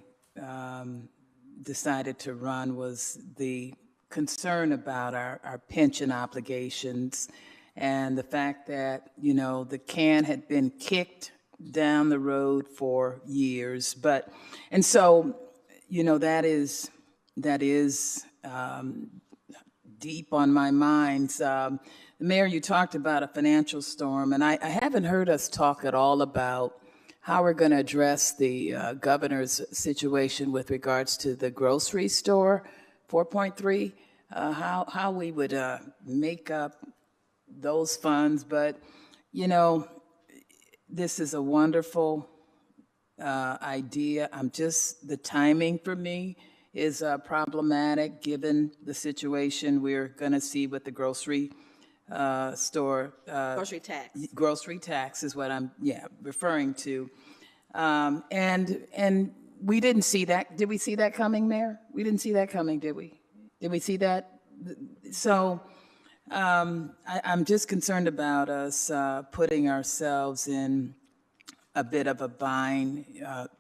decided to run was the concern about our pension obligations and the fact that, the can had been kicked down the road for years. And so, that is deep on my mind. Mayor, you talked about a financial storm, and I haven't heard us talk at all about how we're going to address the governor's situation with regards to the grocery store, 4.3, how we would make up those funds. But, this is a wonderful idea. The timing for me is problematic given the situation we're going to see with the grocery store. Grocery tax. Grocery tax is what I'm referring to. And we didn't see that. Did we see that coming, Mayor? We didn't see that coming, did we? Did we see that? So I'm just concerned about us putting ourselves in a bit of a bind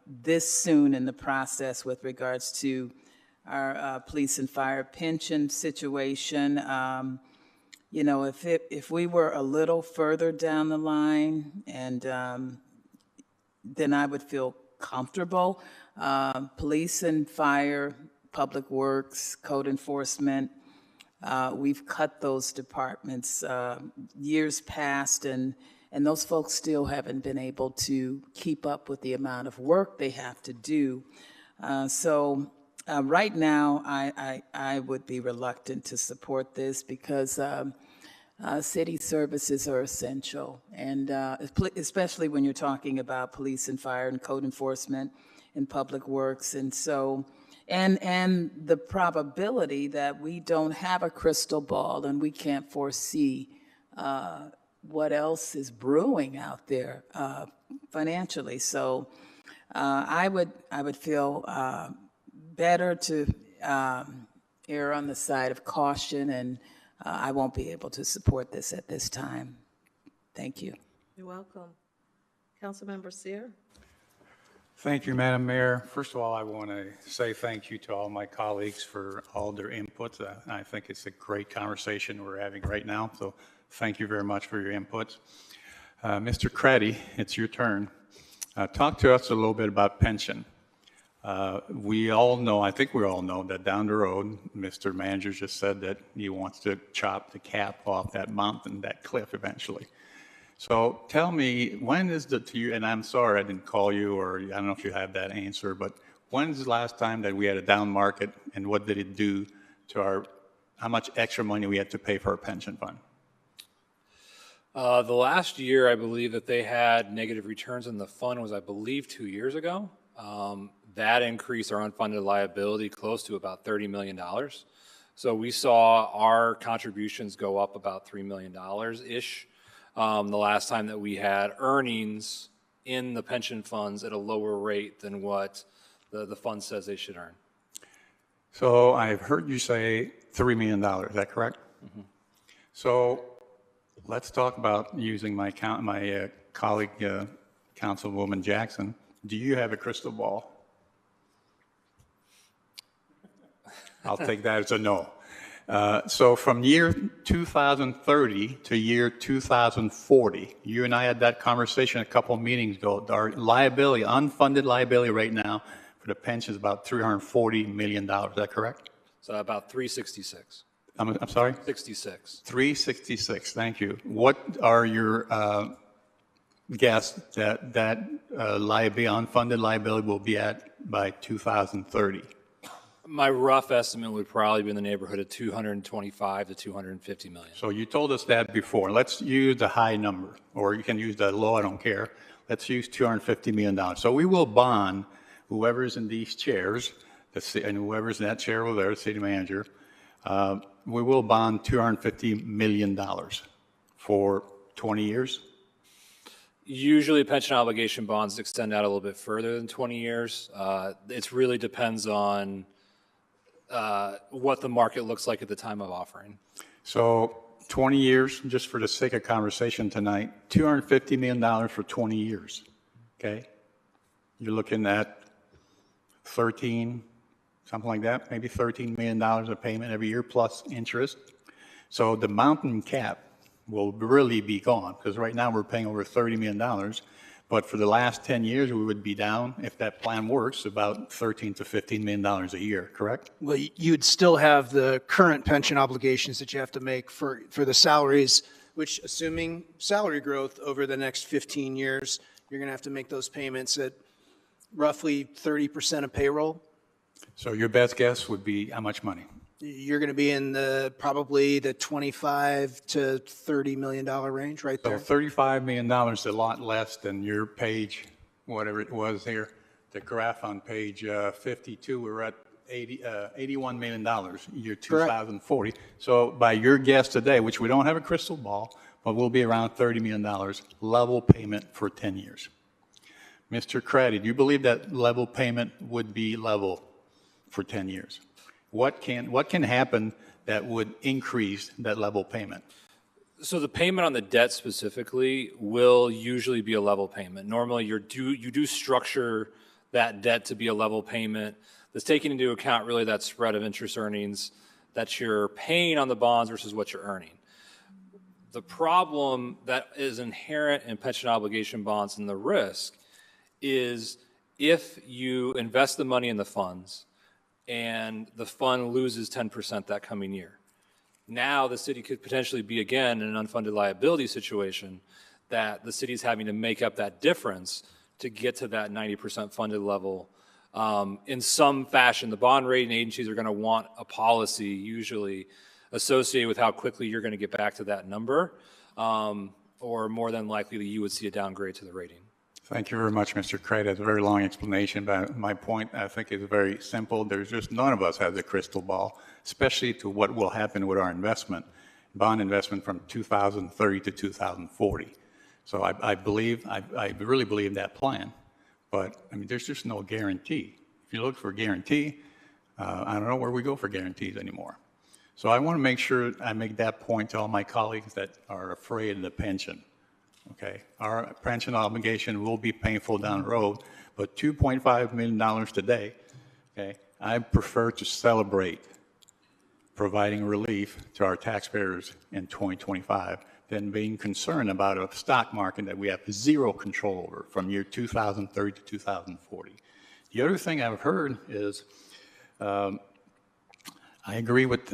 this soon in the process with regards to our police and fire pension situation. If we were a little further down the line, and then I would feel comfortable. Police and fire, public works, code enforcement, we've cut those departments years past, and those folks still haven't been able to keep up with the amount of work they have to do. So right now, I would be reluctant to support this because city services are essential, and especially when you're talking about police and fire and code enforcement and public works. And so, and the probability that we don't have a crystal ball and we can't foresee what else is brewing out there financially. So I would feel better to err on the side of caution, and I won't be able to support this at this time. Thank you. You're welcome. Councilmember Sear? Thank you, Madam Mayor. First of all, I want to say thank you to all my colleagues for all their inputs. I think it's a great conversation we're having right now, so Thank you very much for your input. Mr. Craddy, it's your turn. Talk to us a little bit about pension. We all know, I think we all know, that down the road, Mr. Manager just said that he wants to chop the cap off that mountain, that cliff eventually. So tell me, when is and I'm sorry I didn't call you, or I don't know if you have that answer, but when's the last time that we had a down market, and what did it do to how much extra money we had to pay for our pension fund? The last year, I believe that they had negative returns in the fund was, I believe, 2 years ago. That increased our unfunded liability close to about $30 million. So we saw our contributions go up about $3 million-ish the last time that we had earnings in the pension funds at a lower rate than what the fund says they should earn. So I've heard you say $3 million, is that correct? Mm-hmm. So let's talk about using my colleague, Councilwoman Jackson. Do you have a crystal ball? I'll take that as a no. So from year 2030 to year 2040, you and I had that conversation a couple of meetings ago. Our liability, unfunded liability right now for the pension is about $340 million. Is that correct? So about 366. I'm sorry? 66. 366, thank you. What are your guess that liability, unfunded liability will be at by 2030? My rough estimate would probably be in the neighborhood of 225 to 250 million. So you told us that before. Let's use the high number, or you can use the low, I don't care. Let's use $250 million. So we will bond whoever's in these chairs, and whoever's in that chair over there, the city manager, we will bond $250 million for 20 years. Usually pension obligation bonds extend out a little bit further than 20 years. It really depends on what the market looks like at the time of offering. So 20 years, just for the sake of conversation tonight, $250 million for 20 years, okay? You're looking at 13, something like that, maybe $13 million of payment every year plus interest. So the mountain cap will really be gone, because right now we're paying over $30 million. But for the last 10 years, we would be down, if that plan works, about $13 to $15 million a year, correct? Well, you'd still have the current pension obligations that you have to make for the salaries, which, assuming salary growth over the next 15 years, you're going to have to make those payments at roughly 30% of payroll. So your best guess would be how much money? You're going to be in probably the $25 to $30 million range right there. So $35 million is a lot less than your page, whatever it was here. The graph on page 52, we're at $81 million year 2040. Correct. So by your guess today, which we don't have a crystal ball, but we'll be around $30 million level payment for 10 years. Mr. Craddy, do you believe that level payment would be level for 10 years? What can happen that would increase that level payment? So the payment on the debt specifically will usually be a level payment. Normally you do structure that debt to be a level payment that's taking into account really that spread of interest earnings that you're paying on the bonds versus what you're earning. The problem that is inherent in pension obligation bonds and the risk is if you invest the money in the funds and the fund loses 10% that coming year. Now the city could potentially be again in an unfunded liability situation that the city is having to make up that difference to get to that 90% funded level. In some fashion, the bond rating agencies are going to want a policy usually associated with how quickly you're going to get back to that number, or more than likely you would see a downgrade to the rating. Thank you very much, Mr. Craig. That's a very long explanation, but my point, I think, is very simple. There's just none of us have the crystal ball, especially to what will happen with our investment, bond investment from 2030 to 2040. So I really believe that plan, but I mean, there's just no guarantee. If you look for a guarantee, I don't know where we go for guarantees anymore. So I want to make sure I make that point to all my colleagues that are afraid of the pension. Okay, our pension obligation will be painful down the road, but $2.5 million today, okay, I prefer to celebrate providing relief to our taxpayers in 2025 than being concerned about a stock market that we have zero control over from year 2030 to 2040. The other thing I've heard is, I agree with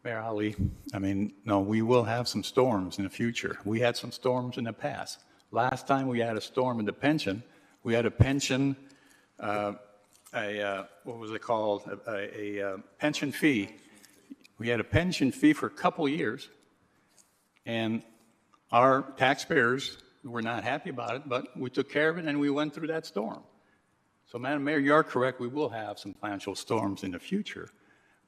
Mayor Ali. I mean, no, we will have some storms in the future. We had some storms in the past. Last time we had a storm in the pension, we had a pension, what was it called? A pension fee. We had a pension fee for a couple years, and our taxpayers were not happy about it, but we took care of it and we went through that storm. So, Madam Mayor, you are correct. We will have some financial storms in the future.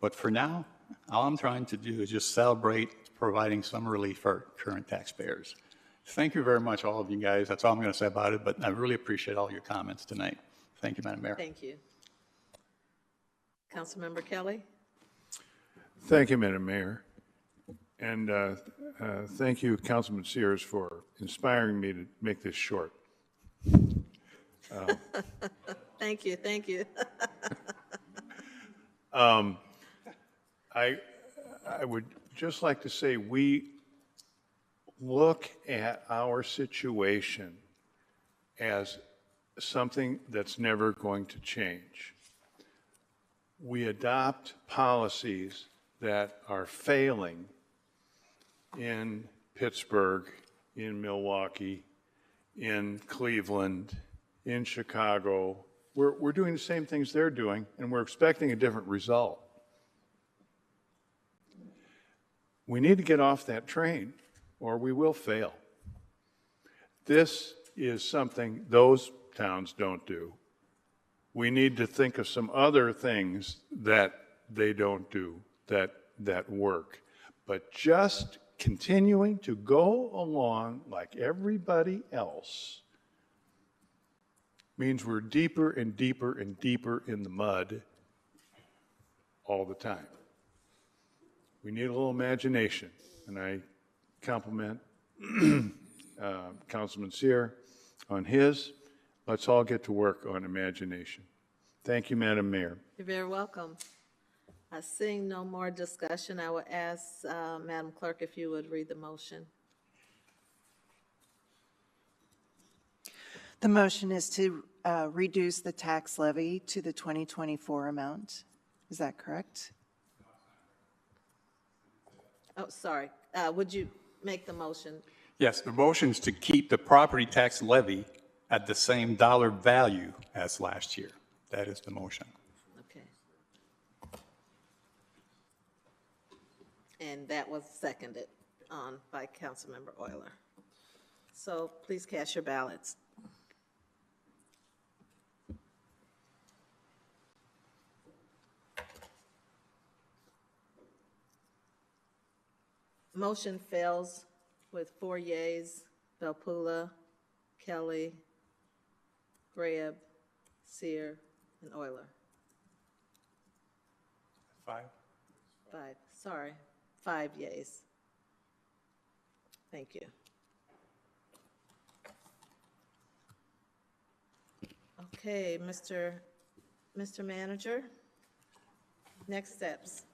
But for now, all I'm trying to do is just celebrate providing some relief for current taxpayers. Thank you very much, all of you guys. That's all I'm going to say about it, but I really appreciate all your comments tonight. Thank you, Madam Mayor. Thank you. Councilmember Kelly? Thank you, Madam Mayor. And thank you, Councilman Sears, for inspiring me to make this short. Thank you, thank you. I would just like to say we look at our situation as something that's never going to change. We adopt policies that are failing in Pittsburgh, in Milwaukee, in Cleveland, in Chicago. We're doing the same things they're doing, and we're expecting a different result. We need to get off that train, or we will fail. This is something those towns don't do. We need to think of some other things that they don't do that work. But just continuing to go along like everybody else means we're deeper and deeper and deeper in the mud all the time. We need a little imagination, and I compliment Councilman Sear on his. Let's all get to work on imagination. Thank you, Madam Mayor. You're very welcome. Seeing no more discussion, I would ask Madam Clerk if you would read the motion. The motion is to reduce the tax levy to the 2024 amount. Is that correct? Oh, sorry. Would you make the motion? Yes, the motion is to keep the property tax levy at the same dollar value as last year. That is the motion. Okay. And that was seconded on by Councilmember Euler. So please cast your ballots. Motion fails with 4 yeas: Belpula, Kelly, Greb, Sear, and Euler. 5. 5 yeas. Thank you. Okay, Mr. Manager, next steps.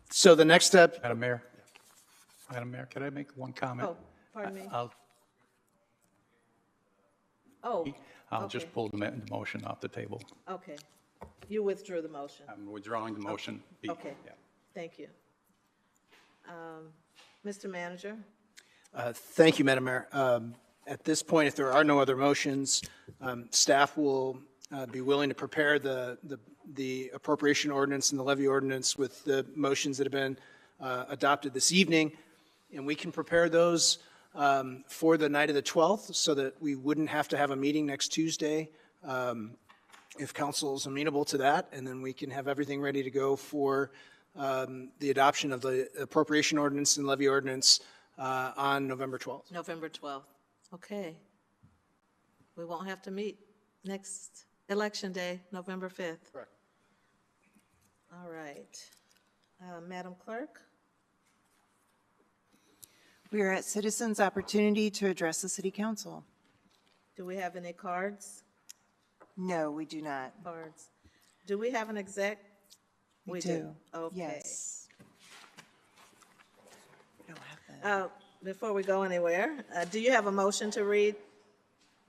So the next step. Madam Mayor, can I make one comment? Oh, pardon me. I'll just pull the motion off the table. Okay. You withdrew the motion. I'm withdrawing the motion B. Okay. Yeah. Thank you. Mr. Manager? Thank you, Madam Mayor. At this point, if there are no other motions, staff will be willing to prepare the appropriation ordinance and the levy ordinance with the motions that have been adopted this evening, and we can prepare those for the night of the 12th so that we wouldn't have to have a meeting next Tuesday if council is amenable to that, and then we can have everything ready to go for the adoption of the appropriation ordinance and levy ordinance on November 12th. November 12th. Okay. We won't have to meet next election day, November 5th. Correct. All right. Madam Clerk? We are at citizens' opportunity to address the city council. Do we have any cards? No, we do not. Cards. Do we have an exec? We do. Okay. Yes. We don't have that. Before we go anywhere, do you have a motion to read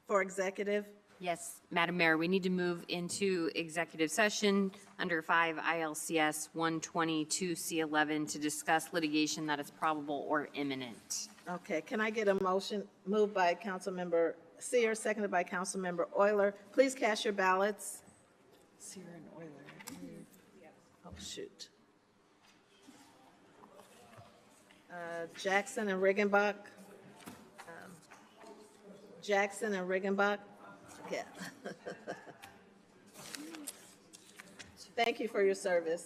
for executive? Yes, Madam Mayor, we need to move into executive session under 5 ILCS 122C11 to discuss litigation that is probable or imminent. Okay, can I get a motion moved by Councilmember Seer, seconded by Councilmember Euler? Please cast your ballots. Seer and Euler. Oh, shoot. Jackson and Riggenbach. Jackson and Riggenbach. Yeah. Thank you for your service.